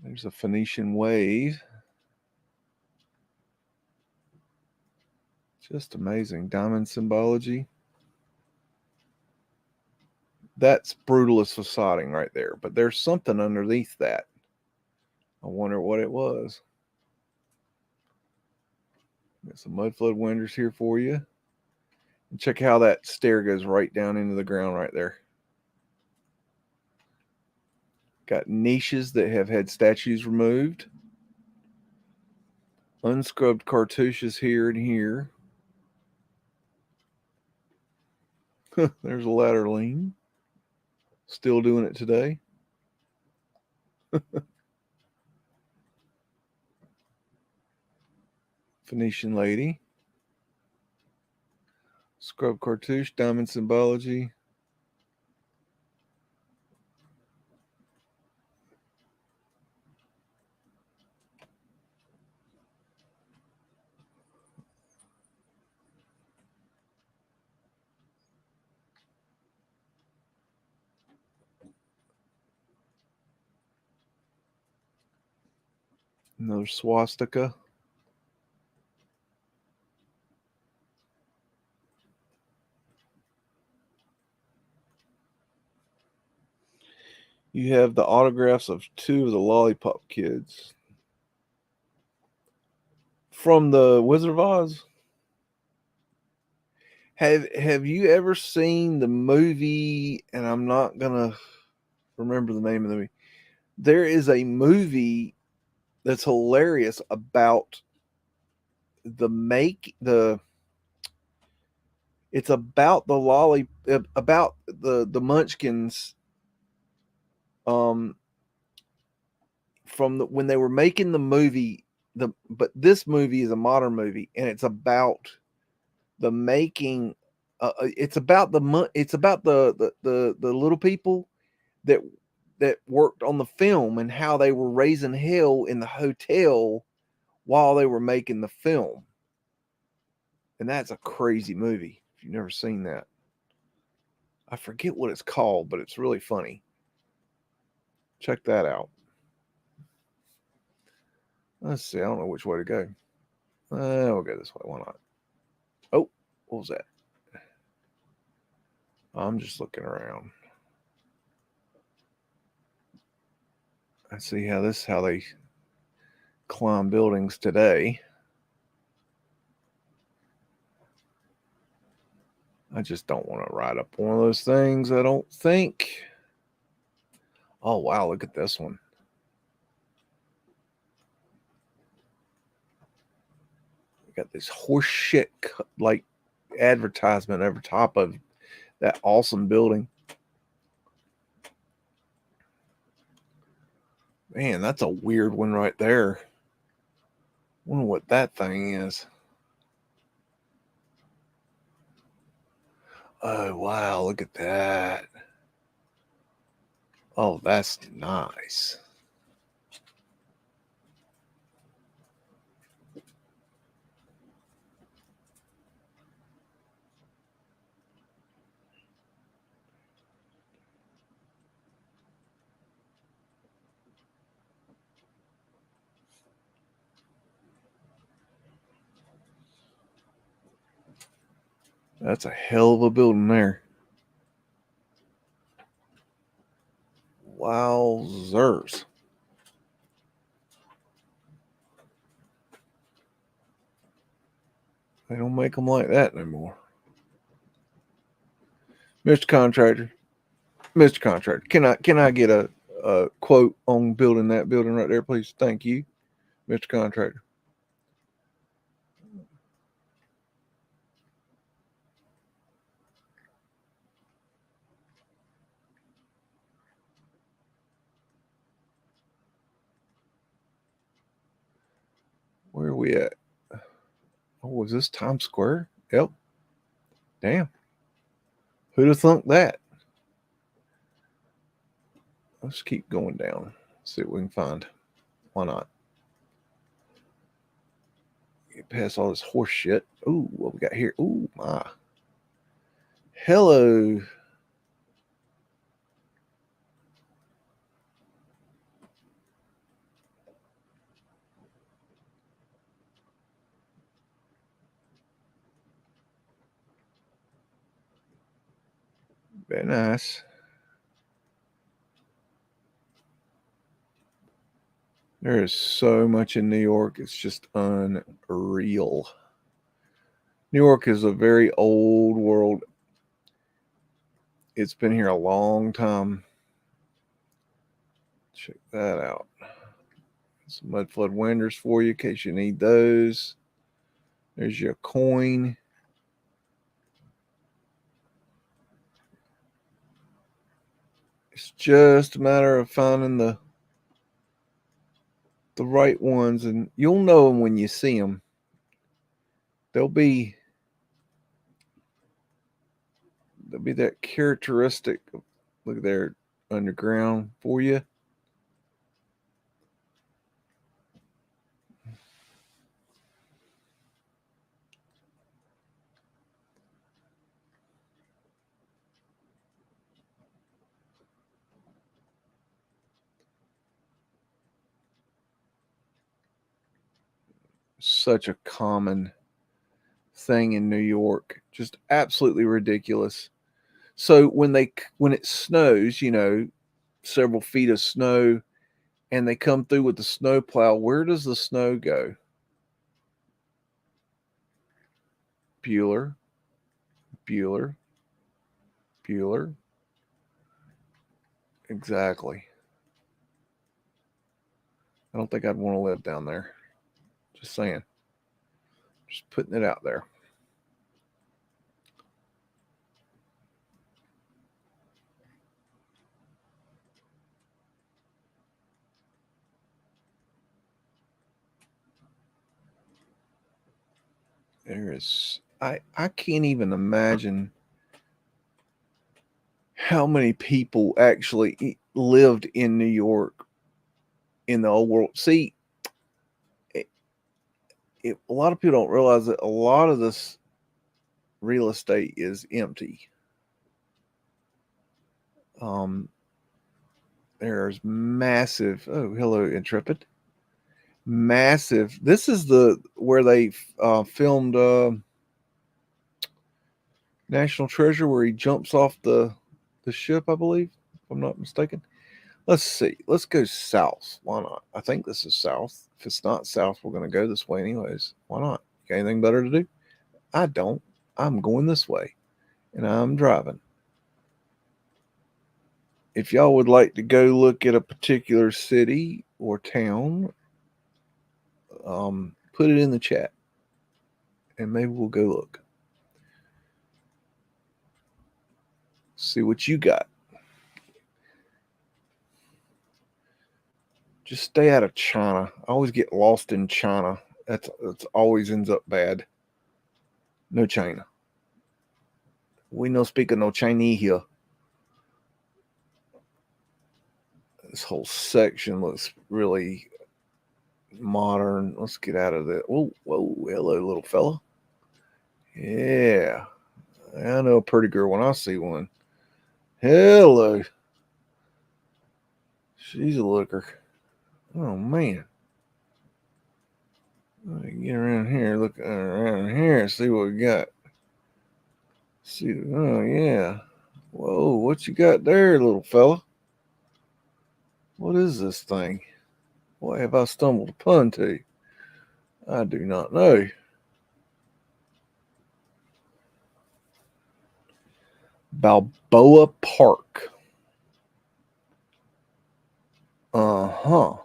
There's a Phoenician wave. Just amazing. Diamond symbology. That's brutalist facading right there. But there's something underneath that. I wonder what it was. Got some Mudflood windows here for you. And check how that stair goes right down into the ground right there. Got niches that have had statues removed. Unscrubbed cartouches here and here. There's a ladder lean. Still doing it today. Phoenician lady. Scrub cartouche, diamond symbology. Another swastika. You have the autographs of 2 of the Lollipop Kids from the Wizard of Oz. Have you ever seen the movie? And I'm not gonna remember the name of the movie. There is a movie that's hilarious about it's about about the Munchkins from when they were making the movie. But this movie is a modern movie, and it's about the making. It's about the little people that worked on the film and how they were raising hell in the hotel while they were making the film. And that's a crazy movie. If you've never seen that, I forget what it's called, but it's really funny. Check that out. Let's see. I don't know which way to go. We'll go this way. Why not? Oh, what was that? I'm just looking around. I see how they climb buildings today. I just don't want to ride up one of those things, I don't think. Oh, wow, look at this one. We got this horse shit like advertisement over top of that awesome building. Man, that's a weird one right there. Wonder what that thing is. Oh, wow, look at that. Oh, that's nice. That's a hell of a building there. Wowzers. They don't make them like that anymore. Mr. Contractor, can I get a quote on building that building right there, please? Thank you, Mr. Contractor. Where are we at? Oh, was this Times Square? Yep. Damn. Who'd have thunk that? Let's keep going down. See what we can find. Why not? Get past all this horse shit. Ooh, what we got here? Ooh, my. Hello. Very nice. There is so much in New York. It's just unreal. New York is a very old world. It's been here a long time. Check that out. Some Mudflood winders for you in case you need those. There's your coin. It's just a matter of finding the right ones, and you'll know them when you see them. They'll be that characteristic. Look there, underground for you. such a common thing in New York. Just absolutely ridiculous. So when it snows, several feet of snow, and they come through with the snow plow, where does the snow go? Bueller, Bueller, Bueller. Exactly. I don't think I'd want to live down there. Just saying. Just putting it out there. I can't even imagine how many people actually lived in New York in the old world. See, a lot of people don't realize that a lot of this real estate is empty. There's massive. Oh, hello, Intrepid. Massive. This is where they filmed National Treasure, where he jumps off the ship, I believe, if I'm not mistaken. Let's see. Let's go south. Why not? I think this is south. If it's not south, we're going to go this way anyways. Why not? Got anything better to do? I don't. I'm going this way, and I'm driving. If y'all would like to go look at a particular city or town, put it in the chat, and maybe we'll go look. See what you got. Just stay out of China. I always get lost in China. That's always ends up bad. No China. We no speak of no Chinese here. This whole section looks really modern. Let's get out of that. Whoa, hello, little fella. Yeah, I know a pretty girl when I see one. Hello. She's a looker. Oh, man. Let me get around here, look around here, see what we got. See, oh, yeah. Whoa, what you got there, little fella? What is this thing? What have I stumbled upon to? I do not know. Balboa Park. Uh-huh.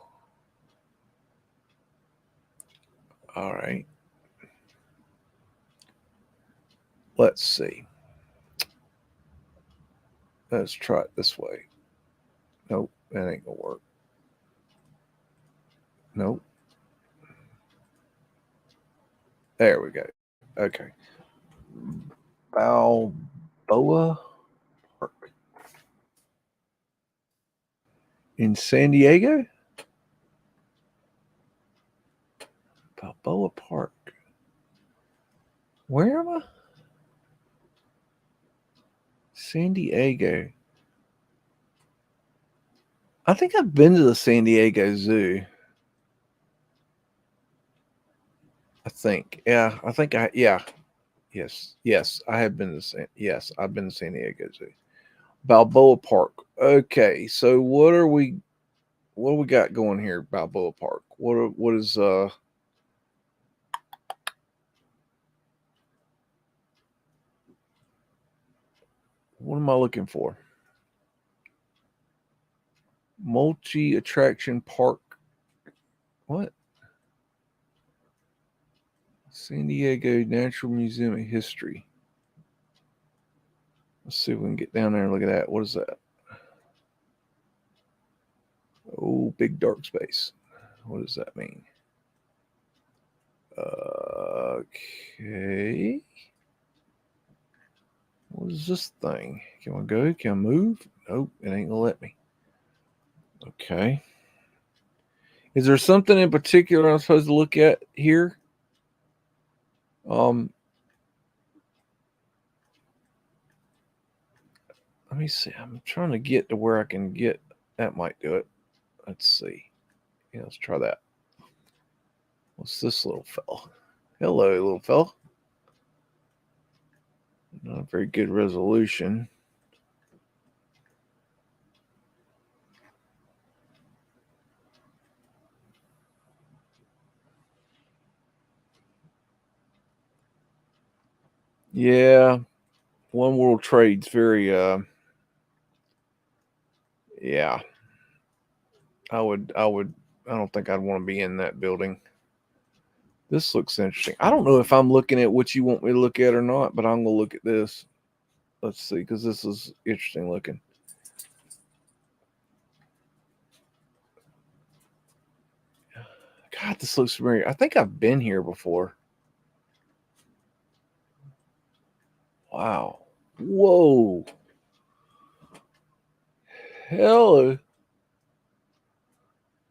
All right. Let's see. Let's try it this way. Nope, that ain't gonna work. Nope. There we go. Okay. Balboa Park. In San Diego? Balboa Park. Where am I? San Diego. I think I've been to the San Diego Zoo. I think. Yeah, I think Yes, I have been to I've been to San Diego Zoo. Balboa Park. Okay, so what do we got going here, Balboa Park? What is what am I looking for? Multi-attraction park. What? San Diego Natural Museum of History. Let's see if we can get down there and look at that. What is that? Oh, big dark space. What does that mean? Okay. What is this thing? Can I go? Can I move? Nope, it ain't gonna let me. Okay. Is there something in particular I'm supposed to look at here? Let me see. I'm trying to get to where I can get. That might do it. Let's see. Yeah, let's try that. What's this little fella? Hello, little fella. Not a very good resolution. Yeah, One World Trade's very yeah. I don't think I'd want to be in that building. This looks interesting. I don't know if I'm looking at what you want me to look at or not, but I'm gonna look at this. Let's see, because this is interesting looking. God, this looks familiar. I think I've been here before. Wow. Whoa. Hello.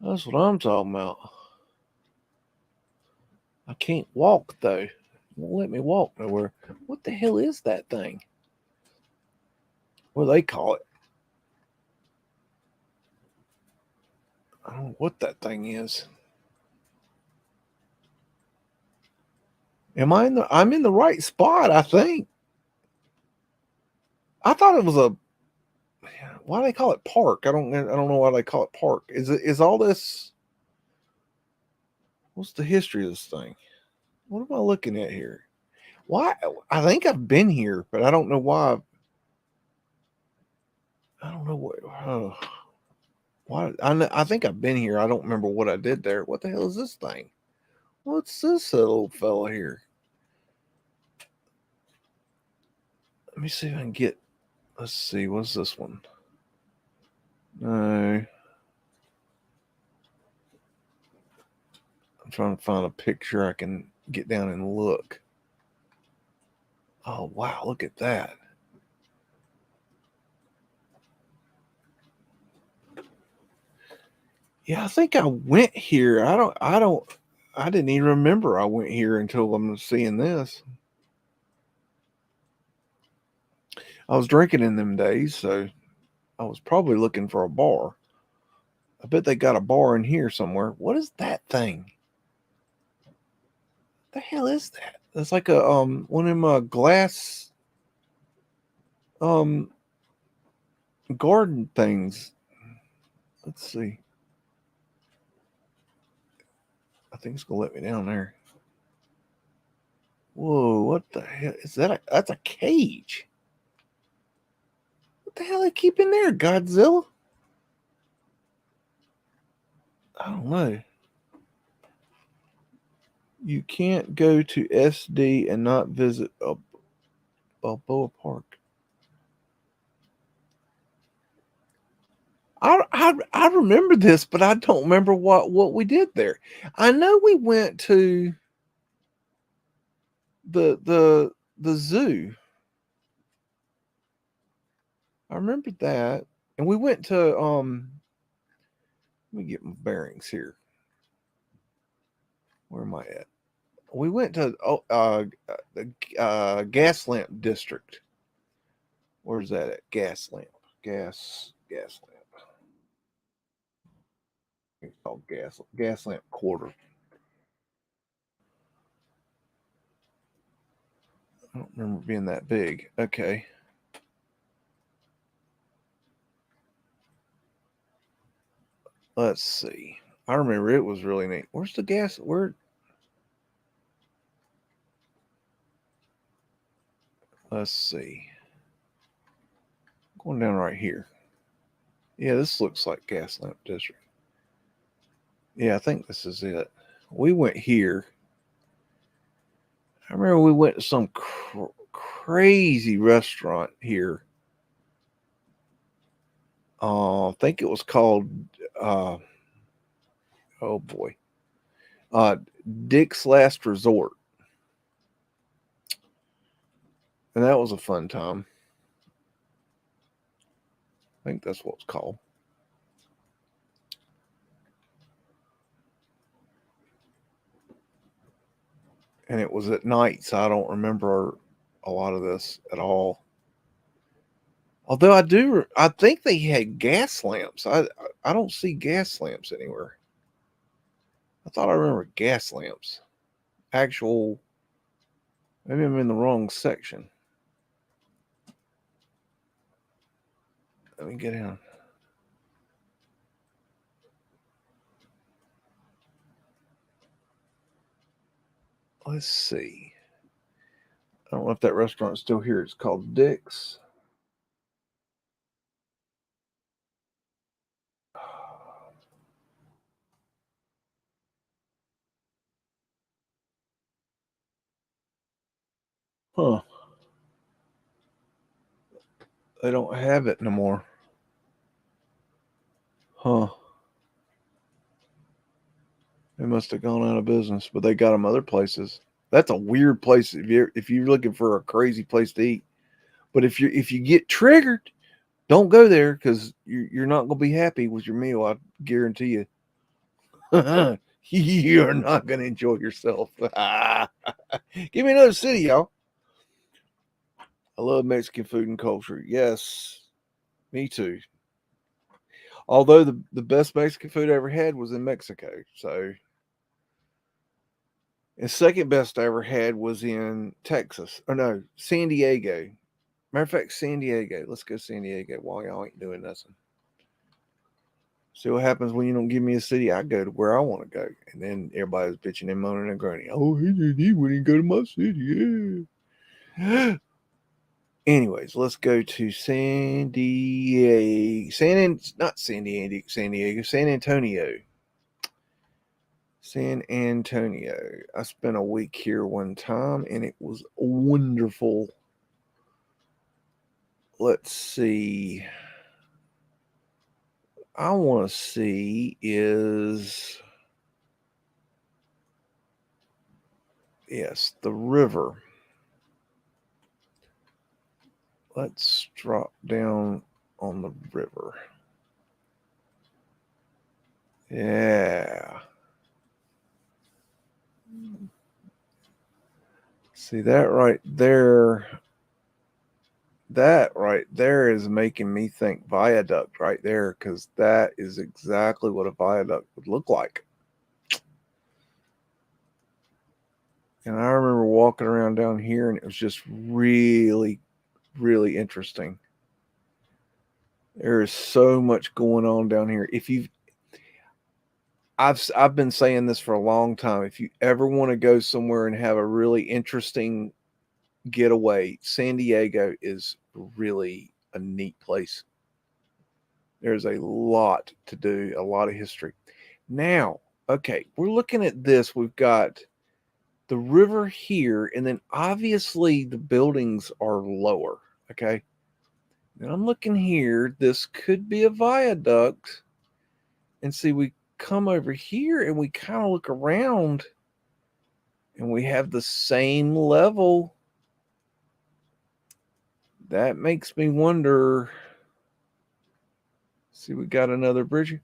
That's what I'm talking about. I can't walk though. It won't let me walk nowhere. What the hell is that thing? What do they call it? I don't know what that thing is. I'm in the right spot, I think. I thought it was a, why do they call it park? I don't know why they call it park. Is all this, what's the history of this thing? What am I looking at here? Why? I think I've been here, but I don't know why. I don't know what. Why? I think I've been here. I don't remember what I did there. What the hell is this thing? What's this little fella here? Let me see if I can get. Let's see. What's this one? No. I'm trying to find a picture I can get down and look. Oh wow! Look at that. Yeah, I think I went here. I didn't even remember I went here until I'm seeing this. I was drinking in them days, so I was probably looking for a bar. I bet they got a bar in here somewhere. What is that thing? What the hell is that? It's like a one of them glass garden things. Let's see. I think it's gonna let me down there. Whoa, what the hell is that? That's a cage. What the hell they keep in there, Godzilla? I don't know. You can't go to SD and not visit Balboa Park. I remember this, but I don't remember what we did there. I know we went to the zoo. I remember that, and we went to let me get my bearings here. Where am I at? We went to the gas lamp district. Where's that at? Gas lamp. Gas lamp. It's called gas lamp quarter. I don't remember being that big. Okay. Let's see. I remember it was really neat. Where's the gas? Let's see. Going down right here. Yeah, this looks like gas lamp district. Yeah, I think this is it. We went here. I remember we went to some crazy restaurant here. I think it was called oh boy. Dick's Last Resort. And that was a fun time. I think that's what it's called. And it was at night, so I don't remember a lot of this at all. Although I think they had gas lamps. I don't see gas lamps anywhere. I thought I remember gas lamps. Actual. Maybe I'm in the wrong section. Let me get in. Let's see. I don't know if that restaurant's still here. It's called Dick's. Huh. They don't have it no more. Huh. They must have gone out of business, but they got them other places. That's a weird place if you're looking for a crazy place to eat. But if you get triggered, don't go there because you're not gonna be happy with your meal. I guarantee you. You're not gonna enjoy yourself. Give me another city, y'all. I love Mexican food and culture. Yes, me too. Although the best Mexican food I ever had was in Mexico. So, and second best I ever had was in Texas. Or no, San Diego. Matter of fact, San Diego. Let's go San Diego while y'all ain't doing nothing. See what happens when you don't give me a city. I go to where I want to go. And then everybody's bitching and moaning and groaning. Oh, he wouldn't go to my city. Yeah. Anyways, let's go to San Diego. San Antonio. San Antonio. I spent a week here one time and it was wonderful. Let's see. I want to see is, yes, the river. Let's drop down on the river. Yeah. See that right there? That right there is making me think viaduct right there because that is exactly what a viaduct would look like. And I remember walking around down here and it was just really, really interesting. There is so much going on down here. I've been saying this for a long time. If you ever want to go somewhere and have a really interesting getaway, San Diego is really a neat place. There's a lot to do, a lot of history. Now, okay, we're looking at this. We've got the river here, and then obviously the buildings are lower. Okay. And I'm looking here. This could be a viaduct. And see, we come over here and we kind of look around and we have the same level. That makes me wonder. See, we got another bridge.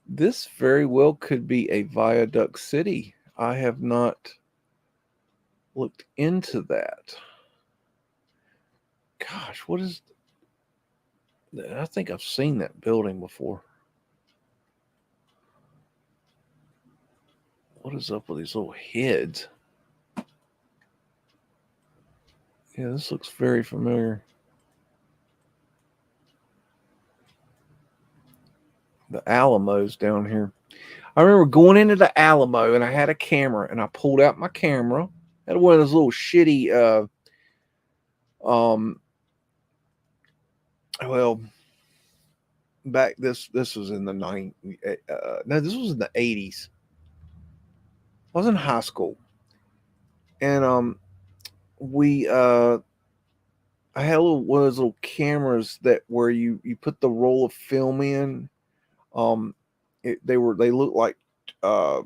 This very well could be a viaduct city. I have not looked into that. Gosh, what is... I think I've seen that building before. What is up with these little heads? Yeah, this looks very familiar. The Alamo's down here. I remember going into the Alamo and I had a camera and I pulled out my camera. I had one of those little shitty well, back this was in the 90s. No, this was in the 80s. I was in high school. And we I had one of those little cameras that where you put the roll of film in. They looked like not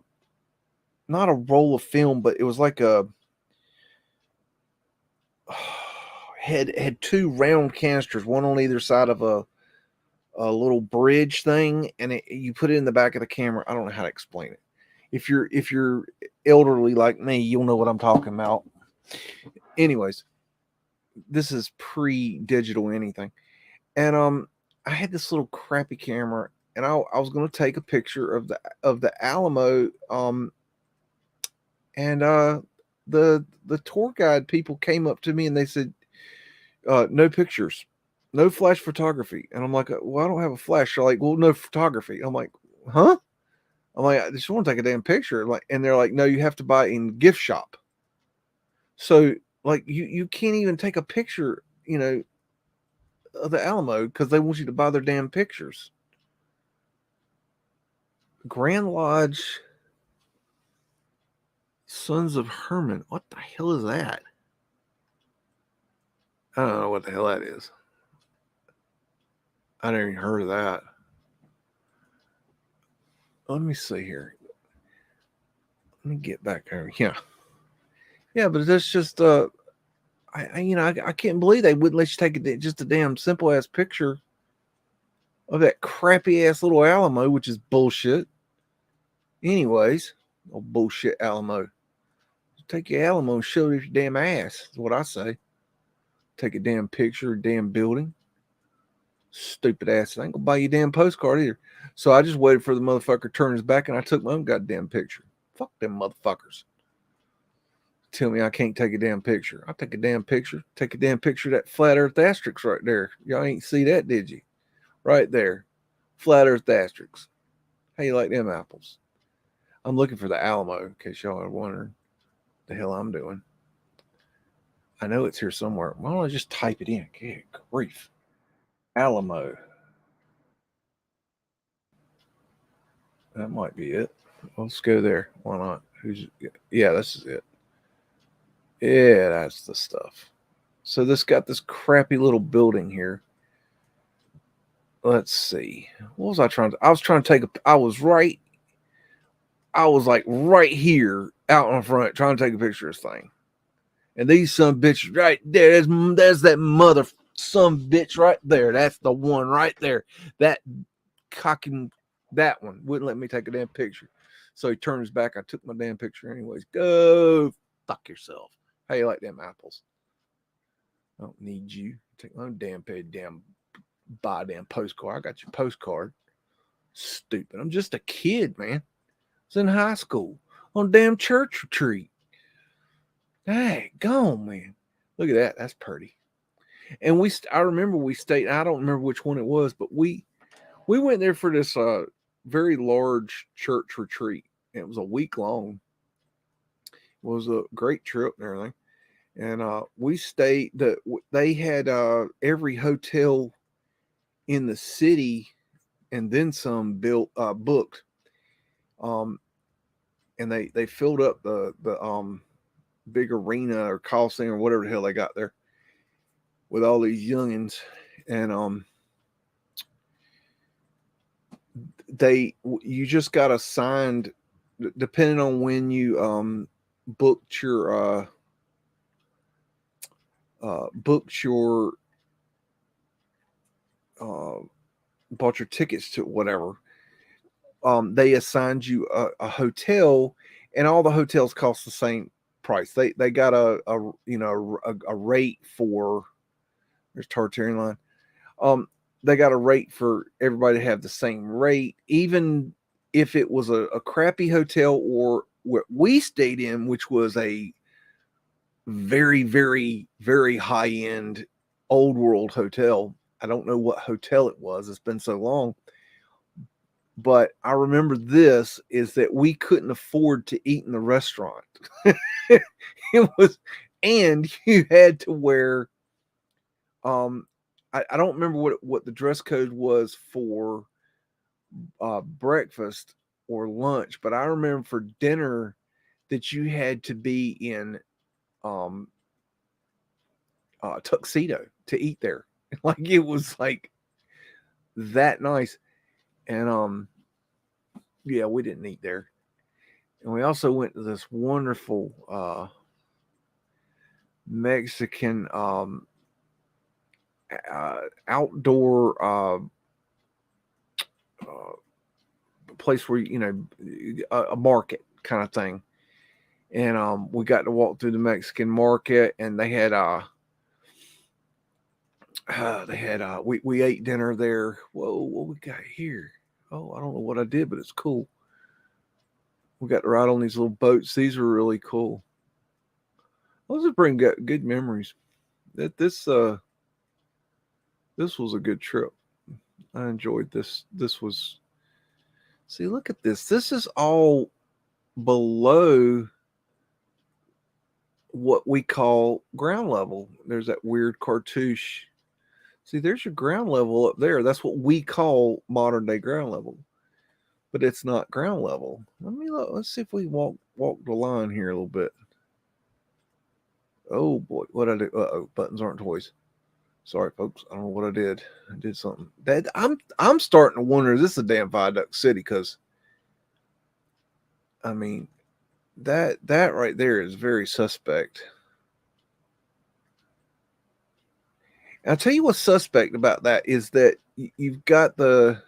a roll of film, but it was like a had two round canisters, one on either side of a little bridge thing, and you put it in the back of the camera. I don't know how to explain it. If you're elderly like me, you'll know what I'm talking about. Anyways, this is pre-digital anything. And I had this little crappy camera and I was going to take a picture of the Alamo, and the tour guide people came up to me and they said, no pictures, no flash photography. And I'm like, well, I don't have a flash. They're like, well, no photography. I'm like, huh? I'm like, I just want to take a damn picture. Like, and they're like, no, you have to buy in gift shop. So like you can't even take a picture, of the Alamo because they want you to buy their damn pictures. Grand Lodge Sons of Herman. What the hell is that? I don't know what the hell that is. I never even heard of that. Let me see here. Let me get back there. Yeah, but that's just I can't believe they wouldn't let you take just a damn simple ass picture of that crappy ass little Alamo, which is bullshit. Anyways, old bullshit Alamo. Take your Alamo and show it your damn ass. Is what I say. Take a damn picture, a damn building. Stupid ass. I ain't gonna buy you a damn postcard either. So I just waited for the motherfucker to turn his back and I took my own goddamn picture. Fuck them motherfuckers. Tell me I can't take a damn picture. I'll take a damn picture. Take a damn picture of that flat earth asterisk right there. Y'all ain't see that, did you? Right there. Flat earth asterisk. How you like them apples? I'm looking for the Alamo, in case y'all are wondering the hell I'm doing. I know it's here somewhere. Why don't I just type it in? Good grief. Alamo. That might be it. Let's go there. Why not? Yeah, this is it. Yeah, that's the stuff. So this got this crappy little building here. Let's see. What was I trying to? I was trying to take I was like right here out in front trying to take a picture of this thing. And these son bitches right there. There's that mother son bitch right there. That's the one right there. That cocking that one wouldn't let me take a damn picture. So he turned his back. I took my damn picture anyways. Go fuck yourself. How you like them apples? I don't need you. Take my own damn buy a damn postcard. I got your postcard. Stupid. I'm just a kid, man. I was in high school on a damn church retreat. Hey, gone, man. Look at that. That's pretty. And I remember we stayed. I don't remember which one it was, but we went there for this very large church retreat. It was a week long. It was a great trip and everything. And we stayed. They had every hotel in the city, and then some booked. And they filled up the big arena or coliseum or whatever the hell they got there with all these youngins, and you just got assigned depending on when you booked your bought your tickets to whatever. They assigned you a hotel, and all the hotels cost the same price. They got a rate for, there's Tartaria line. They got a rate for everybody to have the same rate, even if it was a crappy hotel or what we stayed in, which was a very, very, very high end old world hotel. I don't know what hotel it was. It's been so long. But I remember this is that we couldn't afford to eat in the restaurant. It was, and you had to wear, I don't remember what the dress code was for breakfast or lunch, but I remember for dinner that you had to be in tuxedo to eat there. Like it was like that nice. And yeah, we didn't eat there. And we also went to this wonderful Mexican outdoor place where a market kind of thing. And we got to walk through the Mexican market, and they had we ate dinner there. Whoa, what we got here? Oh, I don't know what I did, but it's cool. We got to ride on these little boats. These were really cool. Those bring good memories. This was a good trip. I enjoyed this. This was. See, look at this. This is all below what we call ground level. There's that weird cartouche. See, there's your ground level up there. That's what we call modern day ground level. But it's not ground level. Let me look. Let's see if we walk the line here a little bit. Oh boy, what I do? Uh-oh, buttons aren't toys. Sorry, folks. I don't know what I did. I did something. That I'm starting to wonder, is this a damn Viaduct City? Because I mean, that right there is very suspect. And I'll tell you what's suspect about that is that you've got the.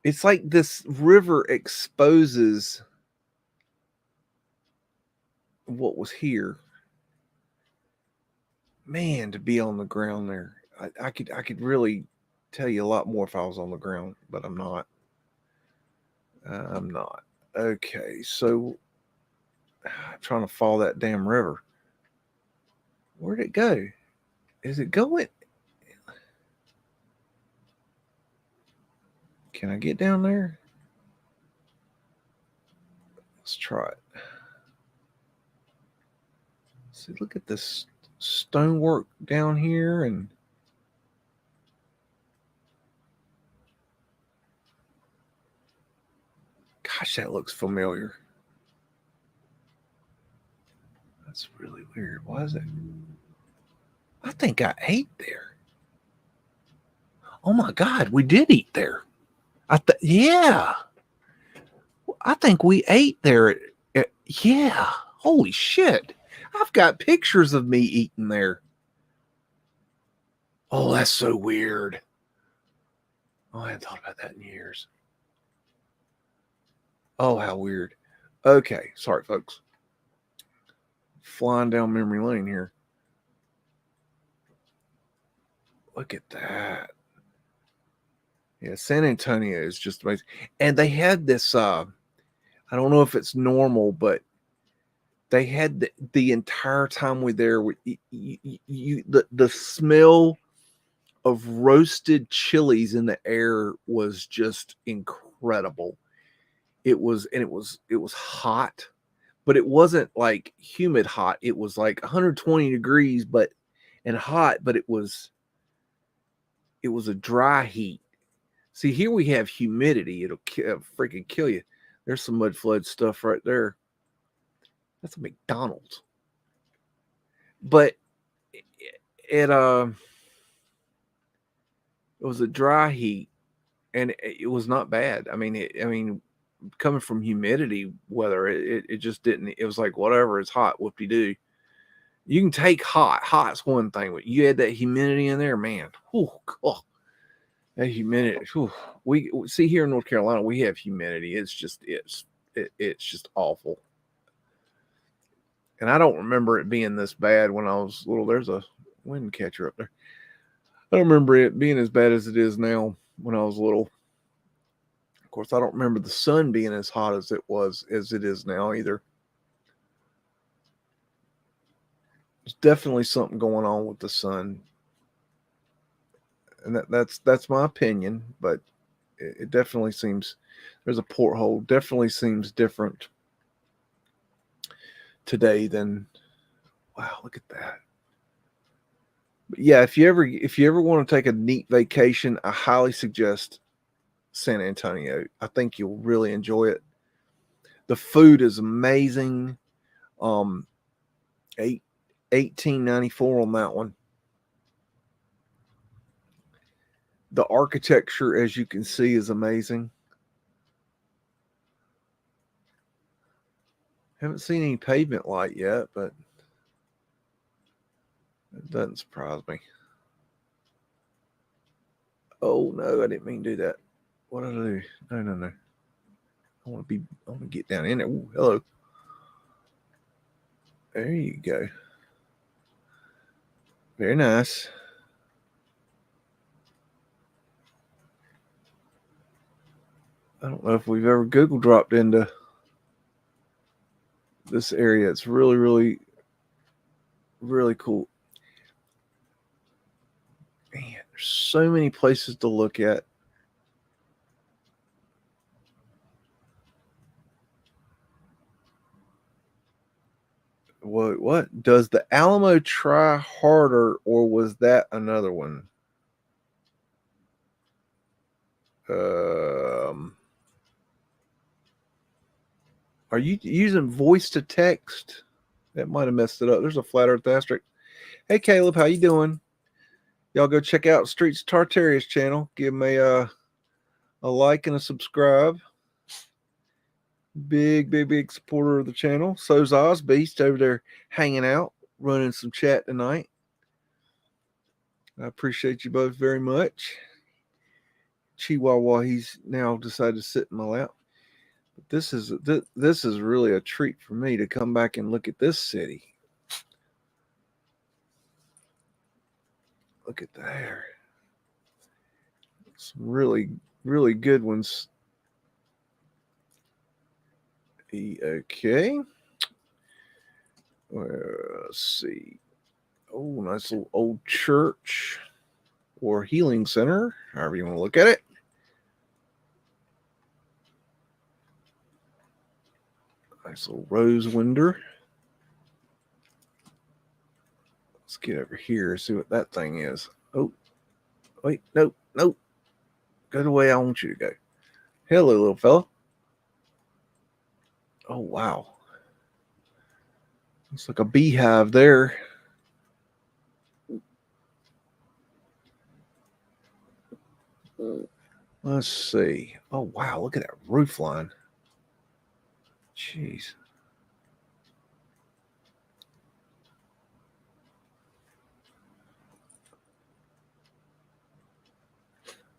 It's like this river exposes what was here. Man, to be on the ground there, I could really tell you a lot more if I was on the ground, but I'm not. I'm not. Okay, so I'm trying to follow that damn river. Where'd it go? Is it going? Can I get down there? Let's try it. See, look at this stonework down here, and gosh, that looks familiar. That's really weird. Why is it? I think I ate there. Oh my God, we did eat there. Yeah. I think we ate there. Yeah. Holy shit. I've got pictures of me eating there. Oh, that's so weird. Oh, I hadn't thought about that in years. Oh, how weird. Okay. Sorry, folks. Flying down memory lane here. Look at that. Yeah, San Antonio is just amazing. And they had this, I don't know if it's normal, but they had the entire time we're there, the smell of roasted chilies in the air was just incredible. It was hot, but it wasn't like humid hot. It was like 120 degrees, and hot, but it was a dry heat. See, here we have humidity. It'll freaking kill you. There's some Mudflood stuff right there. That's a McDonald's. But it was a dry heat, and it was not bad. I mean, coming from humidity weather, it just didn't. It was like whatever. It's hot. Whoop-de-doo. You can take hot. Hot's one thing, but you add that humidity in there, man. Whew, oh, that humidity. Whew. We see here in North Carolina, we have humidity. It's just awful. And I don't remember it being this bad when I was little. There's a wind catcher up there. I don't remember it being as bad as it is now when I was little. Of course, I don't remember the sun being as hot as it is now either. There's definitely something going on with the sun. And that's my opinion, but it definitely seems there's a porthole. Definitely seems different today than wow, look at that. But yeah, if you ever want to take a neat vacation, I highly suggest San Antonio. I think you'll really enjoy it. The food is amazing. $18.94 on that one. The architecture, as you can see, is amazing. Haven't seen any pavement light yet, but it doesn't surprise me. Oh no, I didn't mean to do that. What did I do? No. I want to get down in there. Ooh, hello. There you go. Very nice. I don't know if we've ever Google dropped into this area. It's really, really, really cool. Man, there's so many places to look at. What? Does the Alamo try harder, or was that another one? Are you using voice to text? That might have messed it up. There's a flat earth asterisk. Hey Caleb, how you doing? Y'all go check out Streets Tartaria's channel. Give him a like and a subscribe. Big supporter of the channel. So's Oz Beast over there hanging out, running some chat tonight. I appreciate you both very much. Chihuahua, he's now decided to sit in my lap. But this is really a treat for me to come back and look at this city. Look at there. Some really, really good ones. Okay. Let's see. Oh, nice little old church or healing center, however you want to look at it. Nice little rose window. Let's get over here and see what that thing is. Oh, wait, nope. Go the way I want you to go. Hello, little fella. Oh, wow. Looks like a beehive there. Let's see. Oh, wow. Look at that roof line. Jeez.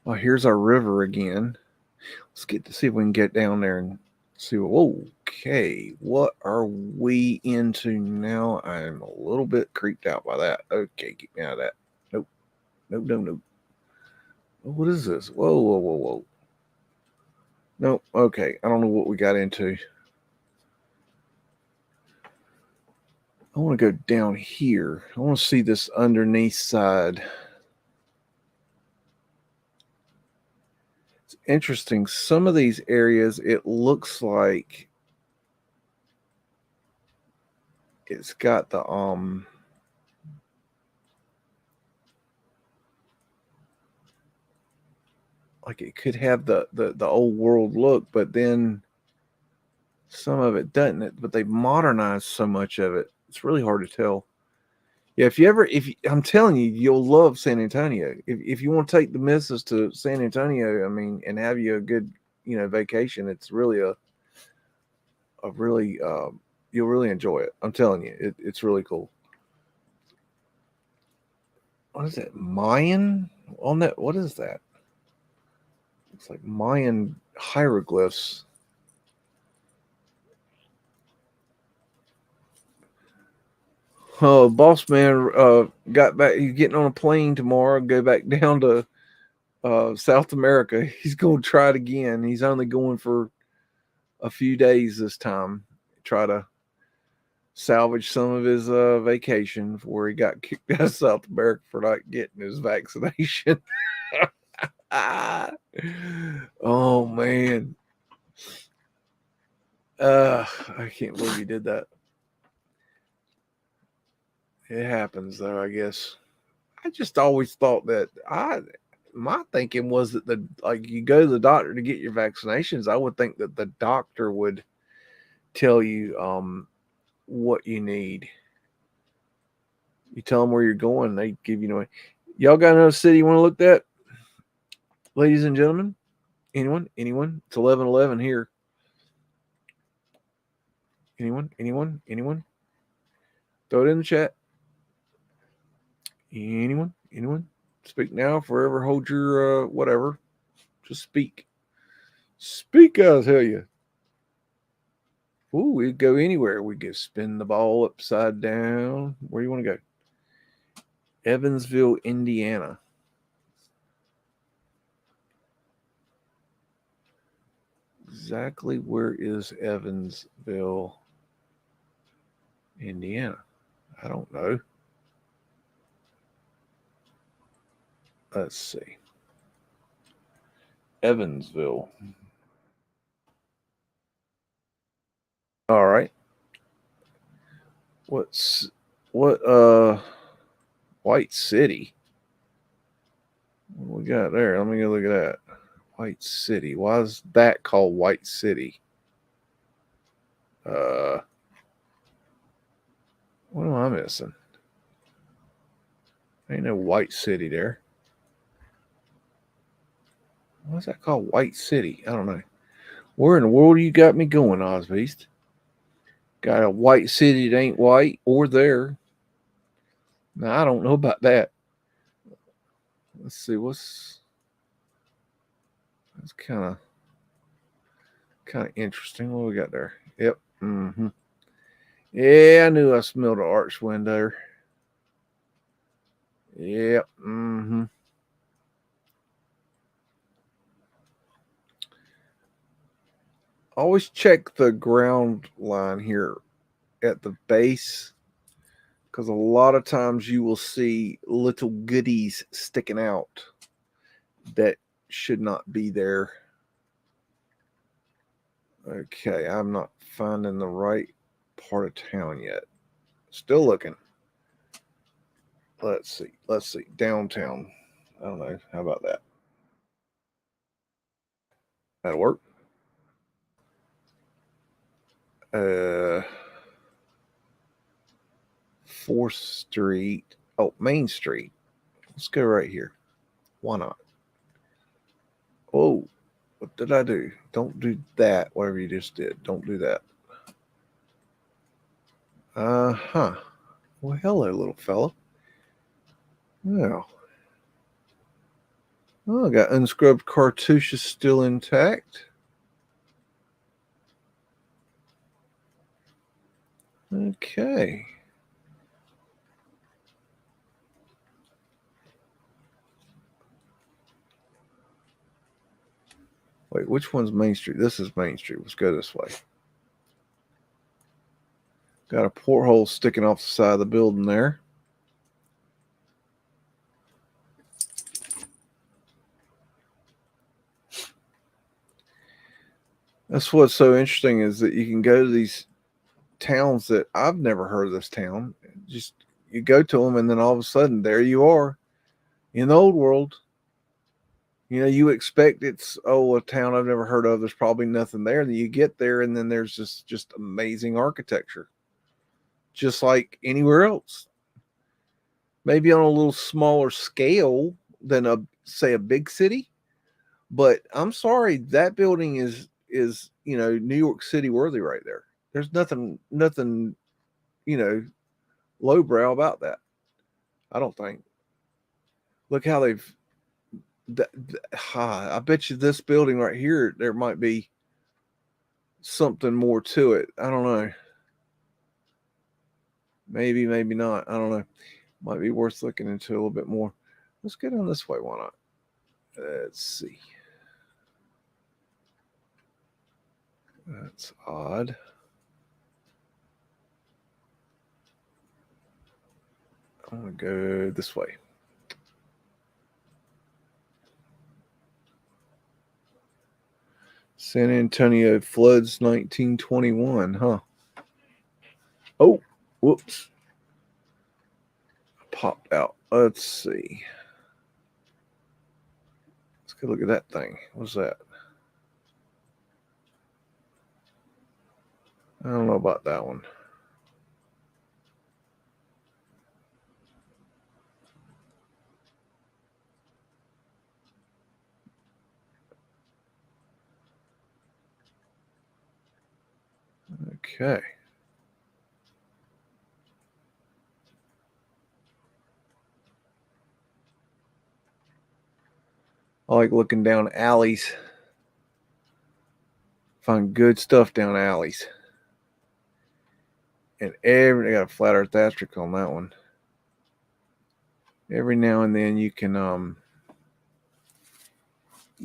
Well, here's our river again. Let's get to see if we can get down there and see. Okay, what are we into now? I'm a little bit creeped out by that. Okay, get me out of that. Nope. What is this? Whoa. Nope. Okay, I don't know what we got into. I want to go down here. I want to see this underneath side. It's interesting. Some of these areas, it looks like it's got the like it could have the old world look, but then some of it doesn't. But they modernized so much of it. It's really hard to tell. Yeah, I'm telling you, you'll love San Antonio. If you want to take the missus to San Antonio, I mean, and have you a good, vacation, it's really a really, you'll really enjoy it. I'm telling you, it's really cool. What is it? Mayan on that? What is that? It's like Mayan hieroglyphs. Oh, boss man got back. He's getting on a plane tomorrow. Go back down to South America. He's going to try it again. He's only going for a few days this time. Try to salvage some of his vacation before he got kicked out of South America for not getting his vaccination. Oh man. I can't believe he did that. It happens though, I guess. I just always thought that my thinking was that you go to the doctor to get your vaccinations. I would think that the doctor would tell you what you need. You tell them where you're going, they give you Y'all got another city you want to look at? Ladies and gentlemen? Anyone? It's 11:11 here. Anyone? Throw it in the chat. Anyone? Speak now, forever hold your whatever. Just speak. Speak, I tell you. Ooh, we'd go anywhere. We could spin the ball upside down. Where do you want to go? Evansville, Indiana. exactly where is Evansville, Indiana? I don't know. Let's see. Evansville. All right. What White City? What we got there? Let me go look at that. White City. Why is that called White City? What am I missing? Ain't no White City there. What's that called? White City? I don't know. Where in the world you got me going, Ozbeast? Got a white city that ain't white or there. Now I don't know about that. Let's see that's kind of interesting. What we got there? Yep. Mm-hmm. Yeah, I knew I smelled an arch window. Yep. Mm-hmm. Always check the ground line here at the base, because a lot of times you will see little goodies sticking out that should not be there. Okay, I'm not finding the right part of town yet. Still looking. Let's see. Downtown. I don't know. How about that? That'll work. 4th Street. Oh, Main Street. Let's go right here. Why not? Oh, what did I do? Don't do that, whatever you just did. Don't do that. Uh-huh. Well, hello, little fella. Well. Oh, I got unscrubbed cartouches still intact. Okay. Wait, which one's Main Street? This is Main Street. Let's go this way. Got a porthole sticking off the side of the building there. That's what's so interesting, is that you can go to these towns that I've never heard of this town. Just you go to them, and then all of a sudden there you are in the old world. You know, you expect it's a town I've never heard of. There's probably nothing there. Then you get there, and then there's just amazing architecture, just like anywhere else. Maybe on a little smaller scale than a big city, but I'm sorry, that building is New York City worthy right there. There's nothing lowbrow about that. I don't think. Look how they've. I bet you this building right here, there might be something more to it. I don't know. Maybe not. I don't know. Might be worth looking into a little bit more. Let's get on this way. Why not? Let's see. That's odd. I'm going to go this way. San Antonio floods 1921, huh? Oh, whoops. Popped out. Let's see. Let's go look at that thing. What's that? I don't know about that one. Okay. I like looking down alleys. Find good stuff down alleys. And they got a flat earth asterisk on that one. Every now and then you can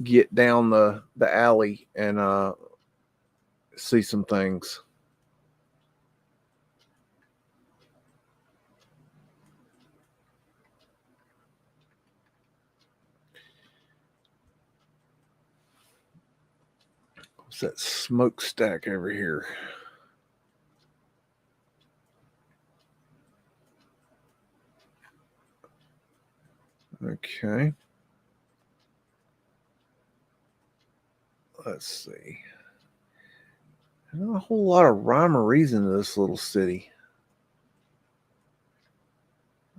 get down the alley and see some things. What's that smokestack over here? Okay. Let's see. Not a whole lot of rhyme or reason to this little city.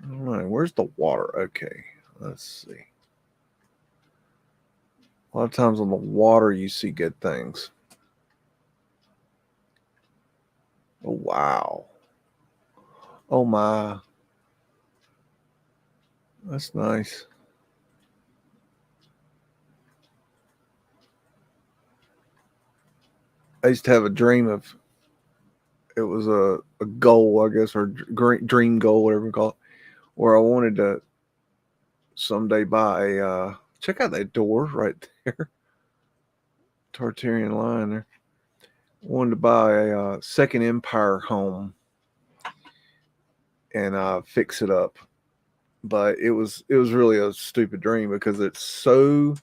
I don't know. Where's the water? Okay. Let's see. A lot of times on the water, you see good things. Oh, wow. Oh, my. That's nice. I used to have a dream of, it was a goal, I guess, or dream goal, whatever you call it, where I wanted to someday buy a, check out that door right there. Tartarian line there. Wanted to buy a Second Empire home and fix it up, but it was really a stupid dream because it's so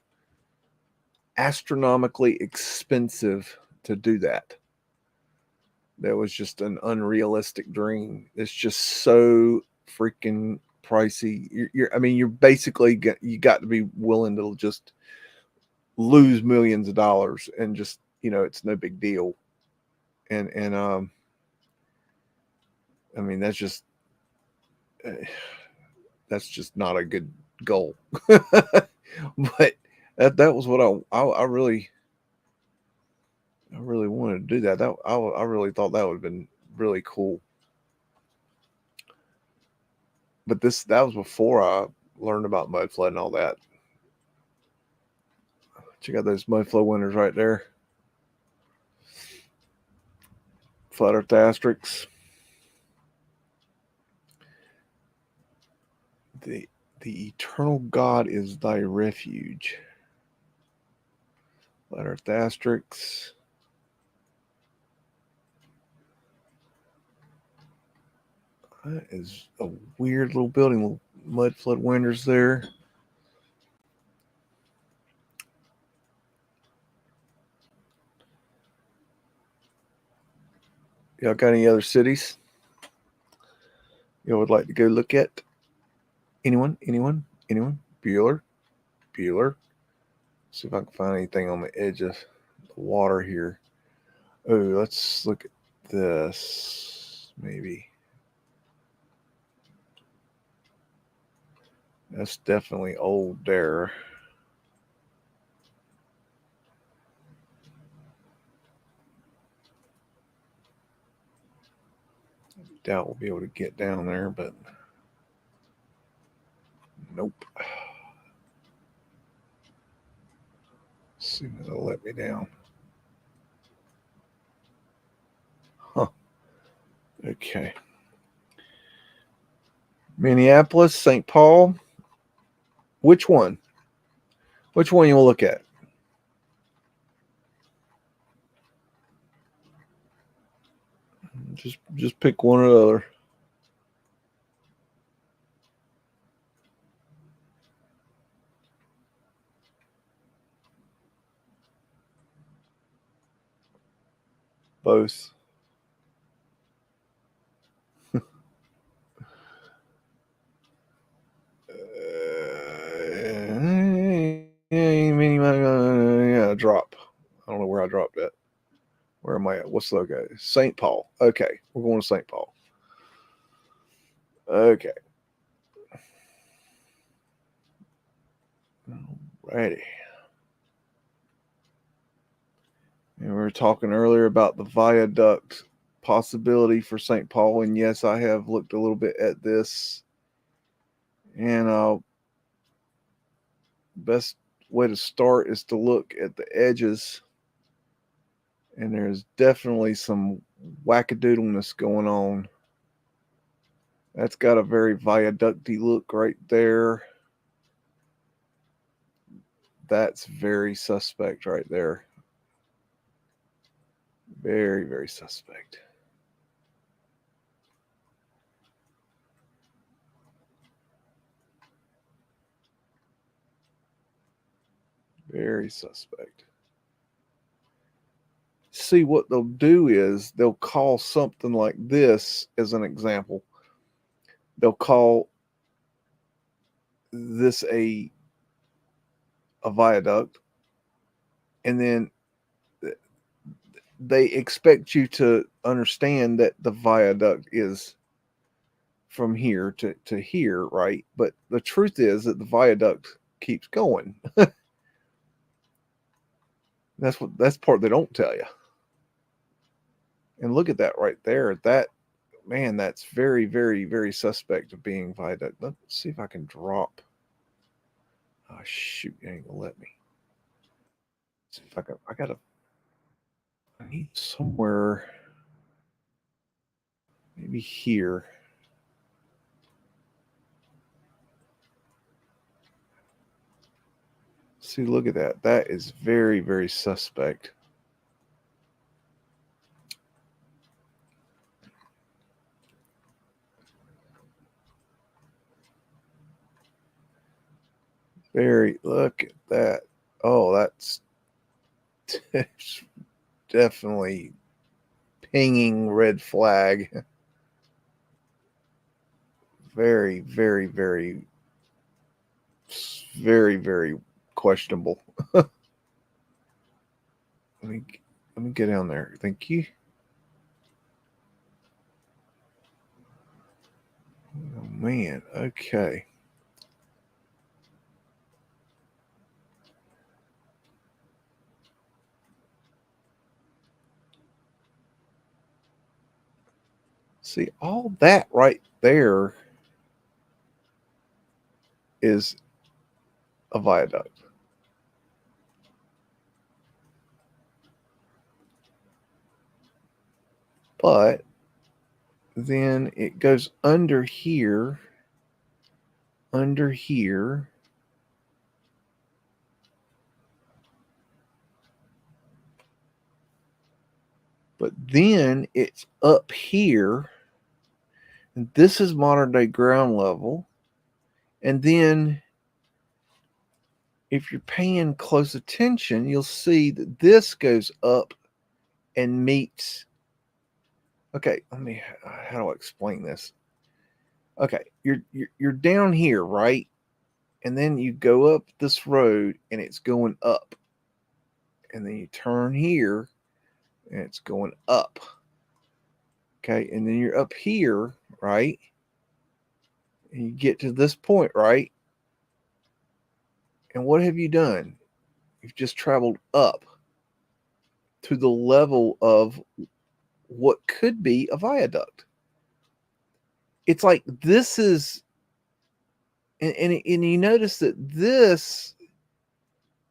astronomically expensive to do that. That was just an unrealistic dream. It's just so freaking pricey. I mean, you're basically you got to be willing to just lose millions of dollars and just, it's no big deal. And I mean, that's just not a good goal. But that was what I really wanted to do that. I really thought that would have been really cool. But that was before I learned about Mudflood and all that. Check out those Mudflood winners right there. Flat Earth asterisks. The eternal God is thy refuge. Flat Earth asterisks. That is a weird little building. Little Mudflood winners there. Y'all got any other cities y'all would like to go look at? Anyone? Bueller. See if I can find anything on the edge of the water here. Oh, let's look at this. Maybe. That's definitely old there. Doubt we'll be able to get down there, but nope. As soon as it'll let me down. Huh. Okay. Minneapolis, St. Paul. Which one? Which one you will look at? Just pick one or the other. Both. Yeah, drop. I don't know where I dropped that. Where am I at? What's the logo? St. Paul. Okay, we're going to St. Paul. Okay. Alrighty. And we were talking earlier about the viaduct possibility for St. Paul, and yes, I have looked a little bit at this. And best way to start is to look at the edges, and there's definitely some wackadoodleness going on. That's got a very viaducty look right there. That's very suspect right there. Very, very suspect. Very suspect. See, what they'll do is they'll call something like this as an example. They'll call this a viaduct, and then they expect you to understand that the viaduct is from here to here, right? But the truth is that the viaduct keeps going. That's part they don't tell you. And look at that right there. That, man, that's very, very, very suspect of being viaduct. Let's see if I can drop. Oh shoot, it ain't gonna let me. Let's see if I need somewhere, maybe here. See, look at that. That is very, very suspect. Very, look at that. Oh, that's definitely pinging red flag. Very, very, very, very, very questionable. Let me get down there. Thank you. Oh man, okay. See, all that right there is a viaduct. But then it goes under here, but then it's up here, and this is modern day ground level. And then if you're paying close attention, you'll see that this goes up and meets. Okay, how do I explain this? Okay, you're down here, right? And then you go up this road and it's going up. And then you turn here and it's going up. Okay, and then you're up here, right? And you get to this point, right? And what have you done? You've just traveled up to the level of what could be a viaduct. It's like this is, and you notice that this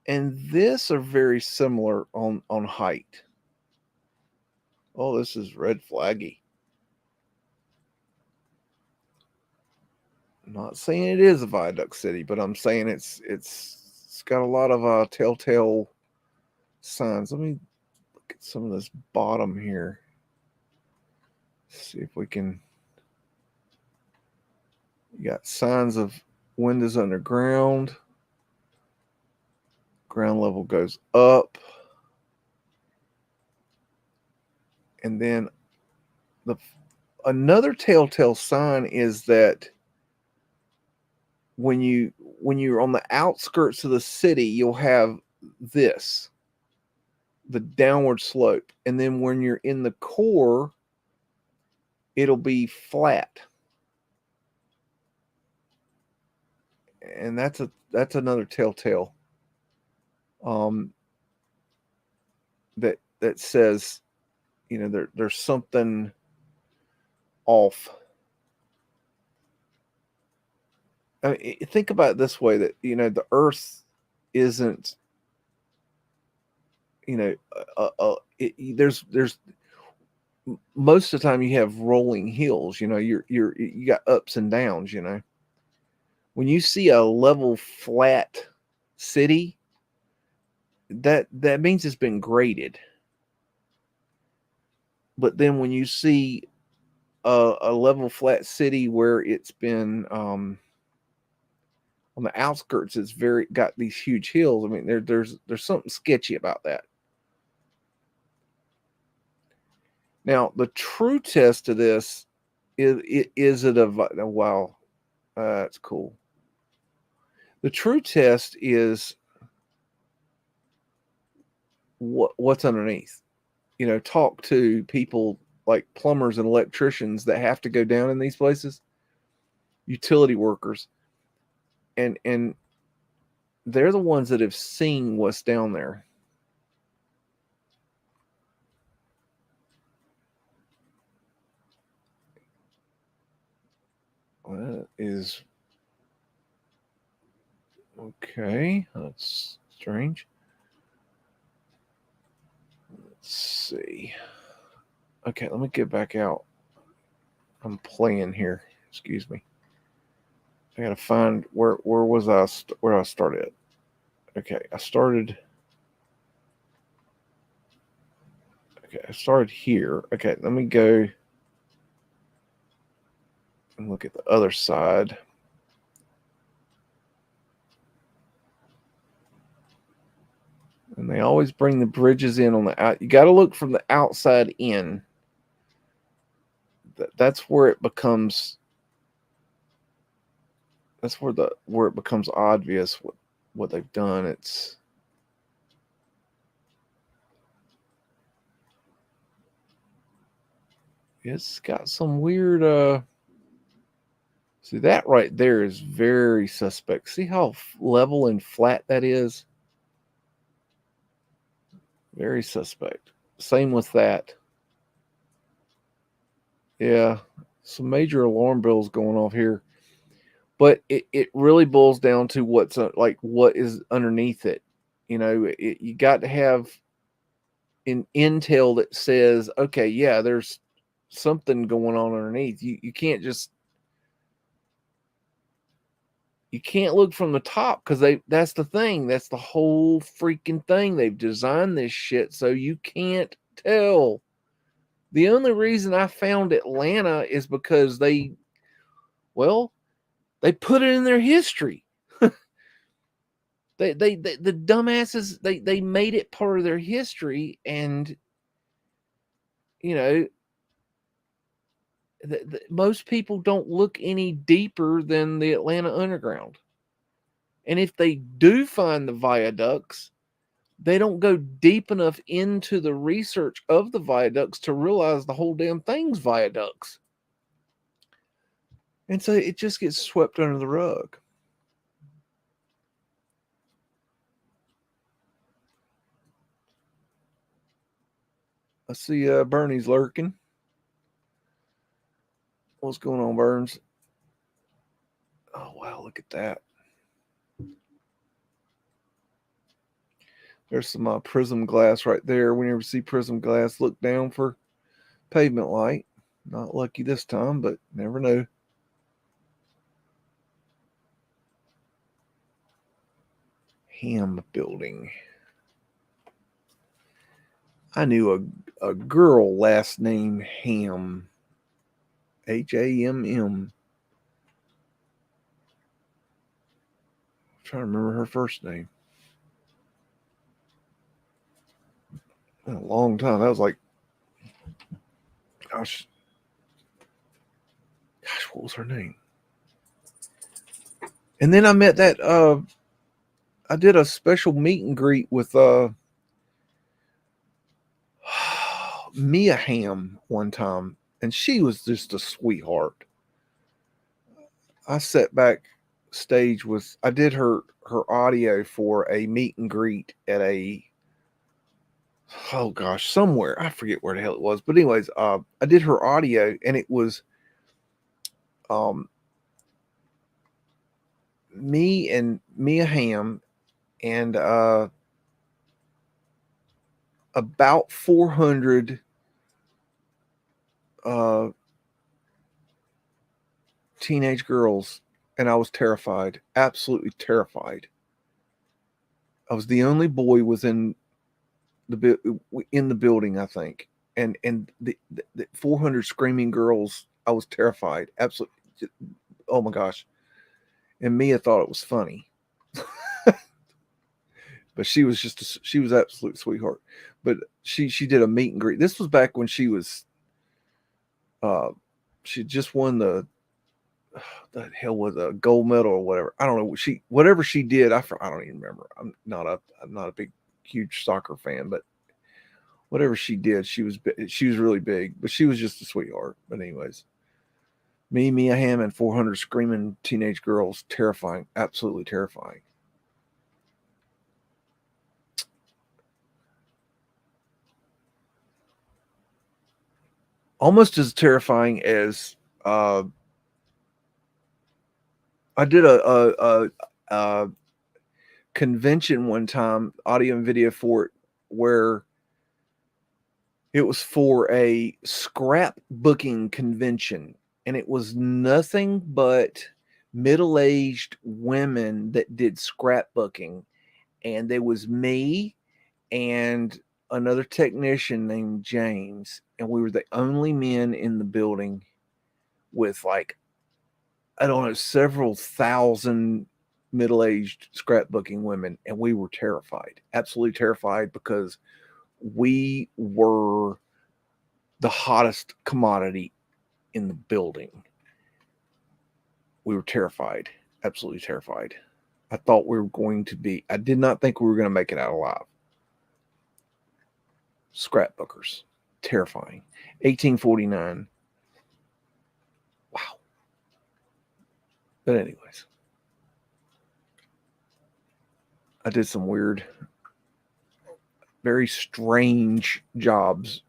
and this are very similar on height. Oh, this is red flaggy. I'm not saying it is a viaduct city, but I'm saying it's got a lot of telltale signs. Let me look at some of this bottom here. See if we can. You got signs of windows underground. Ground level goes up. And then another telltale sign is that when you're on the outskirts of the city, you'll have this, the downward slope. And then when you're in the core, it'll be flat. And that's another telltale that says, you know, there's something off. I mean, think about it this way, that, you know, the earth isn't, you know, there's most of the time you have rolling hills, you know, you got ups and downs, you know. When you see a level flat city, that means it's been graded. But then when you see a level flat city where it's been on the outskirts, it's got these huge hills. I mean, there's something sketchy about that. Now, the true test of this is it a wow, that's cool. The true test is what's underneath. You know, talk to people like plumbers and electricians that have to go down in these places, utility workers, and they're the ones that have seen what's down there. That is okay. That's strange. Let's see. Okay, let me get back out. I'm playing here. Excuse me. I gotta find where was I where I started. Okay, I started here. Okay, let me go and look at the other side. And they always bring the bridges in on the out. You got to look from the outside in. That's where it becomes. That's where it becomes obvious what they've done. It's got some weird. See, that right there is very suspect. See how level and flat that is? Very suspect. Same with that. Yeah, some major alarm bells going off here. But it really boils down to what's like what is underneath it. You know, you got to have an intel that says, okay, yeah, there's something going on underneath. You can't just you can't look from the top because that's the thing. That's the whole freaking thing. They've designed this shit so you can't tell. The only reason I found Atlanta is because they put it in their history. The dumbasses they made it part of their history, and you know most people don't look any deeper than the Atlanta Underground. And if they do find the viaducts, they don't go deep enough into the research of the viaducts to realize the whole damn thing's viaducts. And so it just gets swept under the rug. I see Bernie's lurking. What's going on, Burns? Oh, wow, look at that. There's some prism glass right there. Whenever you see prism glass, look down for pavement light. Not lucky this time, but never know. Ham building. I knew a girl last name Ham. Hamm. I'm trying to remember her first name. A long time. That was like, gosh, what was her name? And then I met that. I did a special meet and greet with Mia Ham one time, and she was just a sweetheart. I sat backstage with. I did her audio for a meet and greet at somewhere. I forget where the hell it was. But anyways, I did her audio, and it was me and Mia Ham and about 400 teenage girls, and I was terrified, absolutely terrified. I was the only boy within the building, I think, and the 400 screaming girls. I was terrified. Absolutely. Oh my gosh. And Mia thought it was funny. But she was she was absolute sweetheart. But she did a meet and greet. This was back when she was she just won the hell was a gold medal or whatever. I don't know. Whatever she did, I don't even remember. I'm not a big huge soccer fan, but whatever she did, she was really big, but she was just a sweetheart. But anyways, Mia Hamm and 400 screaming teenage girls, terrifying, absolutely terrifying. Almost as terrifying as I did a convention one time, audio and video for it, where it was for a scrapbooking convention, and it was nothing but middle-aged women that did scrapbooking, and there was me and another technician named James, and we were the only men in the building with, like, I don't know, several thousand middle-aged scrapbooking women, and we were terrified, absolutely terrified, because we were the hottest commodity in the building. We were terrified, absolutely terrified. I thought we were going to be, I did not think we were going to make it out alive. Scrapbookers, terrifying. 1849. Wow. But anyways, I did some weird, very strange jobs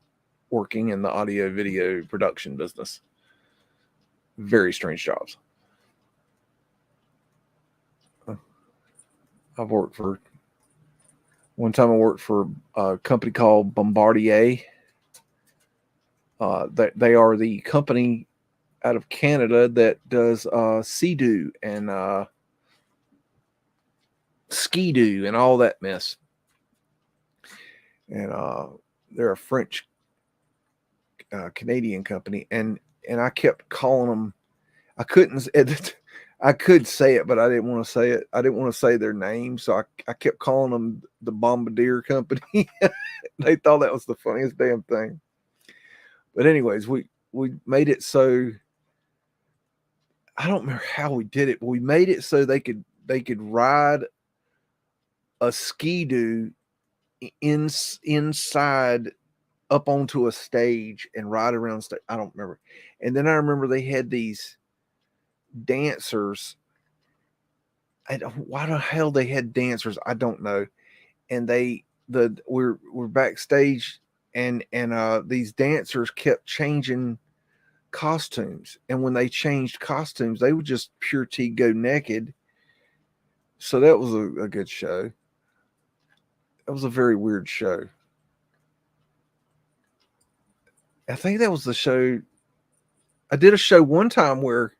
working in the audio video production business. Very strange jobs. I've worked for, one time I worked for a company called Bombardier. They are the company out of Canada that does Sea-Doo and Ski-Doo and all that mess. And they're a French Canadian company, and I kept calling them. I couldn't. I could say it, but I didn't want to say it. I didn't want to say their name, so I kept calling them the Bombardier Company. They thought that was the funniest damn thing. But anyways, we made it so, I don't remember how we did it, but we made it so they could ride a Ski-Doo inside up onto a stage and ride around stage. I don't remember. And then I remember they had these dancers. Why the hell they had dancers, I don't know. And we're backstage, and these dancers kept changing costumes, and when they changed costumes, they would just pure T go naked. So that was a good show. That was a very weird show. I think that was the show. I did a show one time where,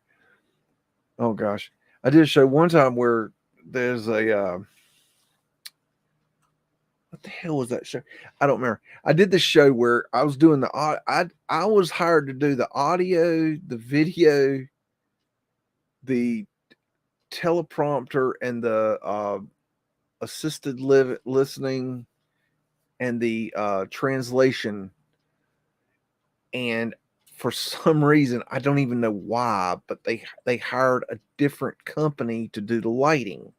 oh gosh, I did a show one time where there's a what the hell was that show? I don't remember. I did the show where I was doing I was hired to do the audio, the video, the teleprompter, and the assisted listening, and the translation. And for some reason, I don't even know why, but they hired a different company to do the lighting,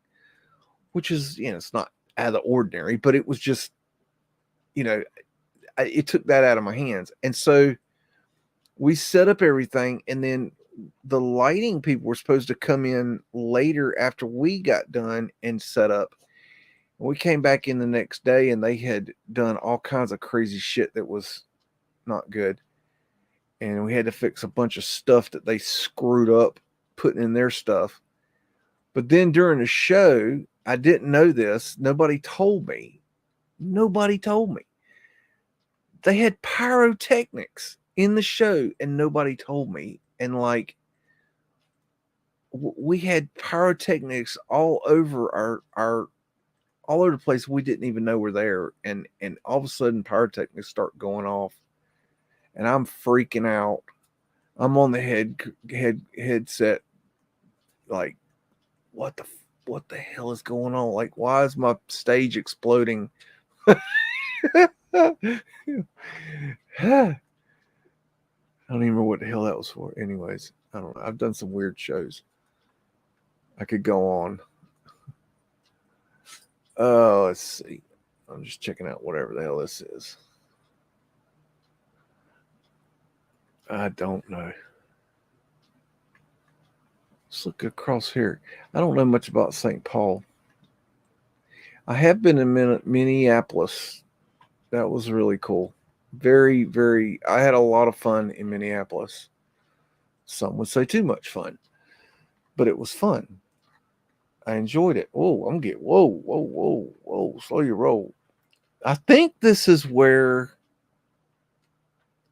which is, it's not out of the ordinary, but it was just, it took that out of my hands. And so we set up everything, and then the lighting people were supposed to come in later after we got done and set up. We came back in the next day, and they had done all kinds of crazy shit that was not good. And we had to fix a bunch of stuff that they screwed up putting in their stuff. But then during the show, I didn't know this. Nobody told me. They had pyrotechnics in the show, and nobody told me. And like, we had pyrotechnics all over all over the place. We didn't even know were there. And all of a sudden, pyrotechnics start going off. and I'm freaking out. I'm on the headset, like, what the hell is going on? Like, why is my stage exploding? I don't even remember what the hell that was for. Anyways, I don't know. I've done some weird shows. I could go on. Let's see. I'm just checking out whatever the hell this is. I don't know. Let's look across here. I don't know much about St. Paul. I have been in Minneapolis. That was really cool. Very, very. I had a lot of fun in Minneapolis. Some would say too much fun, but it was fun. I enjoyed it. Whoa, whoa. Slow your roll. I think this is where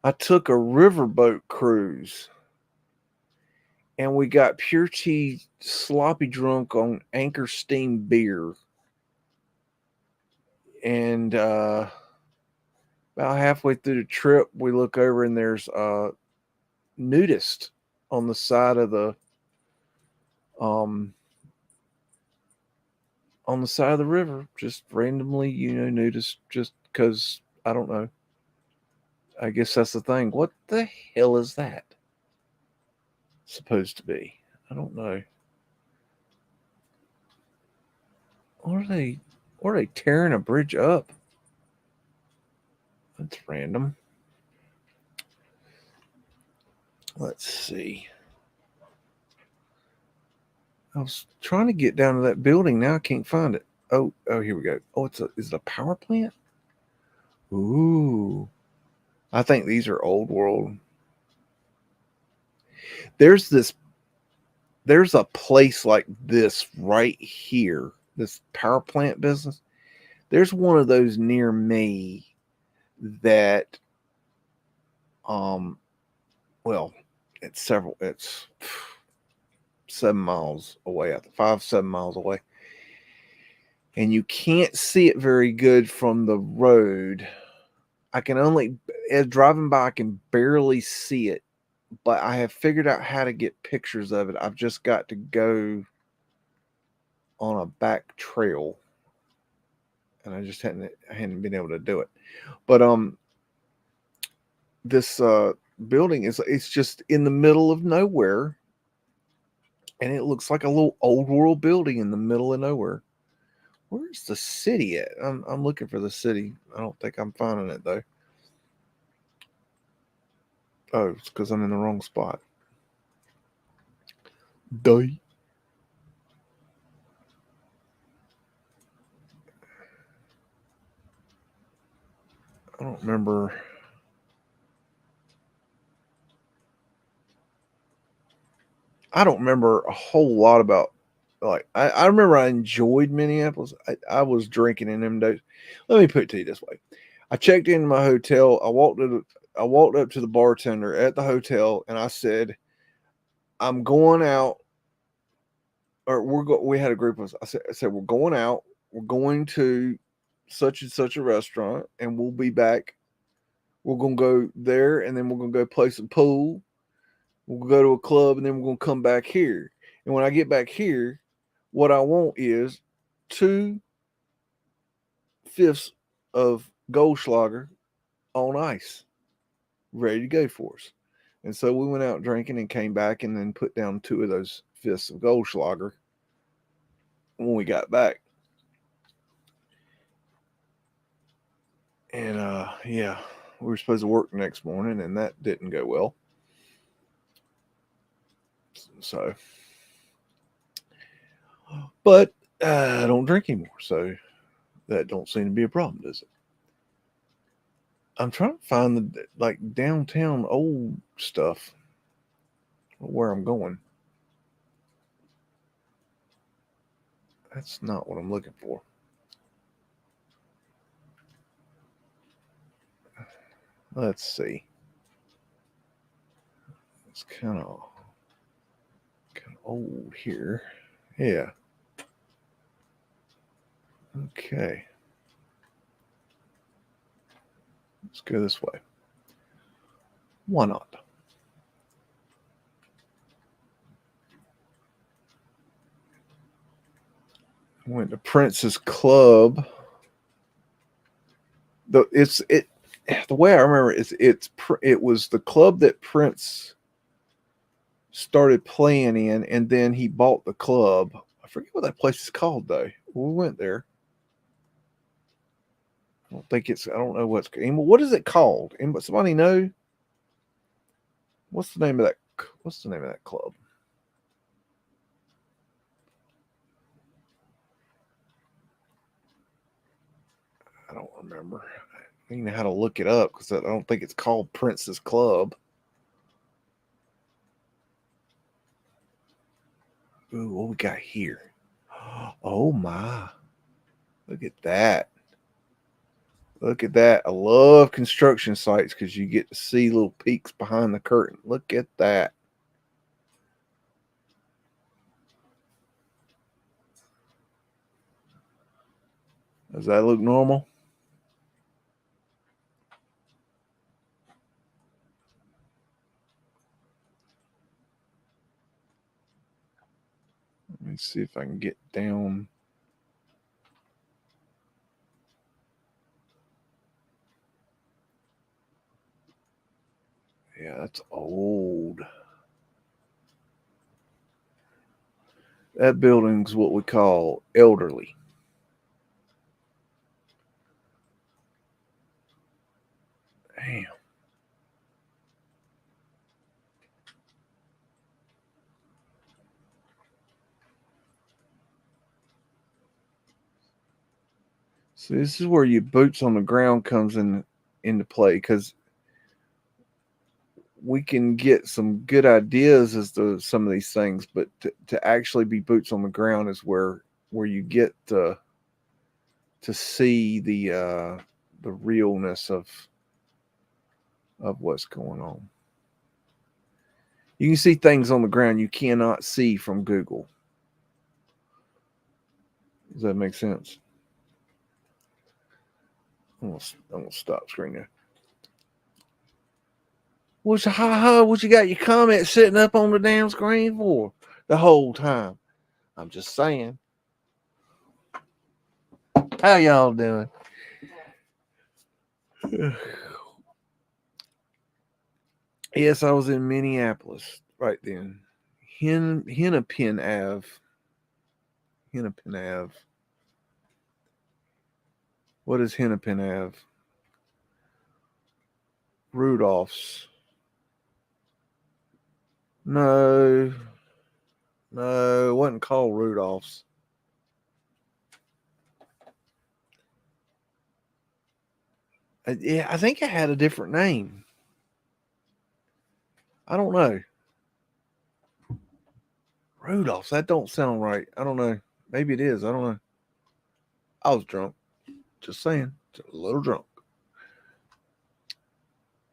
I took a riverboat cruise and we got pure tea sloppy drunk on Anchor Steam beer. And about halfway through the trip, we look over and there's a nudist on the side of the river, just randomly, nudist, just because, I don't know. I guess that's the thing. What the hell is that supposed to be? I don't know. What are they tearing a bridge up? That's random. Let's see. I was trying to get down to that building. Now I can't find it. Oh, here we go. Oh, is it a power plant? Ooh. I think these are old world. There's a place like this right here. This power plant business. There's one of those near me that well, it's 7 miles away, 7 miles away. And you can't see it very good from the road. As driving by, I can barely see it, but I have figured out how to get pictures of it. I've just got to go on a back trail, and I just hadn't been able to do it. But this building it's just in the middle of nowhere, and it looks like a little old world building in the middle of nowhere. Where's the city at? I'm looking for the city. I don't think I'm finding it though. Oh, it's because I'm in the wrong spot. Duh. I don't remember. I don't remember a whole lot about, like, I remember I enjoyed Minneapolis. I was drinking in them days. Let me put it to you this way. I checked into my hotel. I walked up to the bartender at the hotel and I said, I'm going out, or we had a group of us. I said, we're going out. We're going to such and such a restaurant and we'll be back. We're going to go there and then we're going to go play some pool. We'll go to a club and then we're going to come back here. And when I get back here, what I want is 2/5 of Goldschlager on ice, ready to go for us. And so we went out drinking and came back and then put down 2 of those fists of Goldschlager when we got back. And yeah, we were supposed to work the next morning and that didn't go well. So, but I don't drink anymore, so that don't seem to be a problem, does it? I'm trying to find the like downtown old stuff where I'm going. That's not what I'm looking for. Let's see. It's kind of old here. Yeah. Okay. Let's go this way. Why not? Went to Prince's Club. The way I remember it was the club that Prince started playing in, and then he bought the club. I forget what that place is called though. We went there. I don't know what is it called? Anybody, somebody know? What's the name of that club? I don't remember. I don't even know how to look it up because I don't think it's called Prince's Club. Ooh, what we got here? Oh my. Look at that. Look at that. I love construction sites because you get to see little peeks behind the curtain. Look at that. Does that look normal? Let me see if I can get down. Yeah, that's old. That building's what we call elderly. Damn. So this is where your boots on the ground comes into play, because we can get some good ideas as to some of these things, but to actually be boots on the ground is where you get to see the realness of what's going on. You can see things on the ground you cannot see from Google. Does that make sense? I'm gonna stop screen there. What you got your comment sitting up on the damn screen for the whole time? I'm just saying. How y'all doing? Yes, I was in Minneapolis right then. Hennepin Ave. Hennepin Ave. What is Hennepin Ave? Rudolph's. No, it wasn't called Rudolph's. I think it had a different name. I don't know. Rudolph's. That don't sound right. I don't know. Maybe it is. I don't know. I was drunk. Just saying. Just a little drunk.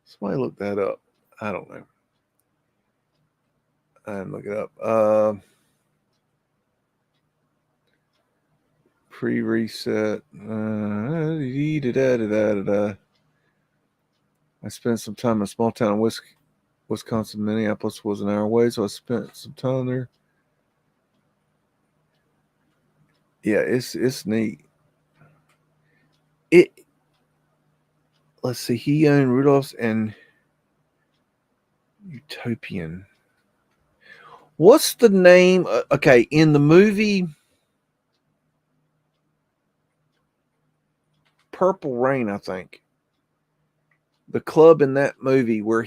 Somebody look that up. I don't know. I didn't look it up. Pre-reset. I spent some time in a small town in Wisconsin. Minneapolis was an hour away, so I spent some time there. Yeah, it's neat. Let's see. He owned Rudolph's and Utopian. What's the name? Okay, in the movie Purple Rain, I think the club in that movie where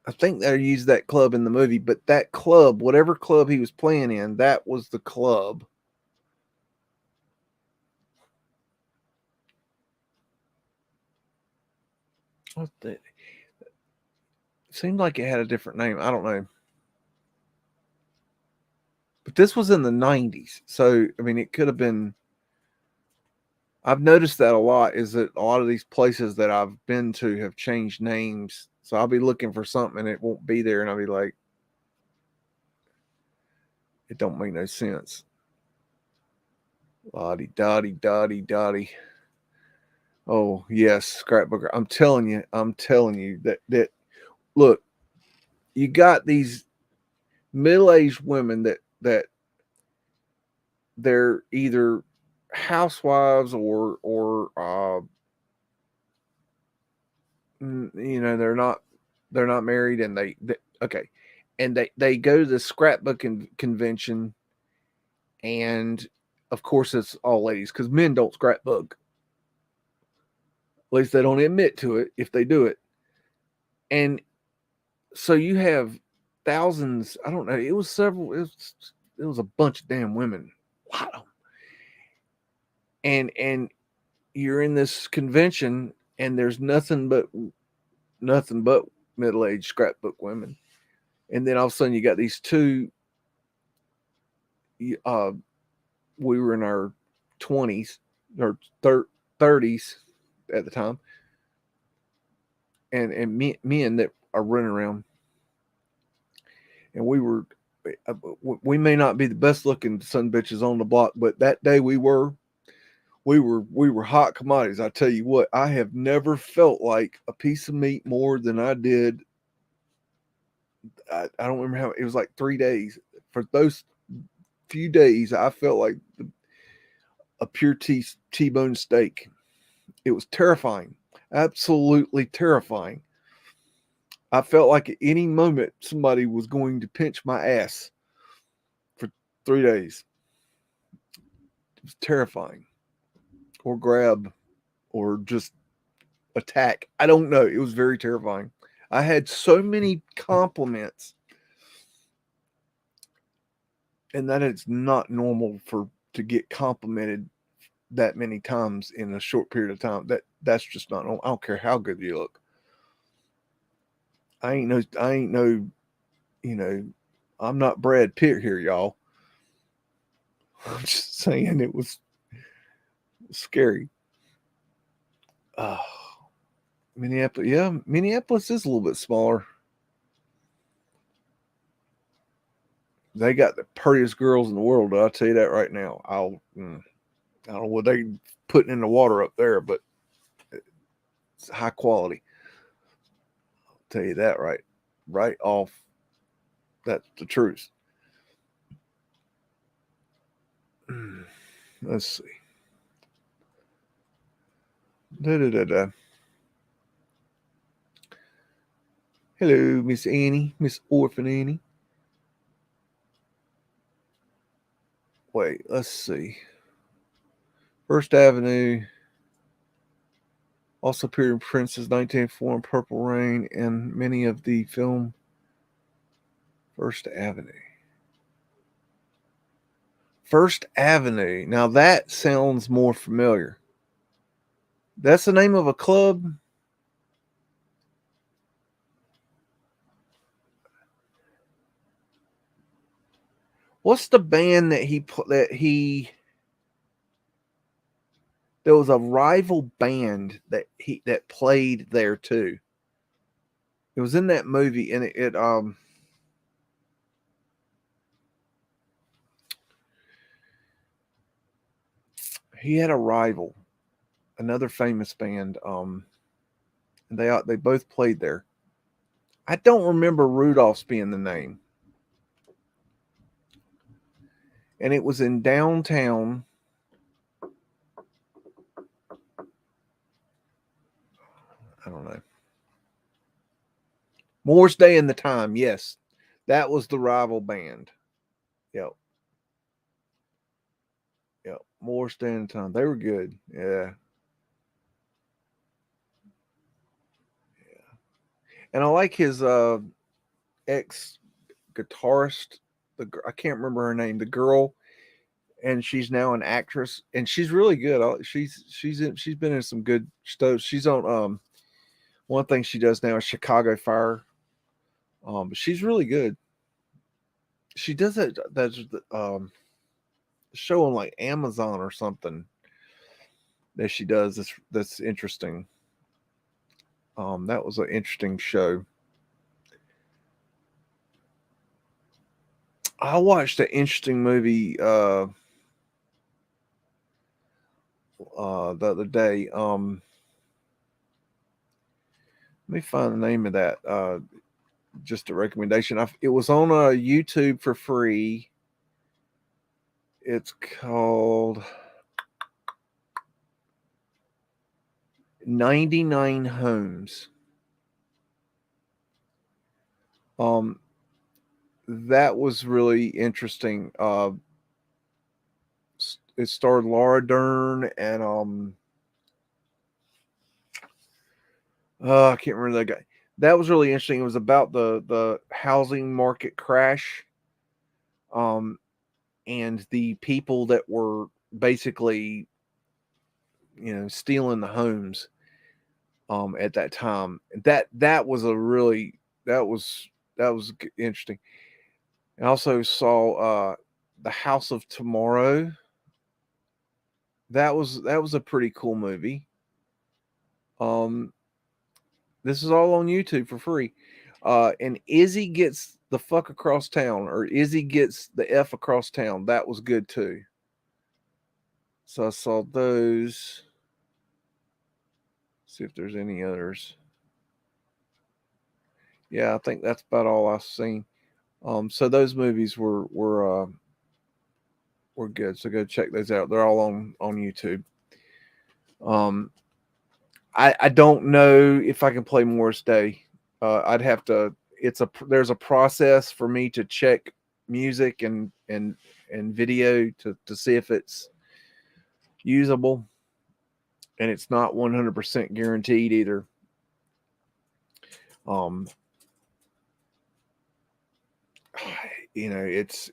I think they used that club in the movie, but that club, whatever club he was playing in, that was the club. It seemed like it had a different name. I don't know. But this was in the 90s. So, I mean, it could have been. I've noticed that a lot, is that a lot of these places that I've been to have changed names. So I'll be looking for something and it won't be there. And I'll be like, it don't make no sense. Lottie, dotty, dotty, dotty. Oh yes, scrapbooker. I'm telling you that look, you got these middle-aged women that they're either housewives or you know, they're not married, and they okay, and they go to the scrapbooking convention, and of course it's all ladies because men don't scrapbook. At least they don't admit to it if they do it. And so you have thousands. I don't know. It was several. It was a bunch of damn women. A lot of them. And you're in this convention, and there's nothing but middle-aged scrapbook women. And then all of a sudden you got these two. Uh, we were in our 20s or 30s at the time, and men that are running around, and we may not be the best looking son bitches on the block, but that day we were hot commodities. I tell you what, I have never felt like a piece of meat more than I did. I don't remember how, it was like 3 days. For those few days, I felt like a pure T-bone steak. It was terrifying, absolutely terrifying. I felt like at any moment somebody was going to pinch my ass for 3 days. It was terrifying. Or grab, or just attack. I don't know. It was very terrifying. I had so many compliments, and that it's not normal to get complimented that many times in a short period of time. That's just not normal. I don't care how good you look. I ain't no, you know, I'm not Brad Pitt here, y'all. I'm just saying it was scary. Minneapolis, yeah, Minneapolis is a little bit smaller. They got the prettiest girls in the world. I'll tell you that right now. I don't know what they putting in the water up there, but it's high quality. I'll tell you that right off. That's the truth. Let's see. Da. Hello, Miss Annie, Miss Orphan Annie. Wait, let's see. First Avenue also appeared in Prince's 1904 and Purple Rain and many of the film First Avenue. First Avenue. Now that sounds more familiar. That's the name of a club. What's the band that there was a rival band that played there too. It was in that movie, and it he had a rival, another famous band. And they both played there. I don't remember Rudolph's being the name, and it was in downtown. I don't know. Moore's Day and the Time. Yes, that was the rival band. Yep. Yep. Moore's Day and the Time. They were good. Yeah. And I like his ex guitarist. I can't remember her name. The girl, and she's now an actress, and she's really good. She's been in some good stuff. She's on one thing she does now is Chicago Fire. But she's really good. She does that's show on like Amazon or something that she does. That's interesting. That was an interesting show. I watched an interesting movie the other day. Let me find the name of that. Just a recommendation. It was on YouTube for free. It's called 99 Homes. That was really interesting. It starred Laura Dern and I can't remember that guy. That was really interesting. It was about the housing market crash, and the people that were basically, stealing the homes, at that time. That was interesting. I also saw The House of Tomorrow. That was a pretty cool movie. This is all on YouTube for free. And Izzy Gets the Fuck Across Town, or Izzy Gets the F Across Town. That was good too. So I saw those. See if there's any others. Yeah, I think that's about all I've seen. So those movies were good. So go check those out. They're all on YouTube. I don't know if I can play Morris Day. I'd have to. There's a process for me to check music and video to see if it's usable, and it's not 100% guaranteed either. It's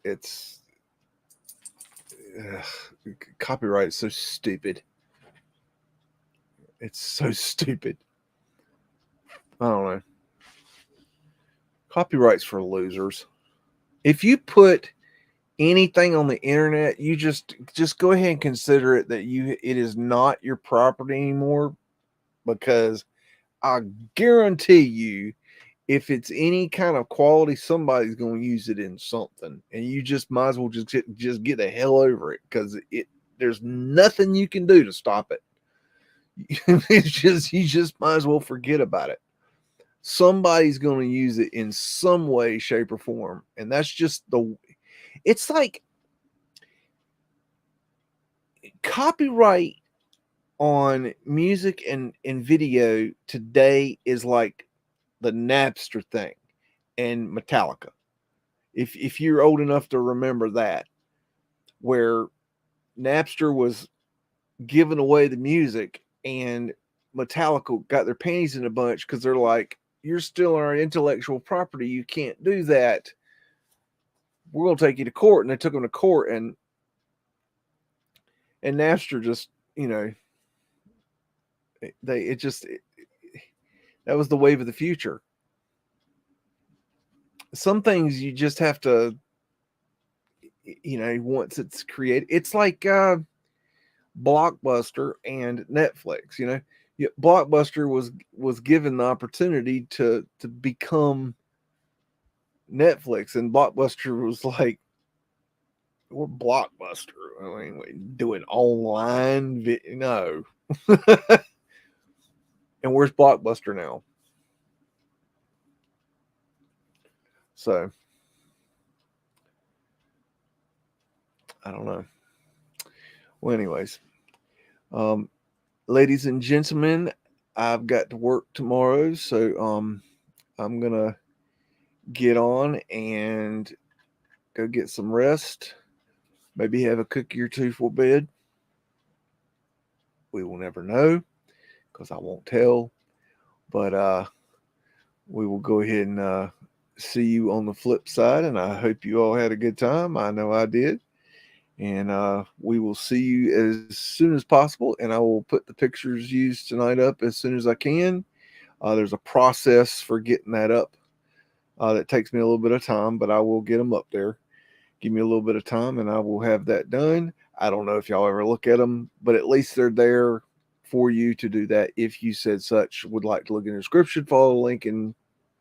copyright is so stupid. It's so stupid. I don't know. Copyright's for losers. If you put anything on the internet, you just go ahead and consider it that it is not your property anymore, because I guarantee you, if it's any kind of quality, somebody's going to use it in something, and you just might as well just get the hell over it, because there's nothing you can do to stop it. You just might as well forget about it. Somebody's going to use it in some way, shape, or form, and that's just it's like copyright on music and video today is like the Napster thing and Metallica. If you're old enough to remember that, where Napster was giving away the music and Metallica got their panties in a bunch because they're like, you're still our intellectual property. You can't do that. We're going to take you to court. And they took them to court, and Napster just, that was the wave of the future. Some things you just have to, once it's created, it's like Blockbuster and Netflix. Blockbuster was given the opportunity to become Netflix, and Blockbuster was like, we're Blockbuster. I mean, we're doing online no. And where's Blockbuster now? So I don't know. Well, anyways, ladies and gentlemen, I've got to work tomorrow, so I'm gonna get on and go get some rest. Maybe have a cookie or two for bed. We will never know, because I won't tell. But we will go ahead and see you on the flip side, and I hope you all had a good time. I know I did. And we will see you as soon as possible, and I will put the pictures used tonight up as soon as I can. There's a process for getting that up that takes me a little bit of time, but I will get them up there. Give me a little bit of time, and I will have that done. I don't know if y'all ever look at them, but at least they're there for you to do that if you said such would like to look in the description, follow the link, and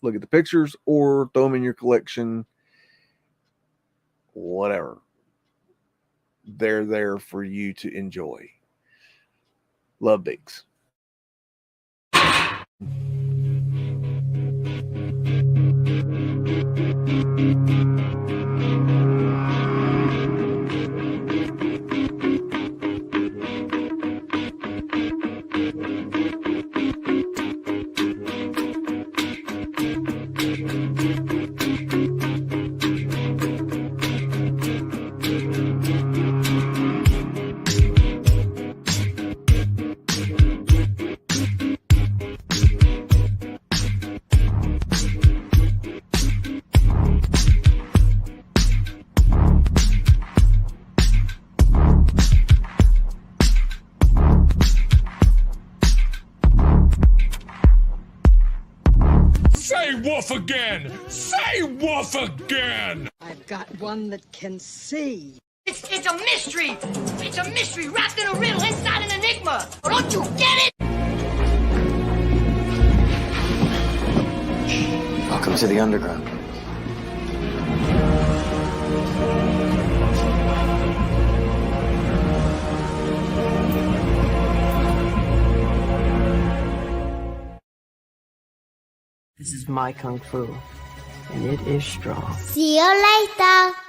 look at the pictures, or throw them in your collection. Whatever. They're there for you to enjoy. Love, BEAGS. Say woof again! Say woof again! I've got one that can see. It's a mystery! It's a mystery wrapped in a riddle inside an enigma! Don't you get it? Welcome to the underground. This is my kung fu, and it is strong. See you later.